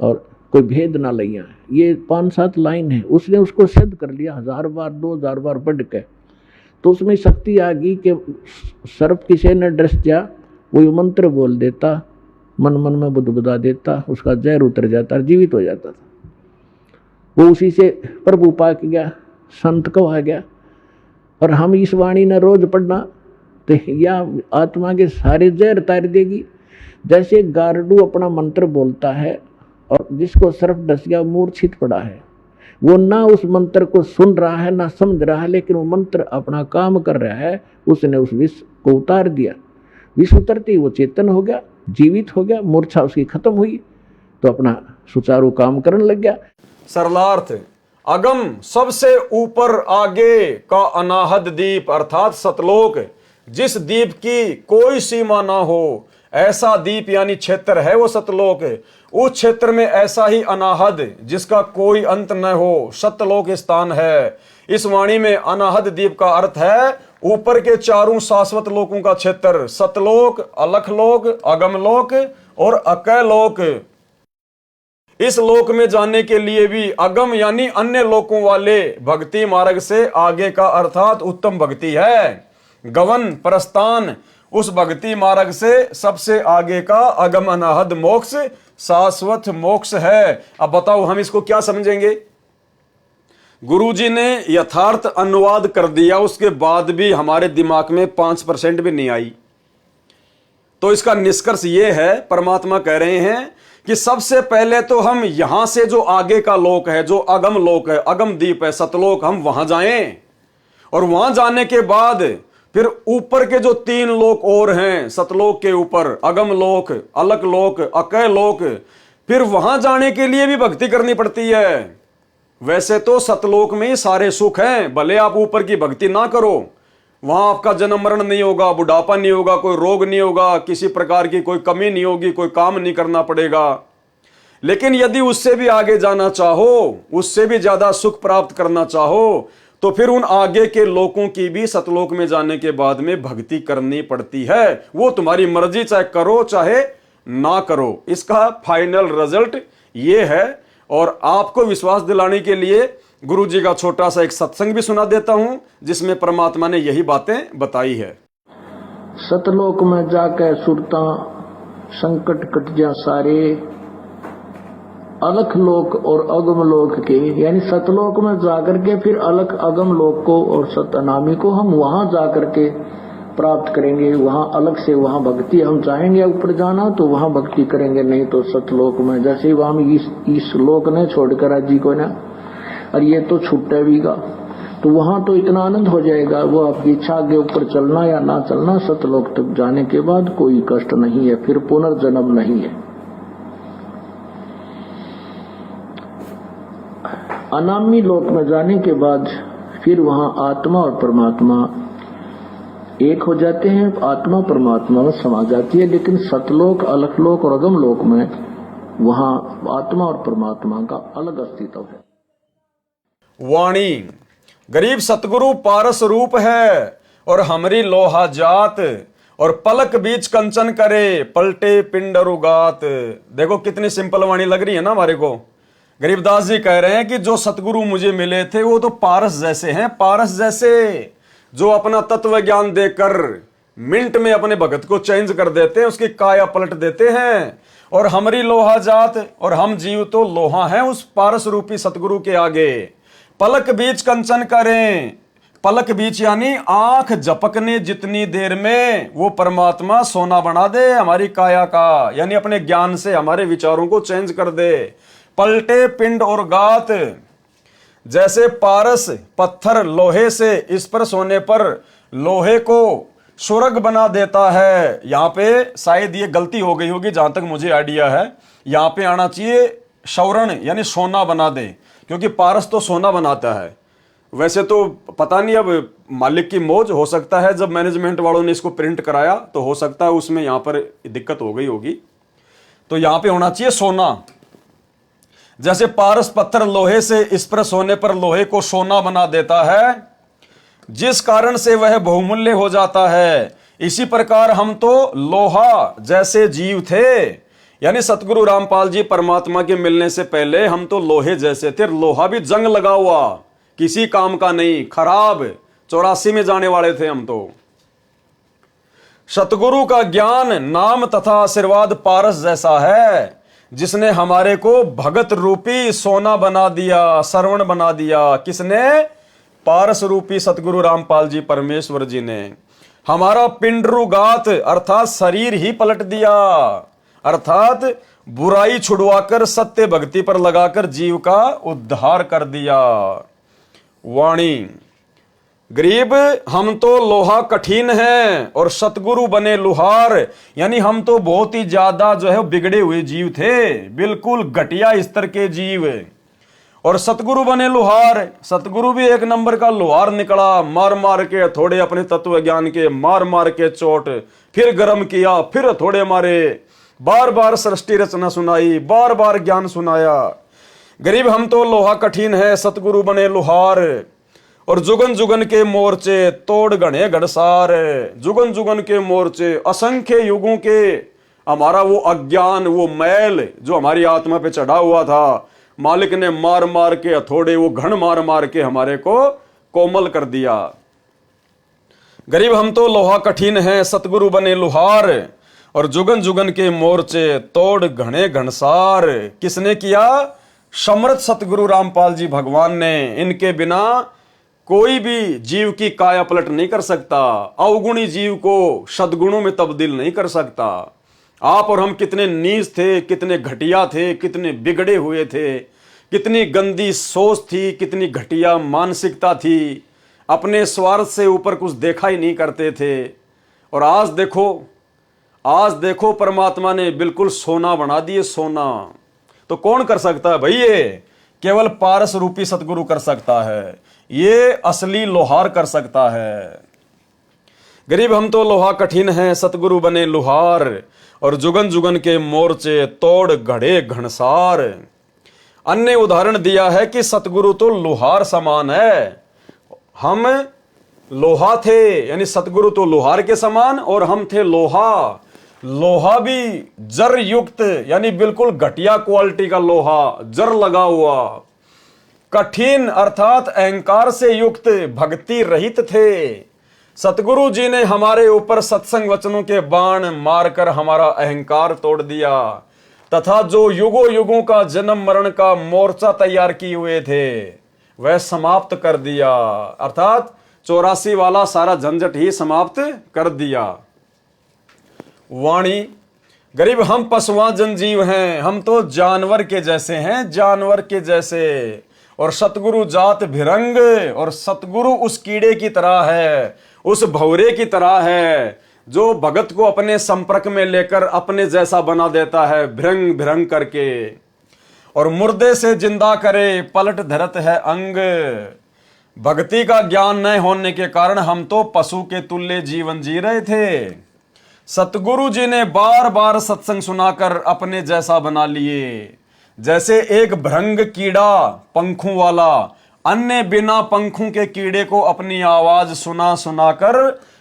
और कोई भेद ना लैया। ये 5-7 लाइन है। उसने उसको सिद्ध कर लिया 1000 बार 2000 बार पढ़ के। तो उसमें शक्ति आ गई कि सर्प किसी ने ड्रेस दिया, वो मंत्र बोल देता, मन मन में बुदबुदा देता, उसका जहर उतर जाता, जीवित हो जाता था। वो उसी से प्रभु पाक गया, संत कहा गया। और हम इस वाणी ने रोज पढ़ना तो या आत्मा के सारे जहर तार देगी। जैसे गारडू अपना मंत्र बोलता है और जिसको सर्प डस गया, मूर्छित पड़ा है, वो ना उस मंत्र को सुन रहा है ना समझ रहा है, लेकिन वो मंत्र अपना काम कर रहा है। उसने उस विष को उतार दिया। विष उतरते ही वो चेतन हो गया, जीवित हो गया, मूर्छा उसकी खत्म हुई, तो अपना सुचारू काम करने लग गया। सरलार्थ, अगम सबसे ऊपर आगे का अनाहद दीप अर्थात सतलोक, जिस दीप की कोई सीमा ना हो, ऐसा दीप यानी क्षेत्र है वो सतलोक। उस क्षेत्र में ऐसा ही अनाहद जिसका कोई अंत न हो, सतलोक स्थान है। इस वाणी में अनाहद दीप का अर्थ है ऊपर के चारों शाश्वत लोकों का क्षेत्र, सतलोक, अलखलोक, अगमलोक और अकैलोक। इस लोक में जाने के लिए भी अगम यानी अन्य लोकों वाले भक्ति मार्ग से आगे का अर्थात उत्तम भक्ति है। गवन प्रस्थान उस भक्ति मार्ग से सबसे आगे का अगम अनाहद मोक्ष शाश्वत मोक्ष है। अब बताओ हम इसको क्या समझेंगे? गुरुजी ने यथार्थ अनुवाद कर दिया, उसके बाद भी हमारे दिमाग में 5% भी नहीं आई। तो इसका निष्कर्ष ये है, परमात्मा कह रहे हैं कि सबसे पहले तो हम यहां से जो आगे का लोक है, जो अगम लोक है, अगम दीप है, सतलोक, हम वहां जाएं। और वहां जाने के बाद फिर ऊपर के जो 3 लोक और हैं, सतलोक के ऊपर अगम लोक, अलक लोक, अकय लोक, फिर वहां जाने के लिए भी भक्ति करनी पड़ती है। वैसे तो सतलोक में ही सारे सुख हैं, भले आप ऊपर की भक्ति ना करो, वहां आपका जन्म मरण नहीं होगा, बुढ़ापा नहीं होगा, कोई रोग नहीं होगा, किसी प्रकार की कोई कमी नहीं होगी, कोई काम नहीं करना पड़ेगा। लेकिन यदि उससे भी आगे जाना चाहो, उससे भी ज्यादा सुख प्राप्त करना चाहो, तो फिर उन आगे के लोगों की भी सतलोक में जाने के बाद में भक्ति करनी पड़ती है। वो तुम्हारी मर्जी, चाहे करो चाहे ना करो, इसका फाइनल रिजल्ट ये है। और आपको विश्वास दिलाने के लिए गुरु जी का छोटा सा एक सत्संग भी सुना देता हूं, जिसमें परमात्मा ने यही बातें बताई है। सतलोक में जाके सुरता संकट कट जा सारे, अलख लोक और अगम लोक के, यानी सतलोक में जाकर के फिर अलख अगम लोक को और सतनामी को हम वहां जाकर के प्राप्त करेंगे। वहां अलग से वहां भक्ति, हम चाहेंगे ऊपर जाना तो वहां भक्ति करेंगे, नहीं तो सतलोक में। जैसे वहां इस लोक ने छोड़कर आज जी को ना, और ये तो छूटे भीगा, तो वहां तो इतना आनंद हो जाएगा, वो आपकी इच्छा आगे ऊपर चलना या ना चलना, सतलोक तक जाने के बाद कोई कष्ट नहीं है, फिर पुनर्जन्म नहीं है। अनामी लोक में जाने के बाद फिर वहां आत्मा और परमात्मा एक हो जाते हैं, आत्मा परमात्मा में समा जाती है। लेकिन सतलोक, अलखलोक और अगम लोक में वहां आत्मा और परमात्मा का अलग अस्तित्व है। वाणी गरीब सतगुरु पारस रूप है और हमरी लोहा जात, और पलक बीच कंचन करे पलटे पिंड रुगात। देखो कितनी सिंपल वाणी लग रही है ना हमारे को। गरीबदास जी कह रहे हैं कि जो सतगुरु मुझे मिले थे वो तो पारस जैसे हैं, पारस जैसे, जो अपना तत्व ज्ञान देकर मिनट में अपने भगत को चेंज कर देते हैं, उसकी काया पलट देते हैं। और हमारी लोहा जात, और हम जीव तो लोहा हैं उस पारस रूपी सतगुरु के आगे। पलक बीच कंचन करें, पलक बीच यानी आंख झपकने जितनी देर में वो परमात्मा सोना बना दे हमारी काया का, यानी अपने ज्ञान से हमारे विचारों को चेंज कर दे। पलटे पिंड और गात, जैसे पारस पत्थर लोहे से इस पर सोने पर लोहे को सुरग बना देता है। यहां पे शायद ये गलती हो गई होगी, जहां तक मुझे आइडिया है, यहां पे आना चाहिए स्वर्ण यानी सोना बना दे, क्योंकि पारस तो सोना बनाता है। वैसे तो पता नहीं, अब मालिक की मौज, हो सकता है जब मैनेजमेंट वालों ने इसको प्रिंट कराया तो हो सकता है उसमें यहाँ पर दिक्कत हो गई होगी, तो यहाँ पे होना चाहिए सोना। जैसे पारस पत्थर लोहे से स्पर्श होने पर लोहे को सोना बना देता है, जिस कारण से वह बहुमूल्य हो जाता है, इसी प्रकार हम तो लोहा जैसे जीव थे। यानी सतगुरु रामपाल जी परमात्मा के मिलने से पहले हम तो लोहे जैसे थे, लोहा भी जंग लगा हुआ, किसी काम का नहीं, खराब, 84 में जाने वाले थे हम तो। सतगुरु का ज्ञान, नाम तथा आशीर्वाद पारस जैसा है, जिसने हमारे को भगत रूपी सोना बना दिया, श्रवण बना दिया। किसने? पारस रूपी सतगुरु रामपाल जी परमेश्वर जी ने हमारा पिंडरुगात अर्थात शरीर ही पलट दिया, अर्थात बुराई छुड़वाकर सत्य भक्ति पर लगाकर जीव का उद्धार कर दिया। वाणी, गरीब हम तो लोहा कठिन है और सतगुरु बने लुहार। यानी हम तो बहुत ही ज्यादा जो है बिगड़े हुए जीव थे, बिल्कुल घटिया स्तर के जीव, और सतगुरु बने लुहार। सतगुरु भी एक नंबर का लुहार निकला, मार मार के थोड़े अपने तत्व ज्ञान के, मार मार के चोट, फिर गर्म किया, फिर थोड़े मारे, बार बार सृष्टि रचना सुनाई, बार बार ज्ञान सुनाया। गरीब हम तो लोहा कठिन है, सतगुरु बने लुहार, और जुगन जुगन के मोर्चे तोड़ घने घड़सार। जुगन जुगन के मोर्चे, असंख्य युगों के हमारा वो अज्ञान, वो मैल जो हमारी आत्मा पे चढ़ा हुआ था, मालिक ने मार मार के हथौड़े, वो घन मार मार के हमारे को कोमल कर दिया। गरीब हम तो लोहा कठिन है, सतगुरु बने लुहार, और जुगन जुगन के मोर्चे तोड़ घने घनसार। किसने किया? समर्थ सतगुरु रामपाल जी भगवान ने। इनके बिना कोई भी जीव की काया पलट नहीं कर सकता, अवगुणी जीव को सद्गुणों में तब्दील नहीं कर सकता। आप और हम कितने नीच थे, कितने घटिया थे, कितने बिगड़े हुए थे, कितनी गंदी सोच थी, कितनी घटिया मानसिकता थी, अपने स्वार्थ से ऊपर कुछ देखा ही नहीं करते थे। और आज देखो परमात्मा ने बिल्कुल सोना बना दिए, सोना। तो कौन कर सकता है भाई? ये केवल पारस रूपी सतगुरु कर सकता है, ये असली लोहार कर सकता है। गरीब हम तो लोहा कठिन है, सतगुरु बने लुहार, और जुगन जुगन के मोर्चे तोड़ घड़े घनसार। अन्य उदाहरण दिया है कि सतगुरु तो लोहार समान है, हम लोहा थे, यानी सतगुरु तो लोहार के समान और हम थे लोहा। लोहा भी जर युक्त, यानी बिल्कुल घटिया क्वालिटी का लोहा, जर लगा हुआ। कठिन अर्थात अहंकार से युक्त, भक्ति रहित थे। सतगुरु जी ने हमारे ऊपर सत्संग वचनों के बाण मारकर हमारा अहंकार तोड़ दिया, तथा जो युगों युगों का जन्म मरण का मोर्चा तैयार किए हुए थे वह समाप्त कर दिया, अर्थात 84 वाला सारा झंझट ही समाप्त कर दिया। वाणी, गरीब हम पशुआं जनजीव हैं, हम तो जानवर के जैसे हैं, जानवर के जैसे। और सतगुरु जात भिरंग, और सतगुरु उस कीड़े की तरह है, उस भौरे की तरह है, जो भगत को अपने संपर्क में लेकर अपने जैसा बना देता है, भिरंग भिरंग करके। और मुर्दे से जिंदा करे, पलट धरत है अंग। भक्ति का ज्ञान न होने के कारण हम तो पशु के तुल्य जीवन जी रहे थे। सतगुरु जी ने बार बार सत्संग सुनाकर अपने जैसा बना लिए। जैसे एक भृंग कीड़ा पंखों वाला अन्य बिना पंखों के कीड़े को अपनी आवाज सुना सुनाकर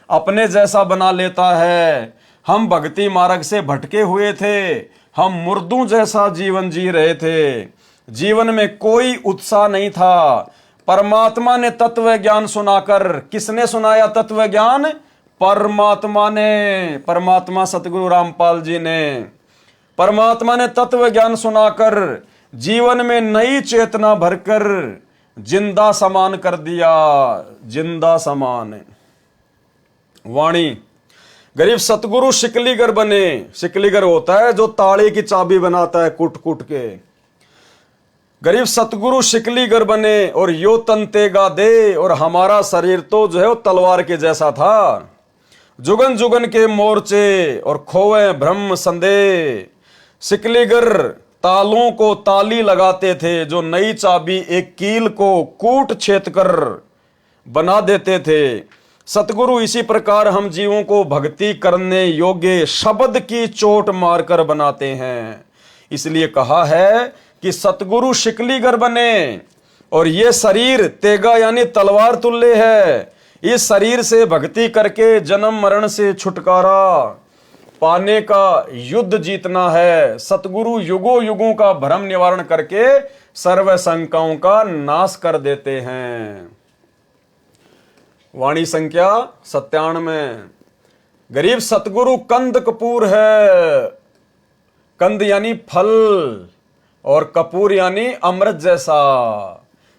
अपने जैसा बना लेता है। हम भक्ति मार्ग से भटके हुए थे, हम मुर्दों जैसा जीवन जी रहे थे, जीवन में कोई उत्साह नहीं था। परमात्मा ने तत्व ज्ञान सुनाकर, किसने सुनाया तत्व ज्ञान? परमात्मा ने, परमात्मा सतगुरु रामपाल जी ने। परमात्मा ने तत्व ज्ञान सुनाकर जीवन में नई चेतना भरकर जिंदा समान कर दिया, जिंदा समान। वाणी, गरीब सतगुरु शिकलीगर बने। शिकलीगर होता है जो ताले की चाबी बनाता है कुट कुट के। गरीब सतगुरु शिकलीगर बने और यो तंतेगा दे, और हमारा शरीर तो जो है वो तलवार के जैसा था। जुगन जुगन के मोर्चे और खोए ब्रह्म संदेह। शिकलीगर तालों को ताली लगाते थे, जो नई चाबी एक कील को कूट छेद कर बना देते थे। सतगुरु इसी प्रकार हम जीवों को भक्ति करने योग्य शब्द की चोट मारकर बनाते हैं। इसलिए कहा है कि सतगुरु शिकलीगर बने, और ये शरीर तेगा यानी तलवार तुल्य है। इस शरीर से भक्ति करके जन्म मरण से छुटकारा पाने का युद्ध जीतना है। सतगुरु युगों युगों का भ्रम निवारण करके सर्व शंकाओं का नाश कर देते हैं। वाणी संख्या 97। गरीब सतगुरु कंद कपूर है। कंद यानी फल और कपूर यानी अमृत जैसा।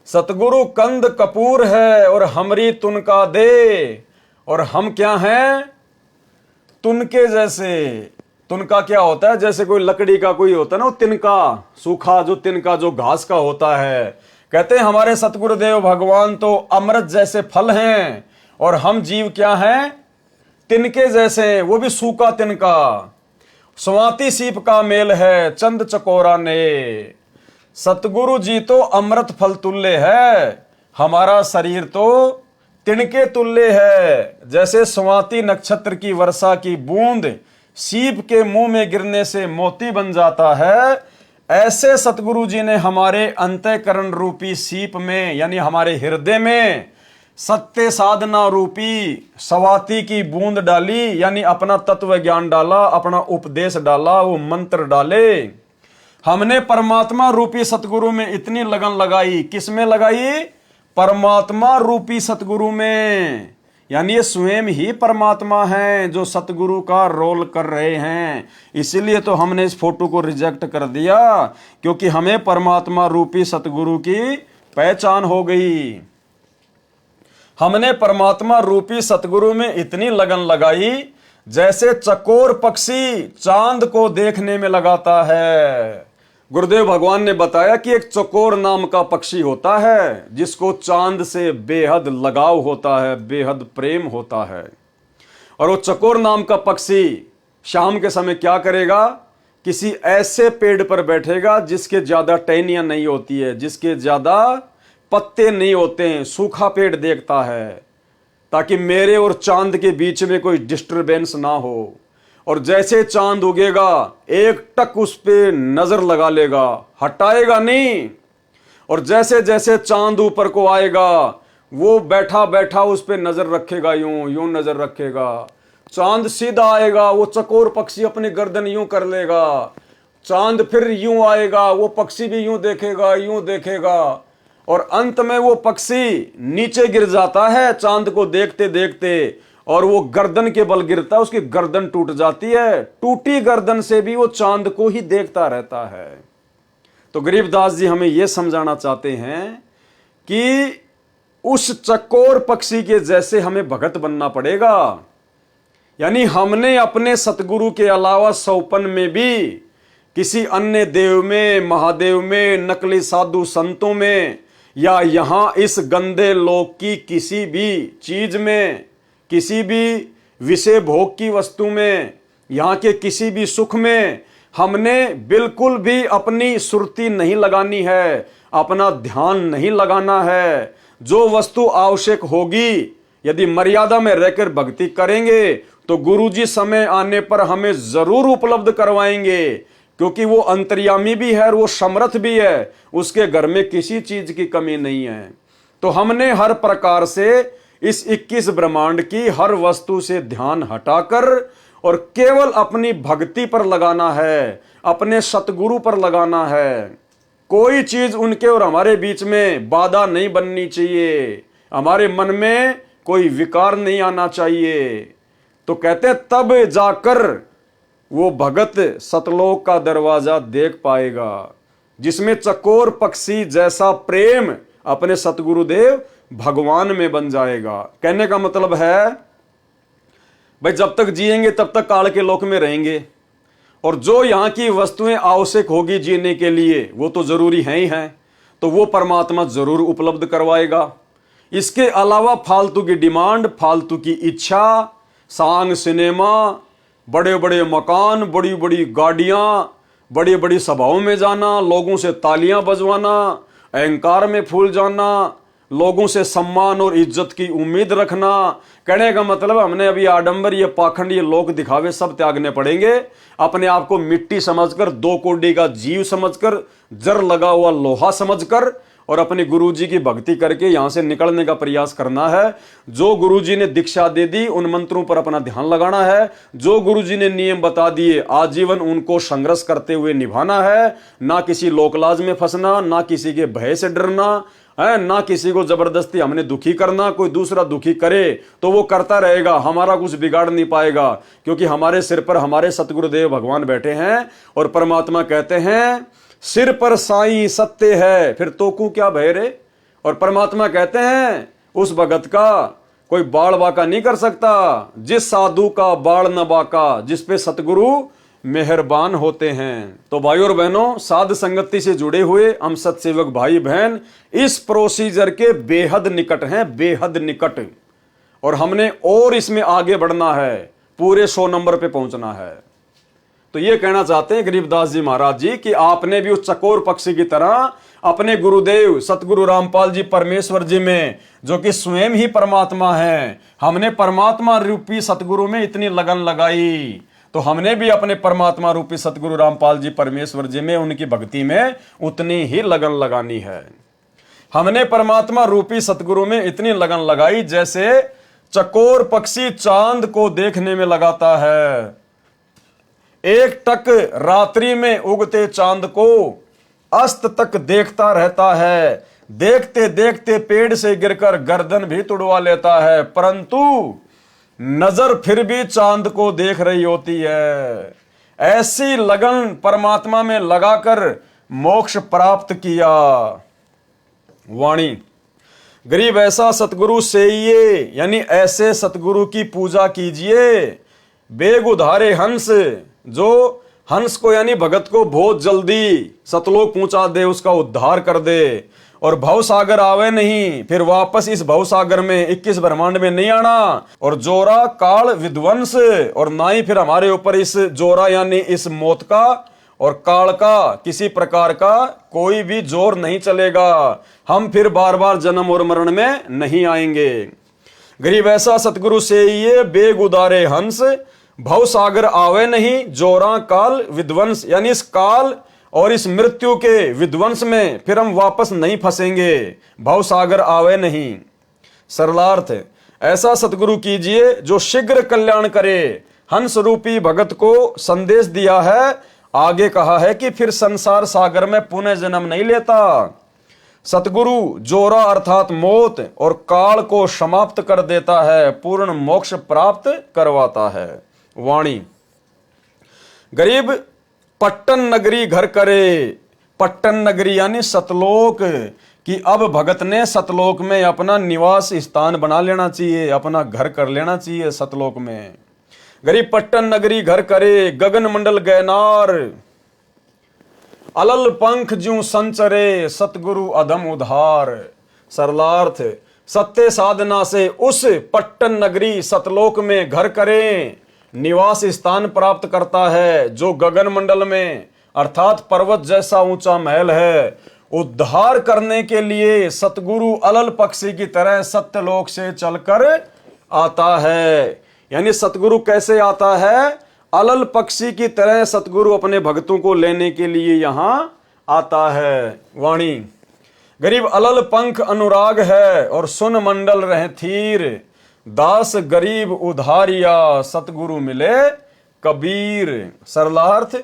सतगुरु कंद कपूर है और हमरी तुनका दे, और हम क्या हैं? तुनके जैसे। तुनका क्या होता है? जैसे कोई लकड़ी का कोई होता है ना, वो तिनका, सूखा जो तिनका जो घास का होता है। कहते हैं हमारे सतगुरुदेव भगवान तो अमृत जैसे फल हैं, और हम जीव क्या हैं? तिनके जैसे, वो भी सूखा तिनका। स्वाति सीप का मेल है चंद चकोरा ने। सतगुरु जी तो अमृत फल तुल्य है, हमारा शरीर तो तिनके तुल्य है। जैसे स्वाति नक्षत्र की वर्षा की बूंद सीप के मुंह में गिरने से मोती बन जाता है, ऐसे सतगुरु जी ने हमारे अंतःकरण रूपी सीप में यानी हमारे हृदय में सत्य साधना रूपी स्वाति की बूंद डाली, यानी अपना तत्व ज्ञान डाला, अपना उपदेश डाला, वो मंत्र डाले। हमने परमात्मा रूपी सतगुरु में इतनी लगन लगाई। किस में लगाई? परमात्मा रूपी सतगुरु में। यानी ये स्वयं ही परमात्मा हैं जो सतगुरु का रोल कर रहे हैं। इसीलिए तो हमने इस फोटो को रिजेक्ट कर दिया, क्योंकि हमें परमात्मा रूपी सतगुरु की पहचान हो गई। हमने परमात्मा रूपी सतगुरु में इतनी लगन लगाई जैसे चकोर पक्षी चांद को देखने में लगाता है। गुरुदेव भगवान ने बताया कि एक चकोर नाम का पक्षी होता है जिसको चांद से बेहद लगाव होता है, बेहद प्रेम होता है। और वो चकोर नाम का पक्षी शाम के समय क्या करेगा? किसी ऐसे पेड़ पर बैठेगा जिसके ज्यादा टहनियां नहीं होती है, जिसके ज्यादा पत्ते नहीं होते हैं, सूखा पेड़ देखता है, ताकि मेरे और चांद के बीच में कोई डिस्टरबेंस ना हो। और जैसे चांद उगेगा एक टक उस पे नजर लगा लेगा, हटाएगा नहीं। और जैसे जैसे चांद ऊपर को आएगा वो बैठा बैठा उस पे नजर रखेगा, यूं यूं नजर रखेगा। चांद सीधा आएगा, वो चकोर पक्षी अपनी गर्दन यूं कर लेगा। चांद फिर यूं आएगा, वो पक्षी भी यूं देखेगा, यूं देखेगा। और अंत में वो पक्षी नीचे गिर जाता है चांद को देखते देखते, और वो गर्दन के बल गिरता है, उसकी गर्दन टूट जाती है। टूटी गर्दन से भी वो चांद को ही देखता रहता है। तो गरीबदास जी हमें यह समझाना चाहते हैं कि उस चकोर पक्षी के जैसे हमें भगत बनना पड़ेगा। यानी हमने अपने सतगुरु के अलावा सौपन में भी किसी अन्य देव में, महादेव में, नकली साधु संतों में, या यहां इस गंदे लोक की किसी भी चीज में, किसी भी विषय भोग की वस्तु में, यहां के किसी भी सुख में हमने बिल्कुल भी अपनी सुरती नहीं लगानी है, अपना ध्यान नहीं लगाना है। जो वस्तु आवश्यक होगी, यदि मर्यादा में रहकर भक्ति करेंगे तो गुरुजी समय आने पर हमें जरूर उपलब्ध करवाएंगे, क्योंकि वो अंतर्यामी भी है और वो समर्थ भी है, उसके घर में किसी चीज की कमी नहीं है। तो हमने हर प्रकार से इस 21 ब्रह्मांड की हर वस्तु से ध्यान हटाकर और केवल अपनी भक्ति पर लगाना है, अपने सतगुरु पर लगाना है। कोई चीज उनके और हमारे बीच में बाधा नहीं बननी चाहिए, हमारे मन में कोई विकार नहीं आना चाहिए। तो कहते तब जाकर वो भगत सतलोक का दरवाजा देख पाएगा, जिसमें चकोर पक्षी जैसा प्रेम अपने सतगुरुदेव भगवान में बन जाएगा। कहने का मतलब है भाई जब तक जिएंगे तब तक काल के लोक में रहेंगे, और जो यहाँ की वस्तुएं आवश्यक होगी जीने के लिए वो तो जरूरी हैं ही हैं, तो वो परमात्मा जरूर उपलब्ध करवाएगा। इसके अलावा फालतू की डिमांड, फालतू की इच्छा, सांग सिनेमा, बड़े बड़े मकान, बड़ी बड़ी गाड़ियां, बड़ी बड़ी सभाओं में जाना, लोगों से तालियां बजवाना, अहंकार में फूल जाना, लोगों से सम्मान और इज्जत की उम्मीद रखना। कहने का मतलब हमने अभी आडंबर, ये पाखंड, ये लोक दिखावे सब त्यागने पड़ेंगे। अपने आप को मिट्टी समझकर, दो कोडी का जीव समझकर, जर लगा हुआ लोहा समझकर और अपने गुरुजी की भक्ति करके यहां से निकलने का प्रयास करना है। जो गुरुजी ने दीक्षा दे दी उन मंत्रों पर अपना ध्यान लगाना है। जो गुरुजी ने नियम बता दिए आजीवन उनको संघर्ष करते हुए निभाना है। ना किसी लोकलाज में फंसना, ना किसी के भय से डरना है, ना किसी को जबरदस्ती हमने दुखी करना। कोई दूसरा दुखी करे तो वो करता रहेगा, हमारा कुछ बिगाड़ नहीं पाएगा, क्योंकि हमारे सिर पर हमारे सतगुरुदेव भगवान बैठे हैं। और परमात्मा कहते हैं सिर पर साईं सत्य है, फिर तो को क्या भय रे। और परमात्मा कहते हैं उस भगत का कोई बाल बाका नहीं कर सकता, जिस साधु का बाल न बाका, जिस पे सतगुरु मेहरबान होते हैं। तो भाई और बहनों, साध संगति से जुड़े हुए हम सत्सेवक भाई बहन इस प्रोसीजर के बेहद निकट हैं, बेहद निकट। और हमने और इसमें आगे बढ़ना है, पूरे 100 नंबर पे पहुंचना है। तो ये कहना चाहते हैं गरीबदास जी महाराज जी कि आपने भी उस चकोर पक्षी की तरह अपने गुरुदेव सतगुरु रामपाल जी परमेश्वर जी में, जो कि स्वयं ही परमात्मा हैं, हमने परमात्मा रूपी सतगुरु में इतनी लगन लगाई, तो हमने भी अपने परमात्मा रूपी सतगुरु रामपाल जी परमेश्वर जी में, उनकी भक्ति में उतनी ही लगन लगानी है। हमने परमात्मा रूपी सतगुरु में इतनी लगन लगाई जैसे चकोर पक्षी चांद को देखने में लगाता है। एक टक रात्रि में उगते चांद को अस्त तक देखता रहता है, देखते देखते पेड़ से गिरकर गर्दन भी तुड़वा लेता है, परंतु नजर फिर भी चांद को देख रही होती है। ऐसी लगन परमात्मा में लगाकर मोक्ष प्राप्त किया। वाणी गरीब ऐसा सतगुरु सेइये, यानी ऐसे सतगुरु की पूजा कीजिए। बेग उधारे हंस, जो हंस को यानी भगत को बहुत जल्दी सतलोक पहुंचा दे, उसका उद्धार कर दे। और भव सागर आवे नहीं, फिर वापस इस भव सागर में 21 ब्रह्मांड में नहीं आना। और जोरा काल विध्वंस, और ना ही फिर हमारे ऊपर इस जोरा यानी इस मौत का और काल का किसी प्रकार का कोई भी जोर नहीं चलेगा। हम फिर बार बार जन्म और मरण में नहीं आएंगे। गरीब ऐसा सतगुरु से ये बेग उदारे हंस, भव सागर आवे नहीं, जोरा काल विध्वंस, यानी इस काल और इस मृत्यु के विध्वंस में फिर हम वापस नहीं फंसेंगे। भव सागर आवे नहीं। सरलार्थ ऐसा सतगुरु कीजिए जो शीघ्र कल्याण करे। हंस रूपी भगत को संदेश दिया है, आगे कहा है कि फिर संसार सागर में पुनः जन्म नहीं लेता। सतगुरु जोरा अर्थात मौत और काल को समाप्त कर देता है, पूर्ण मोक्ष प्राप्त करवाता है। वाणी गरीब पट्टन नगरी घर करे, पट्टन नगरी यानी सतलोक, कि अब भगत ने सतलोक में अपना निवास स्थान बना लेना चाहिए, अपना घर कर लेना चाहिए सतलोक में। गरीब पट्टन नगरी घर करे, गगन मंडल गैनार, अलल पंख ज्यों संचरे, सतगुरु अधम उधार। सरलार्थ सत्य साधना से उस पट्टन नगरी सतलोक में घर करें, निवास स्थान प्राप्त करता है, जो गगन मंडल में अर्थात पर्वत जैसा ऊंचा महल है। उद्धार करने के लिए सतगुरु अलल पक्षी की तरह सत्यलोक से चलकर आता है। यानी सतगुरु कैसे आता है? अलल पक्षी की तरह सतगुरु अपने भक्तों को लेने के लिए यहां आता है। वाणी गरीब अलल पंख अनुराग है और सुन मंडल रहे थीर, दास गरीब उधारिया सतगुरु मिले कबीर। सरलार्थ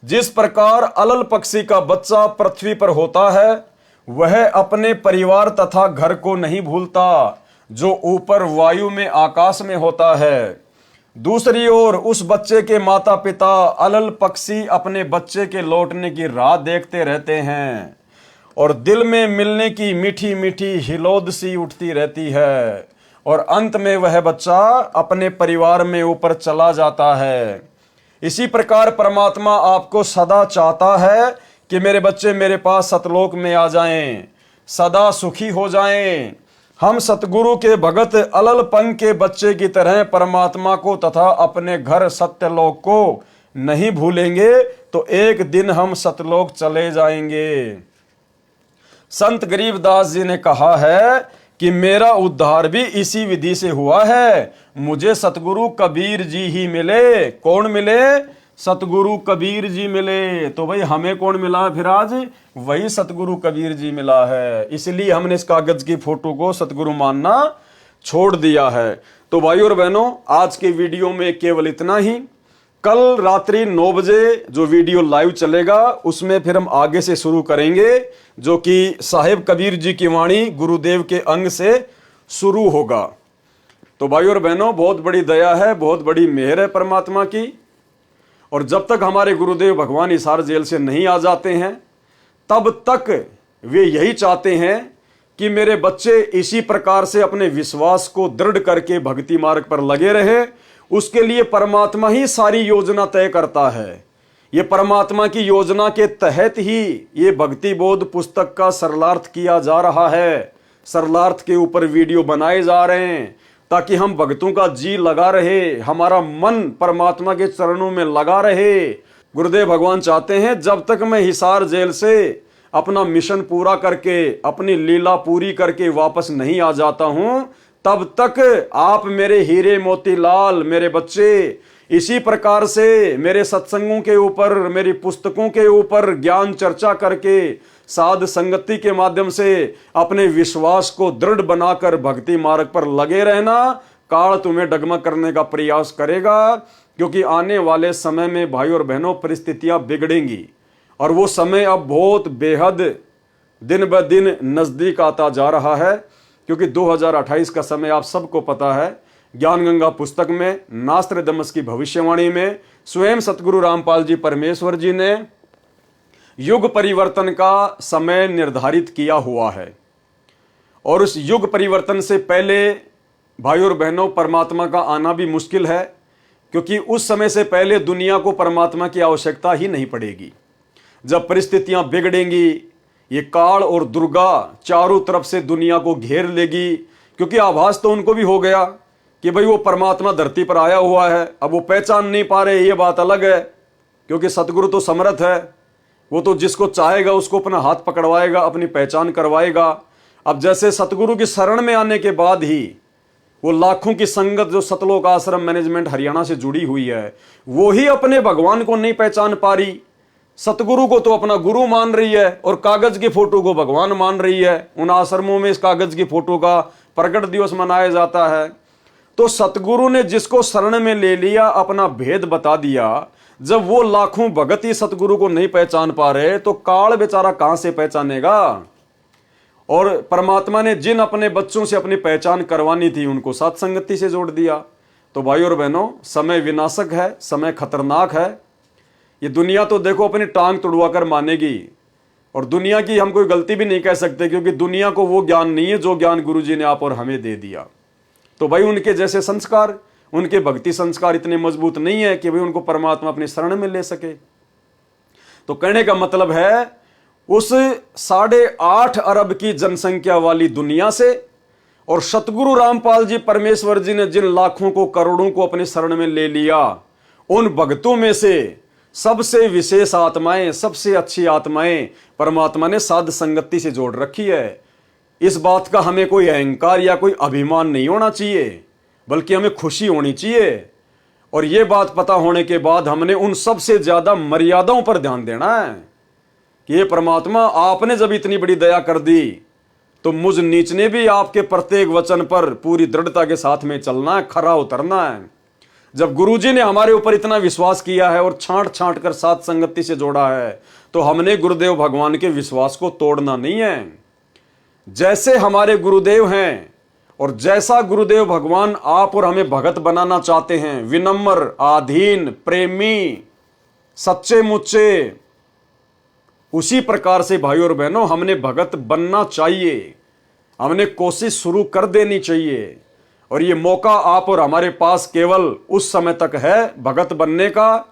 जिस प्रकार अलल पक्षी का बच्चा पृथ्वी पर होता है, वह अपने परिवार तथा घर को नहीं भूलता जो ऊपर वायु में आकाश में होता है। दूसरी ओर उस बच्चे के माता पिता अलल पक्षी अपने बच्चे के लौटने की राह देखते रहते हैं और दिल में मिलने की मीठी मीठी हिलोद सी उठती रहती है, और अंत में वह बच्चा अपने परिवार में ऊपर चला जाता है। इसी प्रकार परमात्मा आपको सदा चाहता है कि मेरे बच्चे मेरे पास सतलोक में आ जाएं, सदा सुखी हो जाएं। हम सतगुरु के भगत अलल पंख के बच्चे की तरह परमात्मा को तथा अपने घर सत्यलोक को नहीं भूलेंगे तो एक दिन हम सतलोक चले जाएंगे। संत गरीबदास जी ने कहा है कि मेरा उद्धार भी इसी विधि से हुआ है। मुझे सतगुरु कबीर जी ही मिले। कौन मिले? सतगुरु कबीर जी मिले। तो भाई हमें कौन मिला फिर आज? वही सतगुरु कबीर जी मिला है। इसलिए हमने इस कागज की फोटो को सतगुरु मानना छोड़ दिया है। तो भाई और बहनों, आज के वीडियो में केवल इतना ही। कल रात्रि 9 बजे जो वीडियो लाइव चलेगा उसमें फिर हम आगे से शुरू करेंगे, जो कि साहिब कबीर जी की वाणी गुरुदेव के अंग से शुरू होगा। तो भाई और बहनों, बहुत बड़ी दया है, बहुत बड़ी मेहर है परमात्मा की। और जब तक हमारे गुरुदेव भगवान हिसार जेल से नहीं आ जाते हैं तब तक वे यही चाहते हैं कि मेरे बच्चे इसी प्रकार से अपने विश्वास को दृढ़ करके भक्ति मार्ग पर लगे रहे। उसके लिए परमात्मा ही सारी योजना तय करता है। ये परमात्मा की योजना के तहत ही ये भक्ति बोध पुस्तक का सरलार्थ किया जा रहा है। सरलार्थ के ऊपर वीडियो बनाए जा रहे हैं ताकि हम भक्तों का जी लगा रहे, हमारा मन परमात्मा के चरणों में लगा रहे। गुरुदेव भगवान चाहते हैं जब तक मैं हिसार जेल से अपना मिशन पूरा करके, अपनी लीला पूरी करके वापस नहीं आ जाता हूं, तब तक आप मेरे हीरे मोती लाल, मेरे बच्चे इसी प्रकार से मेरे सत्संगों के ऊपर, मेरी पुस्तकों के ऊपर ज्ञान चर्चा करके, साध संगति के माध्यम से अपने विश्वास को दृढ़ बनाकर भक्ति मार्ग पर लगे रहना। काल तुम्हें डगमग करने का प्रयास करेगा, क्योंकि आने वाले समय में भाई और बहनों परिस्थितियां बिगड़ेंगी और वो समय अब बहुत बेहद दिन ब दिन नजदीक आता जा रहा है। क्योंकि 2028 का समय आप सबको पता है। ज्ञान गंगा पुस्तक में नास्त्रदमस की भविष्यवाणी में स्वयं सतगुरु रामपाल जी परमेश्वर जी ने युग परिवर्तन का समय निर्धारित किया हुआ है। और उस युग परिवर्तन से पहले भाई और बहनों परमात्मा का आना भी मुश्किल है, क्योंकि उस समय से पहले दुनिया को परमात्मा की आवश्यकता ही नहीं पड़ेगी। जब परिस्थितियां बिगड़ेंगी, ये काल और दुर्गा चारों तरफ से दुनिया को घेर लेगी। क्योंकि आभास तो उनको भी हो गया कि भाई वो परमात्मा धरती पर आया हुआ है। अब वो पहचान नहीं पा रहे, ये बात अलग है, क्योंकि सतगुरु तो समर्थ है। वो तो जिसको चाहेगा उसको अपना हाथ पकड़वाएगा, अपनी पहचान करवाएगा। अब जैसे सतगुरु की शरण में आने के बाद ही वो लाखों की संगत जो सतलोक आश्रम मैनेजमेंट हरियाणा से जुड़ी हुई है, वो ही अपने भगवान को नहीं पहचान पा रही। सतगुरु को तो अपना गुरु मान रही है और कागज की फोटो को भगवान मान रही है। उन आश्रमों में इस कागज की फोटो का प्रकट दिवस मनाया जाता है। तो सतगुरु ने जिसको शरण में ले लिया, अपना भेद बता दिया। जब वो लाखों भगत ही सतगुरु को नहीं पहचान पा रहे तो काल बेचारा कहां से पहचानेगा। और परमात्मा ने जिन अपने बच्चों से अपनी पहचान करवानी थी उनको सत्संगति से जोड़ दिया। तो भाई और बहनों, समय विनाशक है, समय खतरनाक है। ये दुनिया तो देखो अपनी टांग तुड़वा कर मानेगी, और दुनिया की हम कोई गलती भी नहीं कह सकते, क्योंकि दुनिया को वो ज्ञान नहीं है जो ज्ञान गुरुजी ने आप और हमें दे दिया। तो भाई उनके जैसे संस्कार, उनके भक्ति संस्कार इतने मजबूत नहीं है कि भाई उनको परमात्मा अपनी शरण में ले सके। तो कहने का मतलब है उस 8.5 अरब की जनसंख्या वाली दुनिया से और सतगुरु रामपाल जी परमेश्वर जी ने जिन लाखों को, करोड़ों को अपनी शरण में ले लिया, उन भक्तों में से सबसे विशेष आत्माएं, सबसे अच्छी आत्माएं परमात्मा ने साध संगति से जोड़ रखी है। इस बात का हमें कोई अहंकार या कोई अभिमान नहीं होना चाहिए, बल्कि हमें खुशी होनी चाहिए। और यह बात पता होने के बाद हमने उन सबसे ज्यादा मर्यादाओं पर ध्यान देना है कि ये परमात्मा, आपने जब इतनी बड़ी दया कर दी तो मुझ नीच ने भी आपके प्रत्येक वचन पर पूरी दृढ़ता के साथ में चलना है, खरा उतरना है। जब गुरुजी ने हमारे ऊपर इतना विश्वास किया है और छांट छांट कर साथ संगति से जोड़ा है, तो हमने गुरुदेव भगवान के विश्वास को तोड़ना नहीं है। जैसे हमारे गुरुदेव हैं और जैसा गुरुदेव भगवान आप और हमें भगत बनाना चाहते हैं, विनम्र, आधीन, प्रेमी, सच्चे मुच्चे, उसी प्रकार से भाई और बहनों हमने भगत बनना चाहिए। हमने कोशिश शुरू कर देनी चाहिए। और ये मौका आप और हमारे पास केवल उस समय तक है भगत बनने का,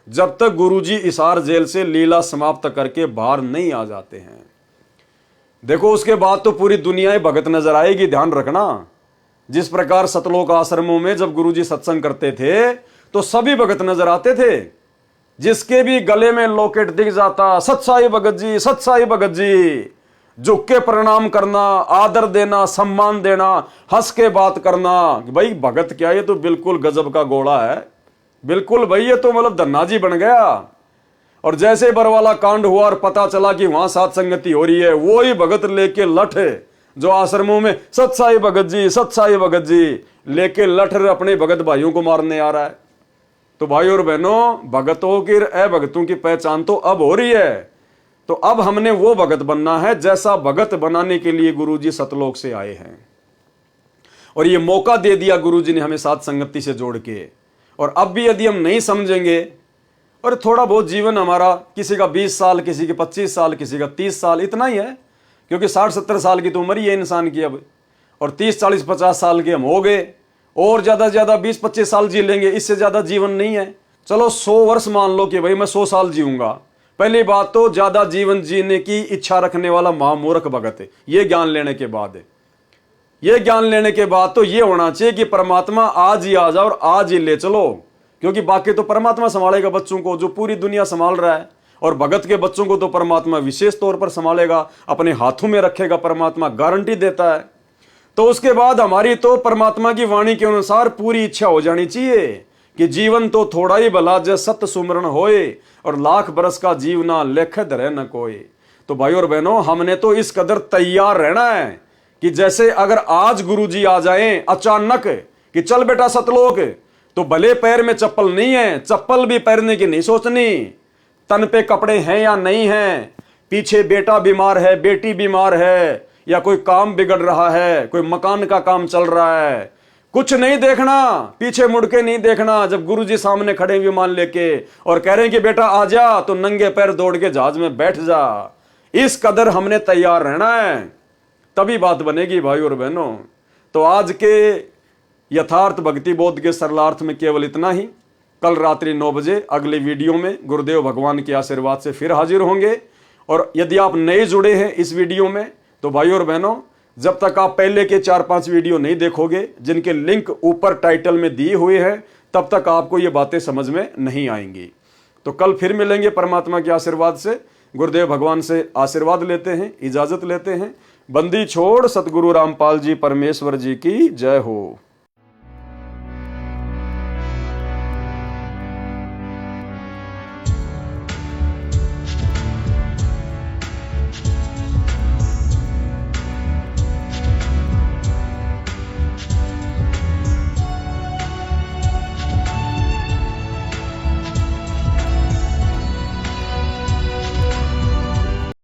जब तक गुरुजी हिसार जेल से लीला समाप्त करके बाहर नहीं आ जाते हैं। देखो उसके बाद तो पूरी दुनिया भगत नजर आएगी, ध्यान रखना। जिस प्रकार सतलोक आश्रमों में जब गुरुजी सत्संग करते थे तो सभी भगत नजर आते थे। जिसके भी गले में लॉकेट दिख जाता, सत्साई भगत जी, सत्साई भगत जी, झुक के प्रणाम करना, आदर देना, सम्मान देना, हंस के बात करना। भाई भगत क्या, ये तो बिल्कुल गजब का घोड़ा है, बिल्कुल भाई ये तो मतलब धन्ना जी बन गया। और जैसे बरवाला कांड हुआ और पता चला कि वहां साथ संगति हो रही है, वो ही भगत लेके लठ जो आश्रमों में सत्साई भगत जी, सत्साई भगत जी लेके लठ अपने भगत भाइयों को मारने आ रहा है। तो भाई और बहनों, भगतों की अभगतों की पहचान तो अब हो रही है। तो अब हमने वो भगत बनना है जैसा भगत बनाने के लिए गुरुजी सतलोक से आए हैं, और ये मौका दे दिया गुरुजी ने हमें साथ संगति से जोड़ के। और अब भी यदि हम नहीं समझेंगे, और थोड़ा बहुत जीवन हमारा, किसी का 20 साल, किसी के 25 साल, किसी का 30 साल, इतना ही है, क्योंकि 60-70 साल की तो उम्र ही है इंसान की अब, और 30-40-50 साल के हम हो गए, और ज्यादा से ज्यादा 20-25 साल जी लेंगे, इससे ज्यादा जीवन नहीं है। चलो 100 वर्ष मान लो कि भाई मैं 100 साल जीऊंगा। पहली बात तो ज्यादा जीवन जीने की इच्छा रखने वाला महामूर्ख भगत है। ये ज्ञान लेने के बाद तो ये होना चाहिए कि परमात्मा आज ही आ जाओ और आज ही ले चलो, क्योंकि बाकी तो परमात्मा संभालेगा बच्चों को, जो पूरी दुनिया संभाल रहा है। और भगत के बच्चों को तो परमात्मा विशेष तौर पर संभालेगा, अपने हाथों में रखेगा, परमात्मा गारंटी देता है। तो उसके बाद हमारी तो परमात्मा की वाणी के अनुसार पूरी इच्छा हो जानी चाहिए कि जीवन तो थोड़ा ही भला जय सत सुमरण होए, और लाख बरस का जीवना लेख धरे न कोई। तो भाई और बहनों, हमने तो इस कदर तैयार रहना है कि जैसे अगर आज गुरुजी आ जाएं अचानक कि चल बेटा सतलोक, तो भले पैर में चप्पल नहीं है, चप्पल भी पहनने की नहीं सोचनी, तन पे कपड़े हैं या नहीं हैं, पीछे बेटा बीमार है, बेटी बीमार है, या कोई काम बिगड़ रहा है, कोई मकान का काम चल रहा है, कुछ नहीं देखना, पीछे मुड़ के नहीं देखना। जब गुरुजी सामने खड़े विमान लेके और कह रहे हैं कि बेटा आ जा, तो नंगे पैर दौड़ के जहाज में बैठ जा। इस कदर हमने तैयार रहना है, तभी बात बनेगी भाई और बहनों। तो आज के यथार्थ भक्ति बोध के सरलार्थ में केवल इतना ही। कल रात्रि 9 बजे अगले वीडियो में गुरुदेव भगवान के आशीर्वाद से फिर हाजिर होंगे। और यदि आप नए जुड़े हैं इस वीडियो में, तो भाई और बहनों, जब तक आप पहले के 4-5 वीडियो नहीं देखोगे, जिनके लिंक ऊपर टाइटल में दिए हुए हैं, तब तक आपको ये बातें समझ में नहीं आएंगी। तो कल फिर मिलेंगे परमात्मा के आशीर्वाद से। गुरुदेव भगवान से आशीर्वाद लेते हैं, इजाजत लेते हैं। बंदी छोड़ सतगुरु रामपाल जी परमेश्वर जी की जय हो।